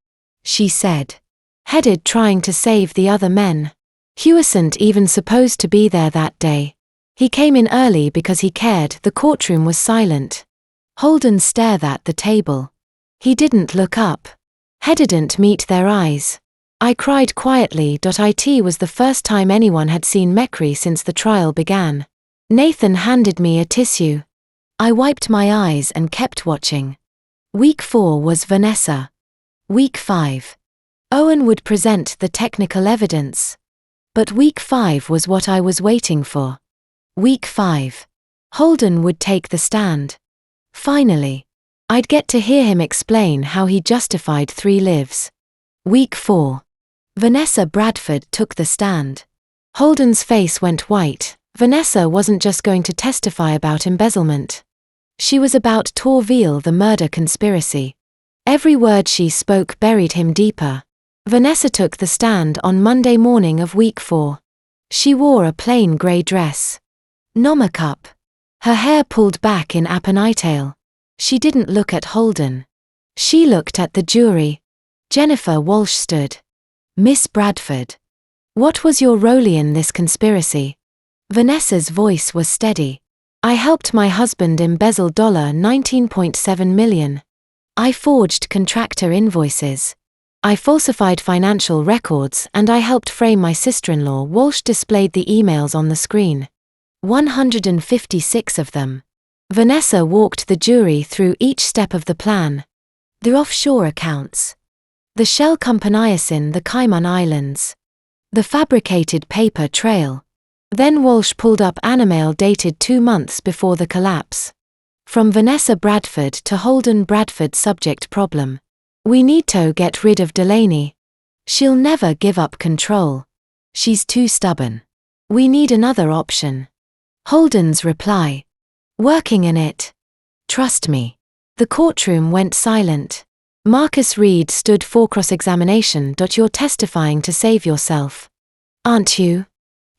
she said. "Headed trying to save the other men. He wasn't even supposed to be there that day. He came in early because he cared." The courtroom was silent. Holden stared at the table. He didn't look up. He didn't meet their eyes. I cried quietly. It was the first time anyone had seen Mekri since the trial began. Nathan handed me a tissue. I wiped my eyes and kept watching. Week 4 was Vanessa. Week 5. Owen would present the technical evidence. But week 5 was what I was waiting for. Week 5. Holden would take the stand. Finally, I'd get to hear him explain how he justified 3 lives. Week 4. Vanessa Bradford took the stand. Holden's face went white. Vanessa wasn't just going to testify about embezzlement. She was about to reveal the murder conspiracy. Every word she spoke buried him deeper. Vanessa took the stand on Monday morning of week 4. She wore a plain grey dress. No makeup. Her hair pulled back in a ponytail. She didn't look at Holden. She looked at the jury. Jennifer Walsh stood. Miss Bradford. What was your role in this conspiracy? Vanessa's voice was steady. I helped my husband embezzle $19.7 million. I forged contractor invoices. I falsified financial records and I helped frame my sister-in-law. Walsh displayed the emails on the screen. 156 of them. Vanessa walked the jury through each step of the plan. The offshore accounts. The shell companies in the Cayman Islands. The fabricated paper trail. Then Walsh pulled up an email dated 2 months before the collapse. From Vanessa Bradford to Holden Bradford. Subject: problem. We need to get rid of Delaney. She'll never give up control. She's too stubborn. We need another option. Holden's reply. Working in it. Trust me. The courtroom went silent. Marcus Reed stood for cross-examination. You're testifying to save yourself. Aren't you?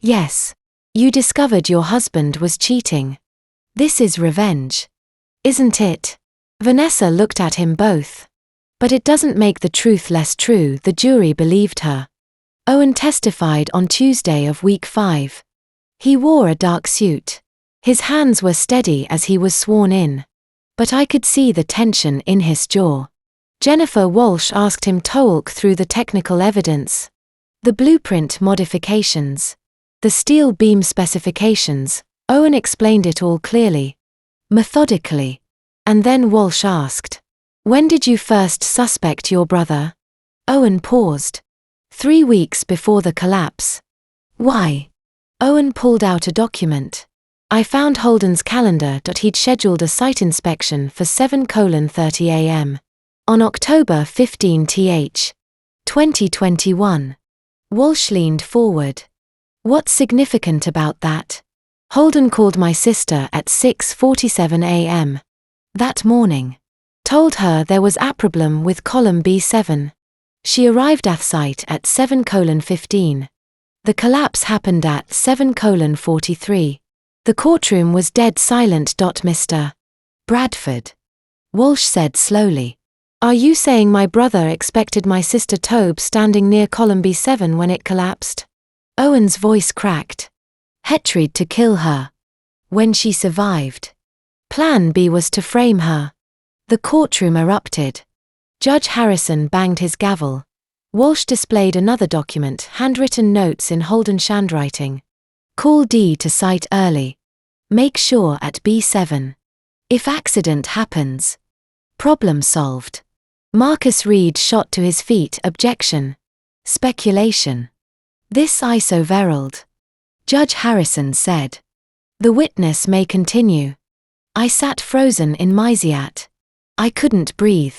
Yes. You discovered your husband was cheating. This is revenge. Isn't it? Vanessa looked at him both. But it doesn't make the truth less true. The jury believed her. Owen testified on Tuesday of week 5. He wore a dark suit. His hands were steady as he was sworn in. But I could see the tension in his jaw. Jennifer Walsh asked him to walk through the technical evidence. The blueprint modifications. The steel beam specifications. Owen explained it all clearly. Methodically. And then Walsh asked, when did you first suspect your brother? Owen paused. 3 weeks before the collapse. Why? Owen pulled out a document. I found Holden's calendar. He'd scheduled a site inspection for 7:30 a.m. on October 15 th. 2021. Walsh leaned forward. What's significant about that? Holden called my sister at 6:47 a.m. that morning. Told her there was a problem with column B7. She arrived at site at 7:15. The collapse happened at 7:43. The courtroom was dead silent. Mr. Bradford. Walsh said slowly. Are you saying my brother expected my sister Tobe standing near column B7 when it collapsed? Owen's voice cracked. Tried to kill her. When she survived. Plan B was to frame her. The courtroom erupted. Judge Harrison banged his gavel. Walsh displayed another document, handwritten notes in Holden's handwriting. Call D to site early. Make sure at B7. If accident happens. Problem solved. Marcus Reed shot to his feet. Objection. Speculation. This ISO verilled. Judge Harrison said. The witness may continue. I sat frozen in my seat. I couldn't breathe.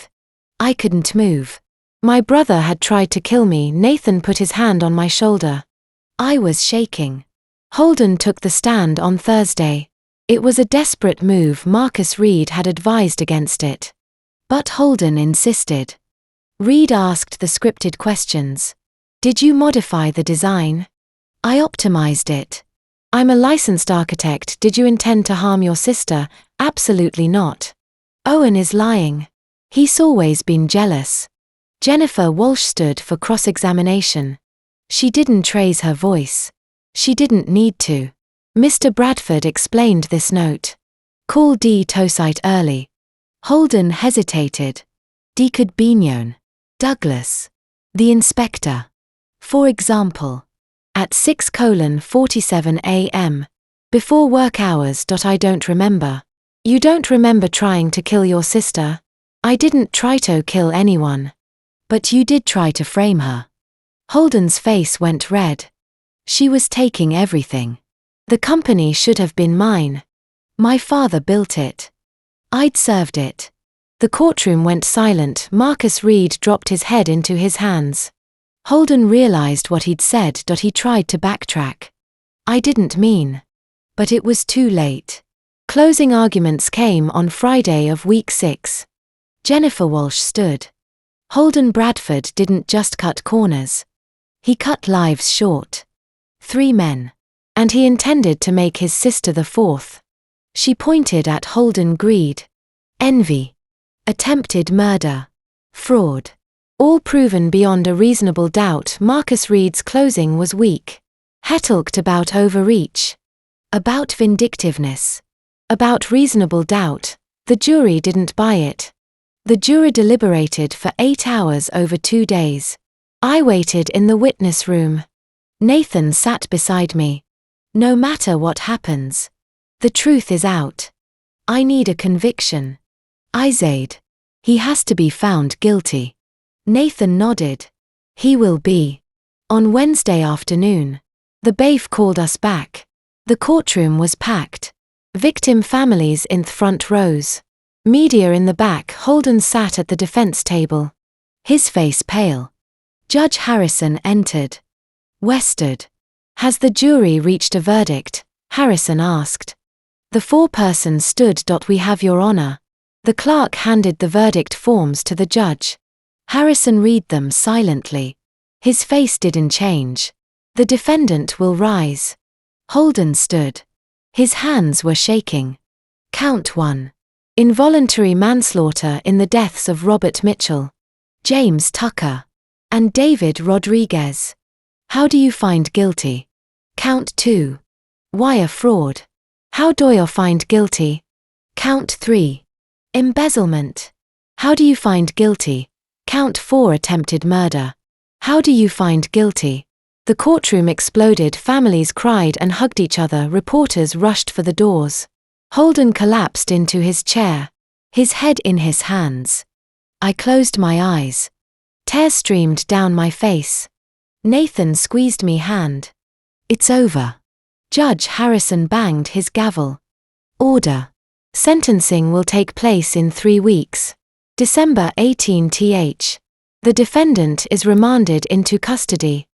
I couldn't move. My brother had tried to kill me. Nathan put his hand on my shoulder. I was shaking. Holden took the stand on Thursday. It was a desperate move. Marcus Reed had advised against it. But Holden insisted. Reed asked the scripted questions. Did you modify the design? I optimized it. I'm a licensed architect. Did you intend to harm your sister? Absolutely not. Owen is lying. He's always been jealous. Jennifer Walsh stood for cross-examination. She didn't raise her voice. She didn't need to. Mr. Bradford explained this note. Call D to site early. Holden hesitated. D could be known. Douglas. The inspector. For example. At 6:47 a.m. Before work hours. I don't remember. You don't remember trying to kill your sister? I didn't try to kill anyone. But you did try to frame her. Holden's face went red. She was taking everything. The company should have been mine. My father built it. I'd served it. The courtroom went silent. Marcus Reed dropped his head into his hands. Holden realized what he'd said. He tried to backtrack. I didn't mean. But it was too late. Closing arguments came on Friday of week 6. Jennifer Walsh stood. Holden Bradford didn't just cut corners. He cut lives short. 3 men. And he intended to make his sister the 4th. She pointed at Holden. Greed. Envy. Attempted murder. Fraud. All proven beyond a reasonable doubt. Marcus Reed's closing was weak. He talked about overreach. About vindictiveness. About reasonable doubt. The jury didn't buy it. The jury deliberated for 8 hours over 2 days. I waited in the witness room. Nathan sat beside me. No matter what happens, the truth is out. I need a conviction. I said, he has to be found guilty. Nathan nodded. He will be. On Wednesday afternoon, the bailiff called us back. The courtroom was packed. Victim families in the front rows. Media in the back. Holden sat at the defense table. His face pale. Judge Harrison entered. Westard. Has the jury reached a verdict? Harrison asked. The 4 persons stood. We have, Your Honor. The clerk handed the verdict forms to the judge. Harrison read them silently. His face didn't change. The defendant will rise. Holden stood. His hands were shaking. Count 1. Involuntary manslaughter in the deaths of Robert Mitchell, James Tucker, and David Rodriguez. How do you find guilty? Count 2. Wire fraud. How do you find guilty? Count 3. Embezzlement. How do you find guilty? Count 4. Attempted murder. How do you find guilty? The courtroom exploded. Families cried and hugged each other. Reporters rushed for the doors. Holden collapsed into his chair, his head in his hands. I closed my eyes. Tears streamed down my face. Nathan squeezed me hand. It's over. Judge Harrison banged his gavel. Order. Sentencing will take place in 3 weeks. December 18th. The defendant is remanded into custody.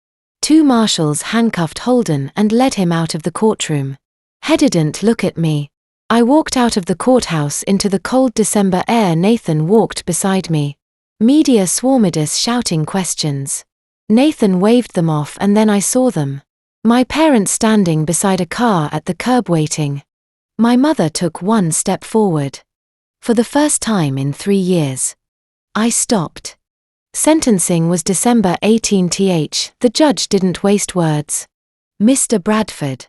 2 marshals handcuffed Holden and led him out of the courtroom. He didn't look at me. I walked out of the courthouse into the cold December air. Nathan walked beside me. Media swarmed us shouting questions. Nathan waved them off and then I saw them. My parents standing beside a car at the curb waiting. My mother took 1 step forward. For the first time in 3 years. I stopped. Sentencing was December 18th. The judge didn't waste words. Mr. Bradford.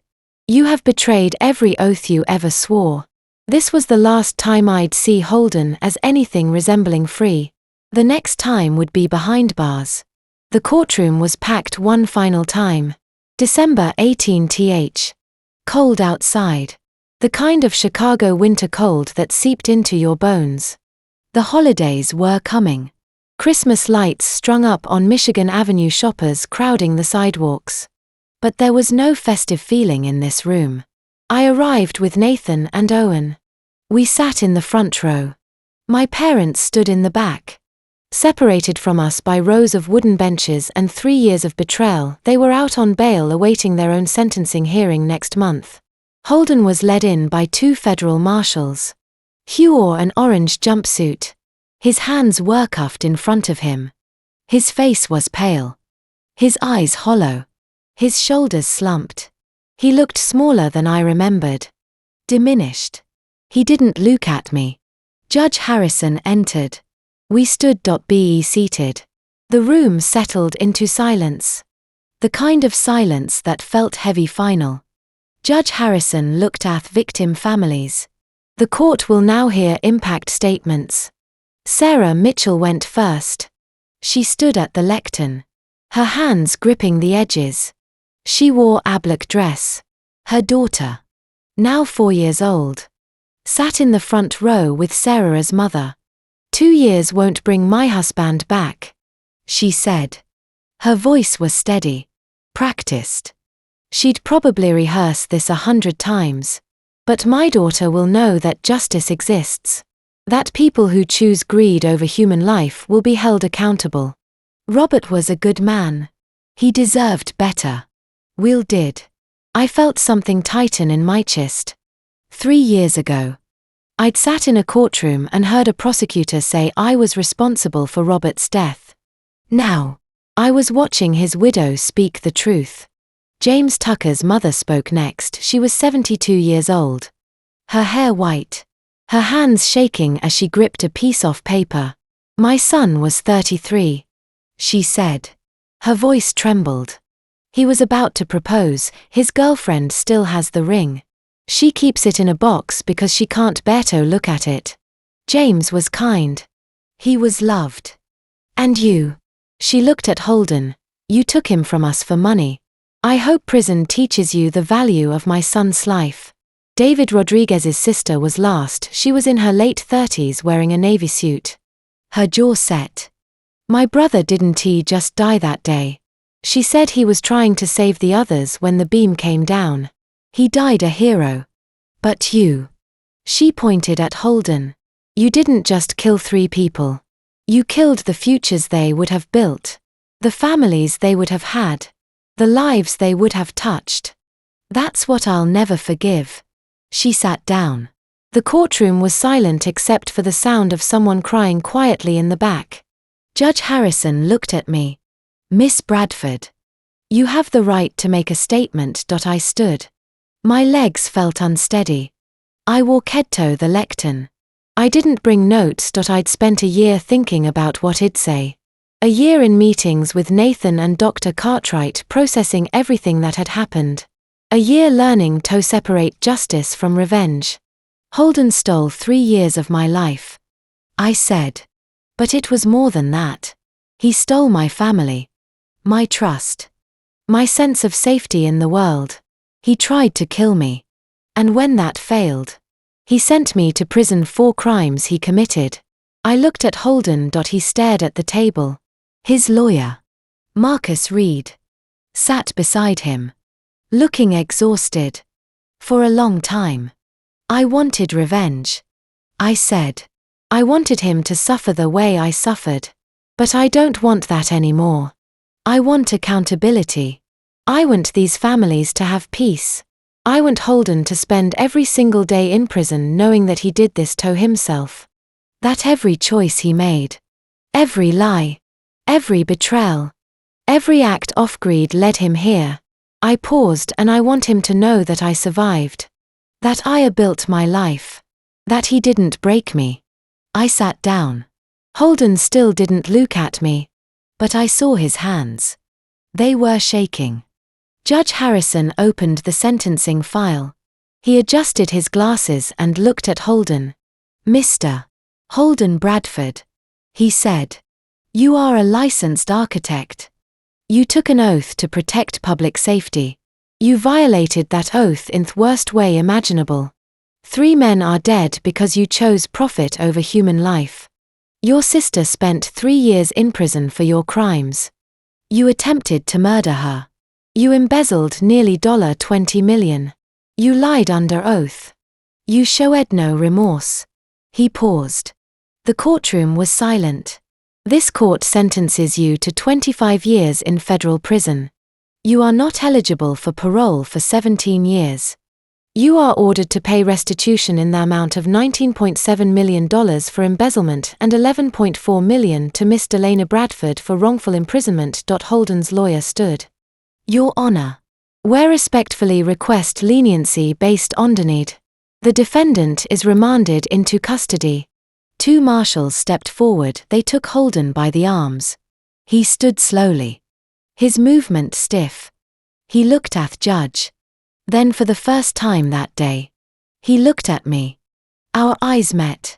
You have betrayed every oath you ever swore. This was the last time I'd see Holden as anything resembling free. The next time would be behind bars. The courtroom was packed one final time. December 18th. Cold outside. The kind of Chicago winter cold that seeped into your bones. The holidays were coming. Christmas lights strung up on Michigan Avenue, shoppers crowding the sidewalks. But there was no festive feeling in this room. I arrived with Nathan and Owen. We sat in the front row. My parents stood in the back. Separated from us by rows of wooden benches and 3 years of betrayal, they were out on bail awaiting their own sentencing hearing next month. Holden was led in by 2 federal marshals. Hugh wore an orange jumpsuit. His hands were cuffed in front of him. His face was pale. His eyes hollow. His shoulders slumped. He looked smaller than I remembered. Diminished. He didn't look at me. Judge Harrison entered. We stood. Be seated. The room settled into silence. The kind of silence that felt heavy. Final. Judge Harrison looked at victim families. The court will now hear impact statements. Sarah Mitchell went first. She stood at the lectern. Her hands gripping the edges. She wore a black dress. Her daughter, now 4 years old, sat in the front row with Sarah's mother. 2 years won't bring my husband back, she said. Her voice was steady. Practiced. She'd probably rehearsed this 100 times. But my daughter will know that justice exists. That people who choose greed over human life will be held accountable. Robert was a good man. He deserved better. Will did. I felt something tighten in my chest. 3 years ago, I'd sat in a courtroom and heard a prosecutor say I was responsible for Robert's death. Now, I was watching his widow speak the truth. James Tucker's mother spoke next. She was 72 years old. Her hair white. Her hands shaking as she gripped a piece of paper. My son was 33. She said. Her voice trembled. He was about to propose. His girlfriend still has the ring. She keeps it in a box because she can't bear to look at it. James was kind. He was loved. And you? She looked at Holden. You took him from us for money. I hope prison teaches you the value of my son's life. David Rodriguez's sister was last. She was in her late 30s wearing a navy suit. Her jaw set. My brother didn't he just die that day? She said he was trying to save the others when the beam came down. He died a hero. But you. She pointed at Holden. You didn't just kill 3 people. You killed the futures they would have built. The families they would have had. The lives they would have touched. That's what I'll never forgive. She sat down. The courtroom was silent except for the sound of someone crying quietly in the back. Judge Harrison looked at me. Miss Bradford. You have the right to make a statement. I stood. My legs felt unsteady. I walked to the lectern. I didn't bring notes. I'd spent a year thinking about what I'd say. A year in meetings with Nathan and Dr. Cartwright processing everything that had happened. A year learning to separate justice from revenge. Holden stole 3 years of my life. I said. But it was more than that. He stole my family. My trust. My sense of safety in the world. He tried to kill me. And when that failed, he sent me to prison for crimes he committed. I looked at Holden. He stared at the table. His lawyer, Marcus Reed, sat beside him, looking exhausted. For a long time, I wanted revenge. I said. I wanted him to suffer the way I suffered. But I don't want that anymore. I want accountability. I want these families to have peace. I want Holden to spend every single day in prison knowing that he did this to himself. That every choice he made, every lie, every betrayal, every act of greed led him here. I paused and I want him to know that I survived. That I built my life. That he didn't break me. I sat down. Holden still didn't look at me. But I saw his hands. They were shaking. Judge Harrison opened the sentencing file. He adjusted his glasses and looked at Holden. Mr. Holden Bradford. He said. You are a licensed architect. You took an oath to protect public safety. You violated that oath in the worst way imaginable. 3 men are dead because you chose profit over human life. Your sister spent 3 years in prison for your crimes. You attempted to murder her. You embezzled nearly $20 million. You lied under oath. You showed no remorse. He paused. The courtroom was silent. This court sentences you to 25 years in federal prison. You are not eligible for parole for 17 years. You are ordered to pay restitution in the amount of $19.7 million for embezzlement and $11.4 million to Miss Delana Bradford for wrongful imprisonment. Holden's lawyer stood. Your Honor. We respectfully request leniency based on the need. The defendant is remanded into custody. 2 marshals stepped forward. They took Holden by the arms. He stood slowly. His movement stiff. He looked at the judge. Then for the first time that day, he looked at me. Our eyes met.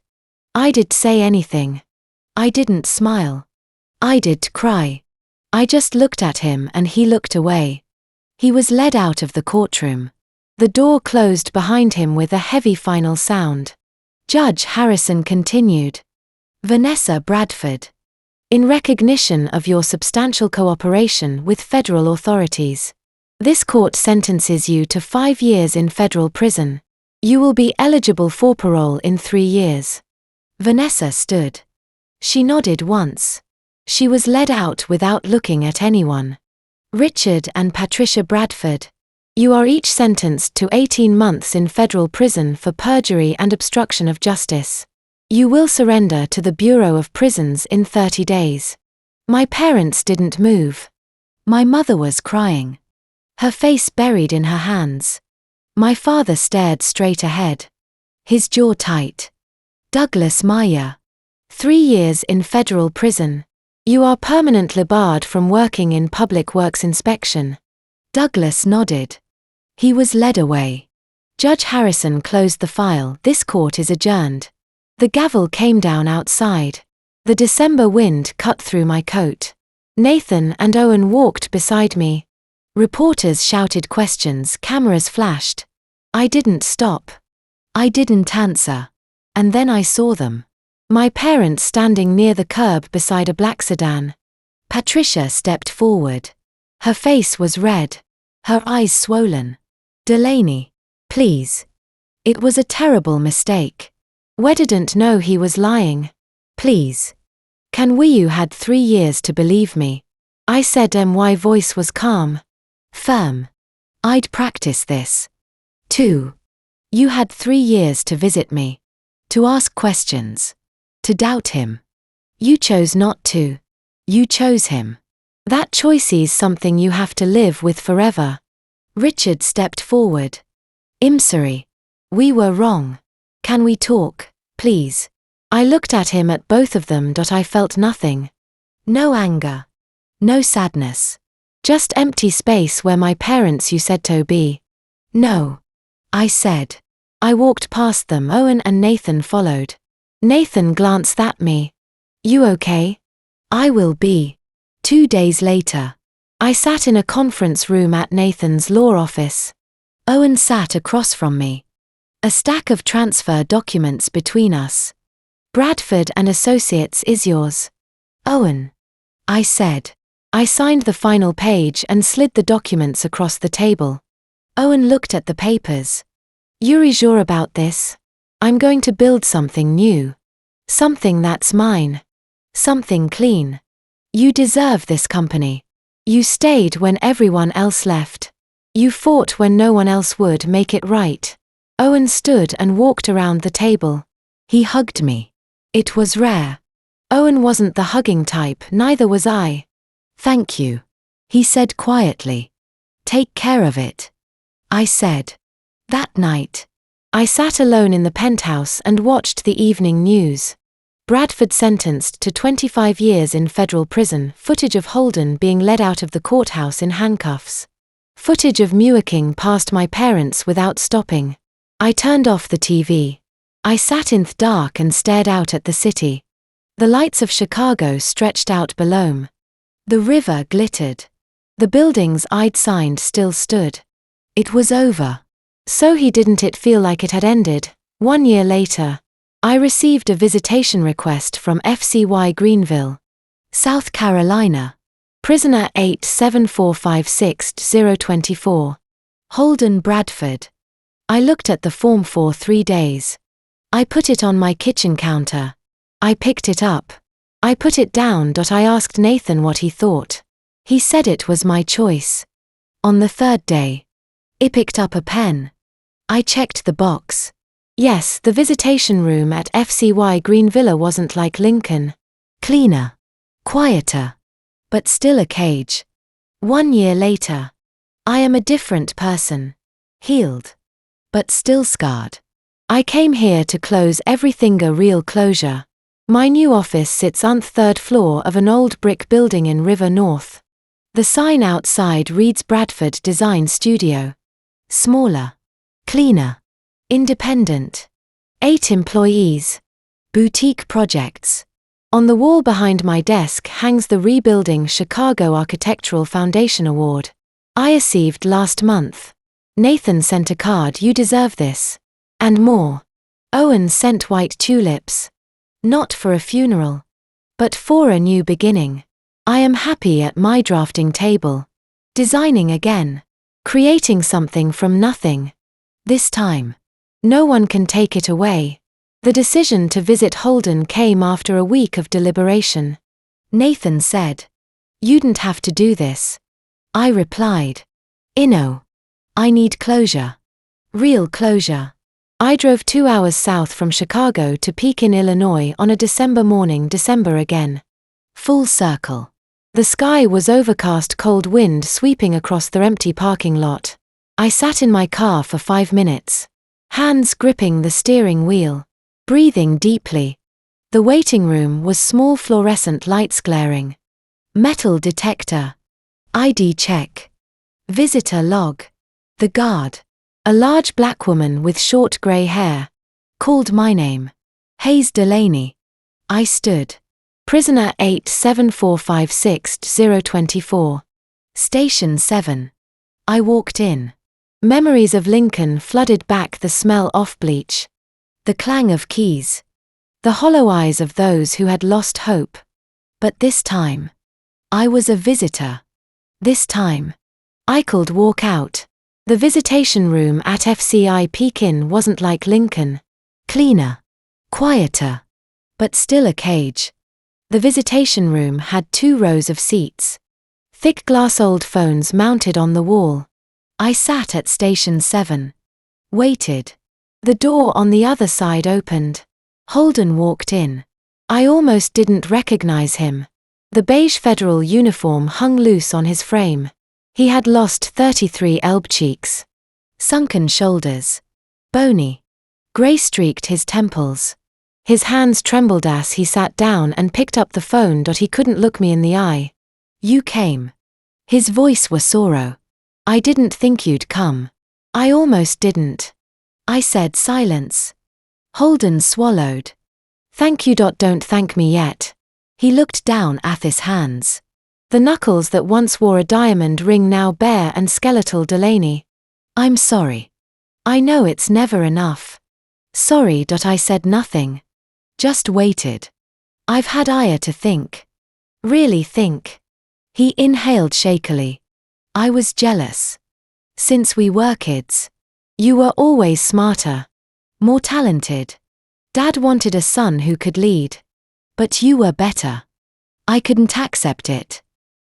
I didn't say anything. I didn't smile. I didn't cry. I just looked at him and he looked away. He was led out of the courtroom. The door closed behind him with a heavy final sound. Judge Harrison continued. Vanessa Bradford. In recognition of your substantial cooperation with federal authorities, this court sentences you to 5 years in federal prison. You will be eligible for parole in 3 years. Vanessa stood. She nodded once. She was led out without looking at anyone. Richard and Patricia Bradford. You are each sentenced to 18 months in federal prison for perjury and obstruction of justice. You will surrender to the Bureau of Prisons in 30 days. My parents didn't move. My mother was crying, her face buried in her hands. My father stared straight ahead, his jaw tight. Douglas Meyer. 3 years in federal prison. You are permanently barred from working in public works inspection. Douglas nodded. He was led away. Judge Harrison closed the file. This court is adjourned. The gavel came down outside. The December wind cut through my coat. Nathan and Owen walked beside me. Reporters shouted questions, cameras flashed. I didn't stop. I didn't answer. And then I saw them. My parents standing near the curb beside a black sedan. Patricia stepped forward. Her face was red. Her eyes swollen. Delaney. Please. It was a terrible mistake. We didn't know he was lying. Please. You had 3 years to believe me. I said. My voice was calm. Firm. I'd practice this. 2. You had 3 years to visit me. To ask questions. To doubt him. You chose not to. You chose him. That choice is something you have to live with forever. Richard stepped forward. I'm sorry. We were wrong. Can we talk, please? I looked at him, at both of them. I felt nothing. No anger. No sadness. Just empty space where my parents you said to be. No. I said. I walked past them. Owen and Nathan followed. Nathan glanced at me. You okay? I will be. 2 days later. I sat in a conference room at Nathan's law office. Owen sat across from me. A stack of transfer documents between us. Bradford and Associates is yours. Owen. I said. I signed the final page and slid the documents across the table. Owen looked at the papers. You're sure about this? I'm going to build something new. Something that's mine. Something clean. You deserve this company. You stayed when everyone else left. You fought when no one else would. Make it right. Owen stood and walked around the table. He hugged me. It was rare. Owen wasn't the hugging type, neither was I. Thank you. He said quietly. Take care of it. I said. That night, I sat alone in the penthouse and watched the evening news. Bradford sentenced to 25 years in federal prison. Footage of Holden being led out of the courthouse in handcuffs. Footage of mewing past my parents without stopping. I turned off the TV. I sat in the dark and stared out at the city. The lights of Chicago stretched out below me. The river glittered. The buildings I'd signed still stood. It was over. So didn't it feel like it had ended? 1 year later, I received a visitation request from FCY Greenville, South Carolina. Prisoner 87456-024. Holden Bradford. I looked at the form for 3 days. I put it on my kitchen counter. I picked it up. I put it down. I asked Nathan what he thought. He said it was my choice. On the 3rd day, I picked up a pen. I checked the box. Yes, the visitation room at FCY Greenville wasn't like Lincoln. Cleaner. Quieter. But still a cage. 1 year later. I am a different person. Healed. But still scarred. I came here to close everything. A real closure. My new office sits on the 3rd floor of an old brick building in River North. The sign outside reads Bradford Design Studio. Smaller. Cleaner. Independent. 8 employees. Boutique projects. On the wall behind my desk hangs the Rebuilding Chicago Architectural Foundation Award. I received last month. Nathan sent a card. You deserve this. And more. Owen sent white tulips. Not for a funeral. But for a new beginning. I am happy at my drafting table. Designing again. Creating something from nothing. This time. No one can take it away. The decision to visit Holden came after a week of deliberation. Nathan said, "You'dn't have to do this." I replied, "Ino. I need closure. Real closure." I drove 2 hours south from Chicago to Pekin, Illinois on a December morning, December again. Full circle. The sky was overcast, cold wind sweeping across the empty parking lot. I sat in my car for 5 minutes. Hands gripping the steering wheel. Breathing deeply. The waiting room was small, fluorescent lights glaring. Metal detector. ID check. Visitor log. The guard, a large black woman with short grey hair, called my name. Hayes Delaney. I stood. Prisoner 87456-024. Station 7. I walked in. Memories of Lincoln flooded back, the smell of bleach. The clang of keys. The hollow eyes of those who had lost hope. But this time, I was a visitor. This time, I could walk out. The visitation room at FCI Pekin wasn't like Lincoln. Cleaner. Quieter. But still a cage. The visitation room had 2 rows of seats. Thick glass old phones mounted on the wall. I sat at Station 7. Waited. The door on the other side opened. Holden walked in. I almost didn't recognize him. The beige federal uniform hung loose on his frame. He had lost 33 elb cheeks. Sunken shoulders. Bony. Grey streaked his temples. His hands trembled as he sat down and picked up the phone. He couldn't look me in the eye. "You came." His voice was sorrow. "I didn't think you'd come." I almost didn't. I said, "Silence." Holden swallowed. "Thank you. Don't thank me yet." He looked down at his hands. The knuckles that once wore a diamond ring now bare and skeletal. "Delaney. I'm sorry. I know it's never enough." "Sorry." I said nothing. Just waited. "I've had ire to think. Really think." He inhaled shakily. "I was jealous. Since we were kids. You were always smarter. More talented. Dad wanted a son who could lead. But you were better. I couldn't accept it.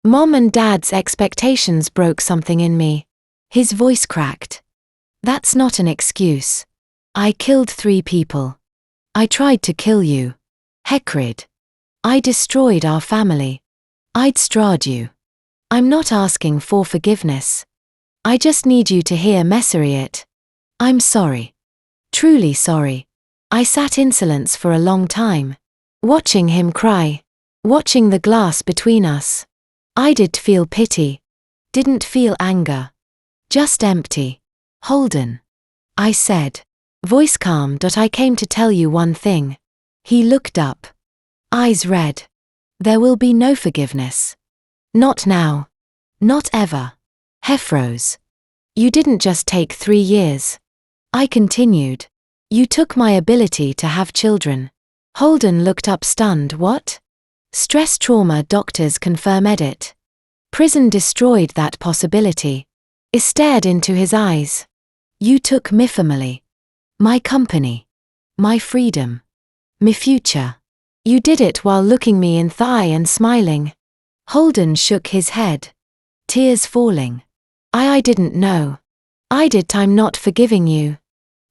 Mom and Dad's expectations broke something in me." His voice cracked. "That's not an excuse. I killed 3 people. I tried to kill you. Hecrid. I destroyed our family. I'd strayed you. I'm not asking for forgiveness. I just need you to hear it. I'm sorry. Truly sorry." I sat in silence for a long time. Watching him cry. Watching the glass between us. I did feel pity. Didn't feel anger. Just empty. "Holden," I said. Voice calm. "I came to tell you one thing." He looked up. Eyes red. "There will be no forgiveness. Not now. Not ever. Hefros. You didn't just take 3 years. I continued. You took my ability to have children." Holden looked up stunned. "What?" "Stress trauma, doctors confirm it. Prison destroyed that possibility." I stared into his eyes. "You took my family. My company. My freedom. My future. You did it while looking me in the eye and smiling." Holden shook his head. Tears falling. I didn't know. I did. "I'm not forgiving you."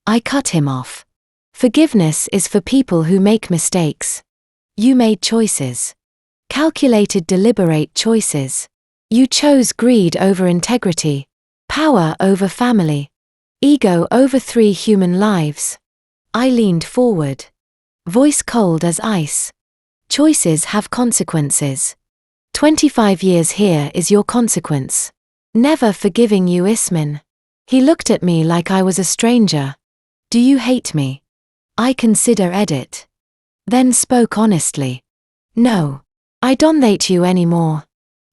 I cut him off. "Forgiveness is for people who make mistakes. You made choices. Calculated, deliberate choices. You chose greed over integrity. Power over family. Ego over 3 human lives." I leaned forward. Voice cold as ice. "Choices have consequences. 25 years here is your consequence. Never forgiving you, Ismin." He looked at me like I was a stranger. "Do you hate me?" I consider it. Then spoke honestly. "No. I don't hate you anymore.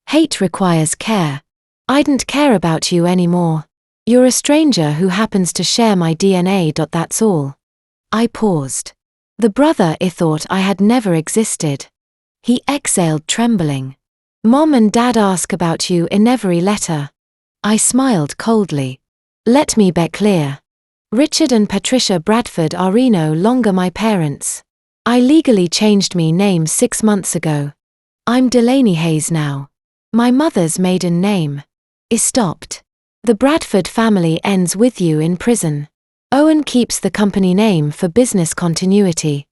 Hate requires care. I don't care about you anymore. You're a stranger who happens to share my DNA. That's all." I paused. The brother I thought I had never existed. He exhaled, trembling. "Mom and Dad ask about you in every letter." I smiled coldly. "Let me be clear. Richard and Patricia Bradford are no longer my parents. I legally changed me name 6 months ago. I'm Delaney Hayes now. My mother's maiden name is stopped. The Bradford family ends with you in prison. Owen keeps the company name for business continuity.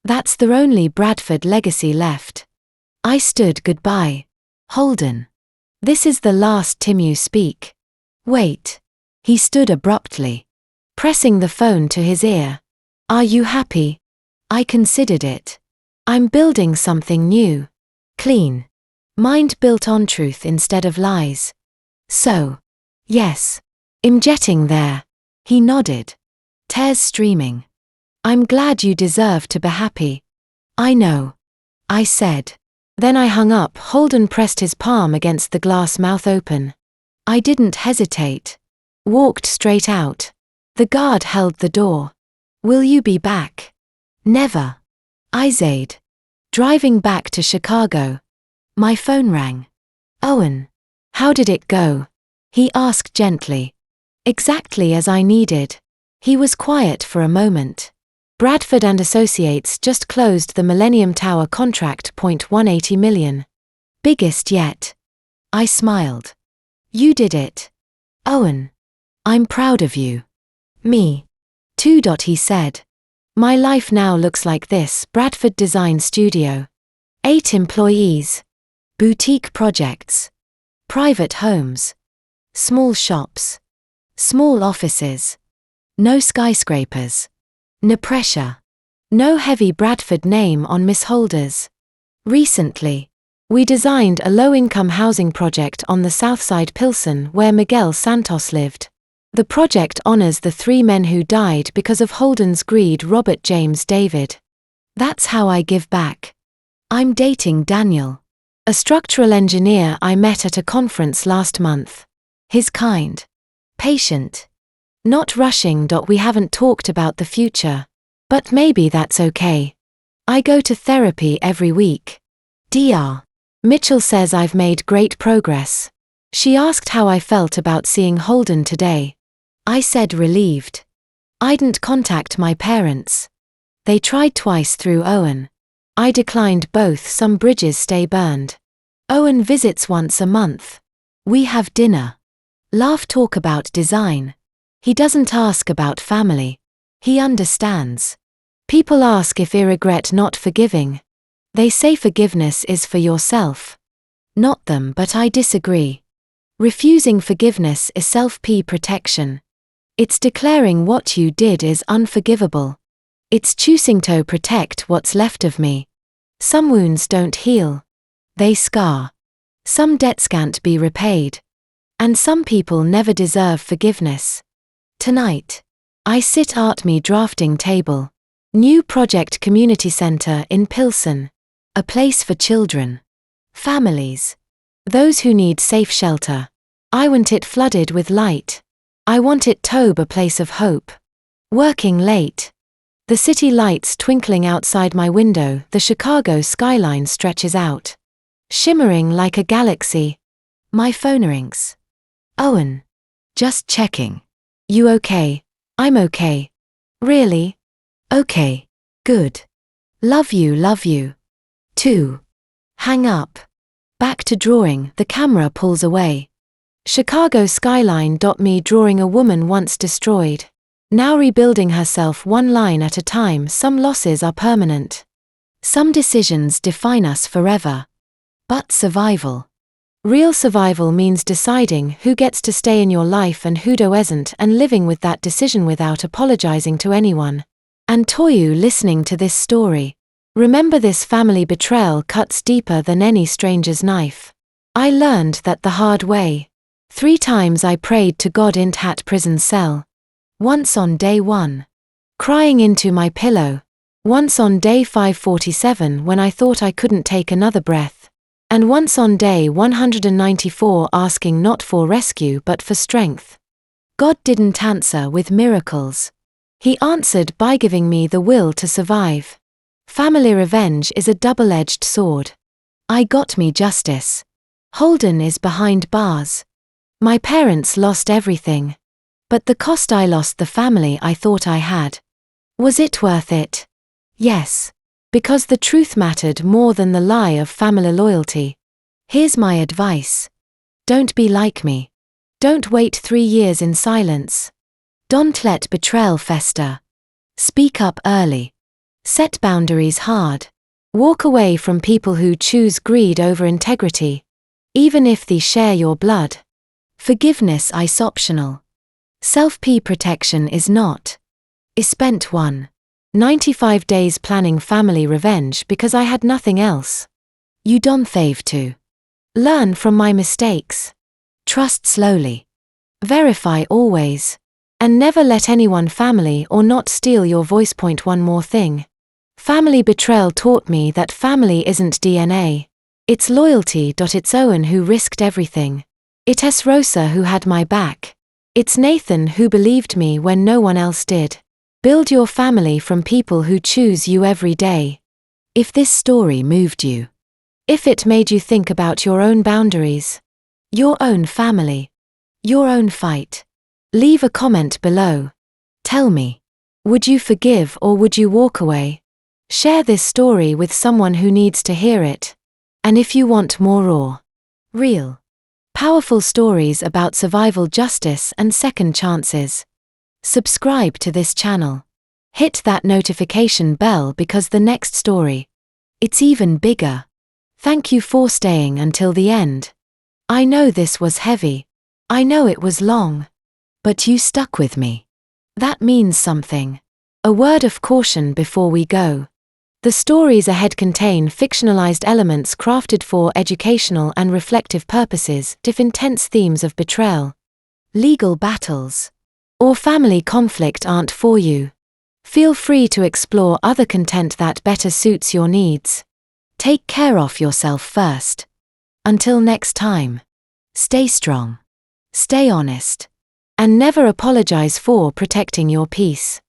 That's the only Bradford legacy left. I stood goodbye. Holden. This is the last time you speak. Wait. He stood abruptly, pressing the phone to his ear. Are you happy? I considered it. I'm building something new. Clean. Mind built on truth instead of lies. So. Yes. I'm getting there. He nodded. Tears streaming. I'm glad you deserve to be happy. I know. I said. Then I hung up. Holden pressed his palm against the glass, mouth open. I didn't hesitate. Walked straight out. The guard held the door. Will you be back? Never. I said. Driving back to Chicago. My phone rang. Owen. How did it go? He asked gently. Exactly as I needed. He was quiet for a moment. Bradford and Associates just closed the Millennium Tower contract. $180 million. Biggest yet. I smiled. You did it. Owen. I'm proud of you. Me. Too. He said. My life now looks like this. Bradford Design Studio. 8 employees. Boutique projects. Private homes. Small shops. Small offices. No skyscrapers. No pressure. No heavy Bradford name on misholders. Recently, we designed a low-income housing project on the south side Pilsen where Miguel Santos lived. The project honors the 3 men who died because of Holden's greed. Robert James David. That's how I give back. I'm dating Daniel, a structural engineer I met at a conference last month. He's kind. Patient. Not rushing. We haven't talked about the future. But maybe that's okay. I go to therapy every week. Dr. Mitchell says I've made great progress. She asked how I felt about seeing Holden today. I said relieved. I didn't contact my parents. They tried twice through Owen. I declined both. Some bridges stay burned. Owen visits once a month. We have dinner. Laugh, talk about design. He doesn't ask about family. He understands. People ask if I regret not forgiving. They say forgiveness is for yourself, not them, but I disagree. Refusing forgiveness is self-protection. It's declaring what you did is unforgivable. It's choosing to protect what's left of me. Some wounds don't heal. They scar. Some debts can't be repaid. And some people never deserve forgiveness. Tonight, I sit at me drafting table. New project community center in Pilsen. A place for children. Families. Those who need safe shelter. I want it flooded with light. I want it to be a place of hope. Working late. The city lights twinkling outside my window. The Chicago skyline stretches out. Shimmering like a galaxy. My phone rings. Owen. Just checking. You okay? I'm okay. Really? Okay. Good. Love you, love you. 2. Hang up. Back to drawing. The camera pulls away. Chicago skyline. Me drawing a woman once destroyed. Now rebuilding herself one line at a time. Some losses are permanent. Some decisions define us forever. But survival. Real survival means deciding who gets to stay in your life and who doesn't, and living with that decision without apologizing to anyone. And to you listening to this story, remember this: family betrayal cuts deeper than any stranger's knife. I learned that the hard way. 3 times I prayed to God in that prison cell. Once on day 1. Crying into my pillow. Once on day 547 when I thought I couldn't take another breath. And once on day 194 asking not for rescue but for strength. God didn't answer with miracles. He answered by giving me the will to survive. Family revenge is a double-edged sword. I got me justice. Holden is behind bars. My parents lost everything. But the cost: I lost the family I thought I had. Was it worth it? Yes. Because the truth mattered more than the lie of family loyalty. Here's my advice. Don't be like me. Don't wait 3 years in silence. Don't let betrayal fester. Speak up early. Set boundaries hard. Walk away from people who choose greed over integrity, even if they share your blood. Forgiveness is optional. Self-protection is not. I spent 95 days planning family revenge because I had nothing else. You don't have to. Learn from my mistakes. Trust slowly. Verify always. And never let anyone, family or not, steal your voice. One more thing. Family betrayal taught me that family isn't DNA. It's loyalty. It's Owen who risked everything. It's Rosa who had my back. It's Nathan who believed me when no one else did. Build your family from people who choose you every day. If this story moved you, if it made you think about your own boundaries, your own family, your own fight, leave a comment below. Tell me, would you forgive or would you walk away? Share this story with someone who needs to hear it. And if you want more raw, real, powerful stories about survival, justice, and second chances, subscribe to this channel. Hit that notification bell because the next story, it's even bigger. Thank you for staying until the end. I know this was heavy. I know it was long. But you stuck with me. That means something. A word of caution before we go. The stories ahead contain fictionalized elements crafted for educational and reflective purposes. If intense themes of betrayal, legal battles, or family conflict aren't for you, feel free to explore other content that better suits your needs. Take care of yourself first. Until next time, stay strong, stay honest, and never apologize for protecting your peace.